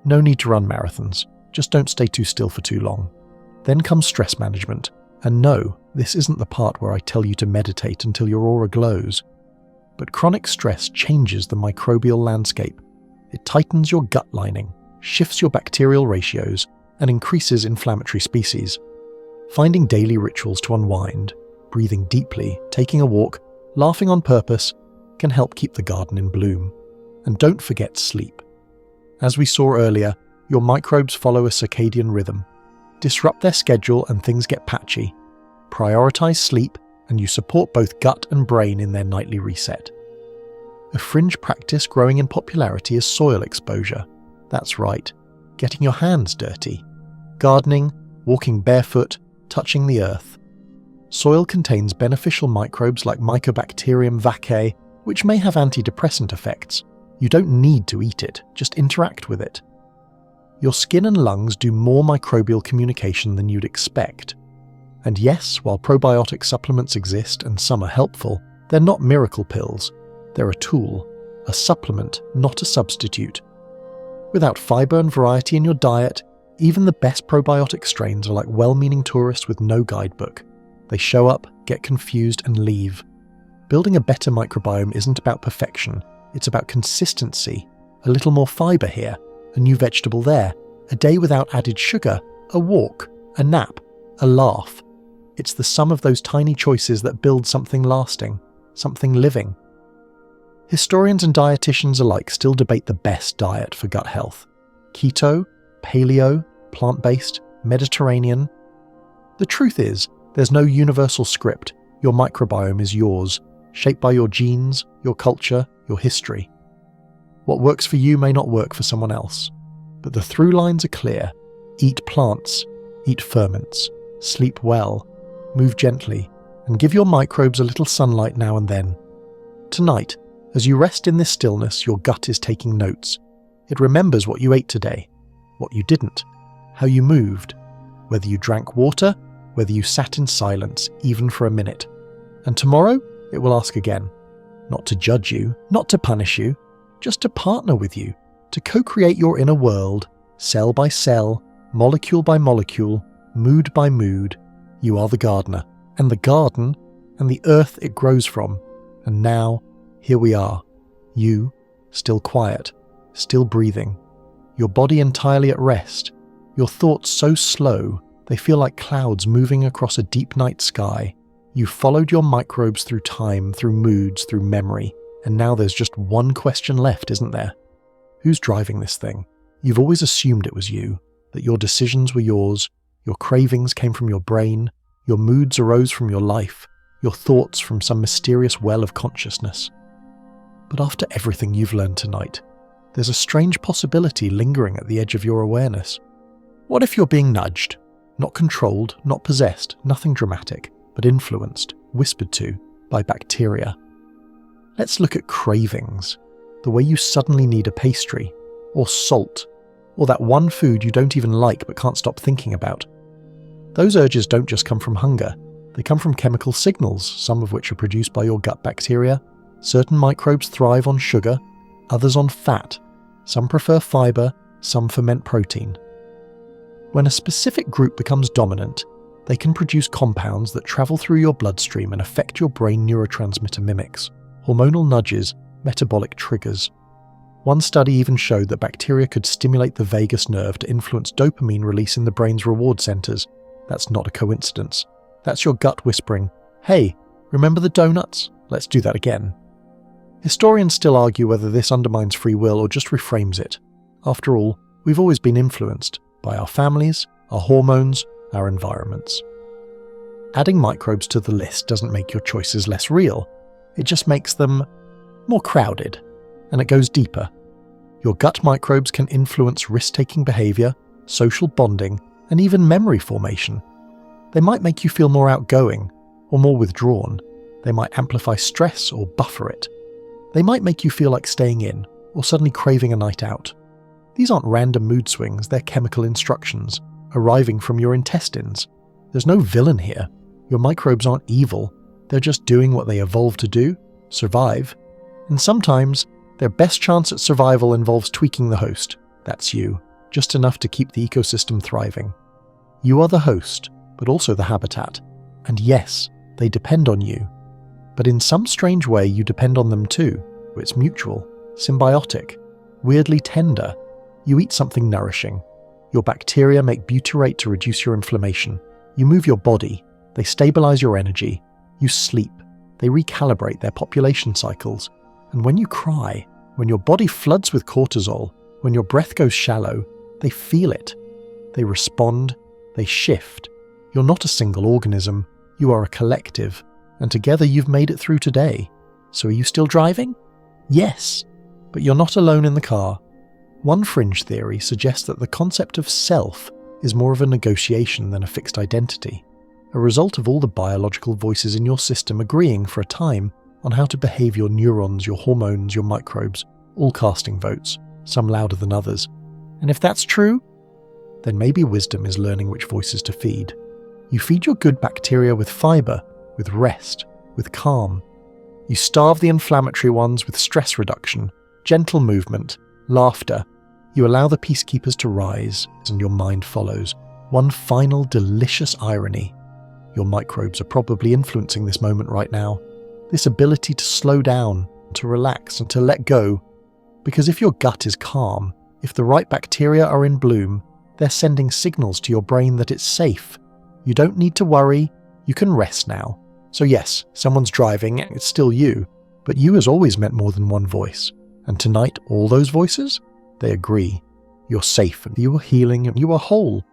No need to run marathons, just don't stay too still for too long. Then comes stress management. And no, this isn't the part where I tell you to meditate until your aura glows. But chronic stress changes the microbial landscape. It tightens your gut lining, shifts your bacterial ratios, and increases inflammatory species. Finding daily rituals to unwind, breathing deeply, taking a walk, laughing on purpose, can help keep the garden in bloom. And don't forget sleep. As we saw earlier, your microbes follow a circadian rhythm. Disrupt their schedule and things get patchy. Prioritize sleep and you support both gut and brain in their nightly reset. A fringe practice growing in popularity is soil exposure. That's right, getting your hands dirty. Gardening, walking barefoot, touching the earth. Soil contains beneficial microbes like Mycobacterium vaccae, which may have antidepressant effects. You don't need to eat it, just interact with it. Your skin and lungs do more microbial communication than you'd expect. And yes, while probiotic supplements exist and some are helpful, they're not miracle pills. They're a tool, a supplement, not a substitute. Without fibre and variety in your diet, even the best probiotic strains are like well-meaning tourists with no guidebook. They show up, get confused, and leave. Building a better microbiome isn't about perfection, it's about consistency. A little more fibre here, a new vegetable there, a day without added sugar, a walk, a nap, a laugh. It's the sum of those tiny choices that build something lasting, something living. Historians and dietitians alike still debate the best diet for gut health. Keto, paleo, plant-based, Mediterranean. The truth is, there's no universal script. Your microbiome is yours, shaped by your genes, your culture, your history. What works for you may not work for someone else. But the through lines are clear. Eat plants, eat ferments, sleep well, move gently, and give your microbes a little sunlight now and then. Tonight, as you rest in this stillness, your gut is taking notes. It remembers what you ate today, what you didn't, how you moved, whether you drank water, whether you sat in silence, even for a minute. And tomorrow, it will ask again. Not to judge you, not to punish you, just to partner with you, to co-create your inner world, cell by cell, molecule by molecule, mood by mood. You are the gardener, and the garden, and the earth it grows from. And now, here we are. You, still quiet, still breathing. Your body entirely at rest. Your thoughts so slow, they feel like clouds moving across a deep night sky. You followed your microbes through time, through moods, through memory, and now there's just one question left, isn't there? Who's driving this thing? You've always assumed it was you, that your decisions were yours, your cravings came from your brain, your moods arose from your life, your thoughts from some mysterious well of consciousness. But after everything you've learned tonight, there's a strange possibility lingering at the edge of your awareness. What if you're being nudged? Not controlled, not possessed, nothing dramatic, but influenced, whispered to, by bacteria. Let's look at cravings, the way you suddenly need a pastry, or salt, or that one food you don't even like but can't stop thinking about. Those urges don't just come from hunger, they come from chemical signals, some of which are produced by your gut bacteria. Certain microbes thrive on sugar, others on fat. Some prefer fiber, some ferment protein. When a specific group becomes dominant, they can produce compounds that travel through your bloodstream and affect your brain neurotransmitter mimics, hormonal nudges, metabolic triggers. One study even showed that bacteria could stimulate the vagus nerve to influence dopamine release in the brain's reward centers. That's not a coincidence. That's your gut whispering, "Hey, remember the donuts? Let's do that again." Historians still argue whether this undermines free will or just reframes it. After all, we've always been influenced by our families, our hormones, our environments. Adding microbes to the list doesn't make your choices less real. It just makes them more crowded, and it goes deeper. Your gut microbes can influence risk-taking behavior, social bonding, and even memory formation. They might make you feel more outgoing or more withdrawn. They might amplify stress or buffer it. They might make you feel like staying in or suddenly craving a night out. These aren't random mood swings, they're chemical instructions, arriving from your intestines. There's no villain here. Your microbes aren't evil, they're just doing what they evolved to do, survive. And sometimes, their best chance at survival involves tweaking the host. That's you, just enough to keep the ecosystem thriving. You are the host, but also the habitat. And yes, they depend on you. But in some strange way, you depend on them too. It's mutual, symbiotic, weirdly tender. You eat something nourishing. Your bacteria make butyrate to reduce your inflammation. You move your body. They stabilize your energy. You sleep. They recalibrate their population cycles. And when you cry, when your body floods with cortisol, when your breath goes shallow, they feel it. They respond. They shift. You're not a single organism. You are a collective. And together you've made it through today. So are you still driving? Yes. But you're not alone in the car. One fringe theory suggests that the concept of self is more of a negotiation than a fixed identity, a result of all the biological voices in your system agreeing for a time on how to behave your neurons, your hormones, your microbes, all casting votes, some louder than others. And if that's true, then maybe wisdom is learning which voices to feed. You feed your good bacteria with fiber, with rest, with calm. You starve the inflammatory ones with stress reduction, gentle movement, laughter. You allow the peacekeepers to rise, and your mind follows. One final delicious irony. Your microbes are probably influencing this moment right now. This ability to slow down, to relax, and to let go. Because if your gut is calm, if the right bacteria are in bloom, they're sending signals to your brain that it's safe. You don't need to worry, you can rest now. So yes, someone's driving, it's still you, but you has always meant more than one voice. And tonight, all those voices, they agree. You're safe, you are healing, and you are whole.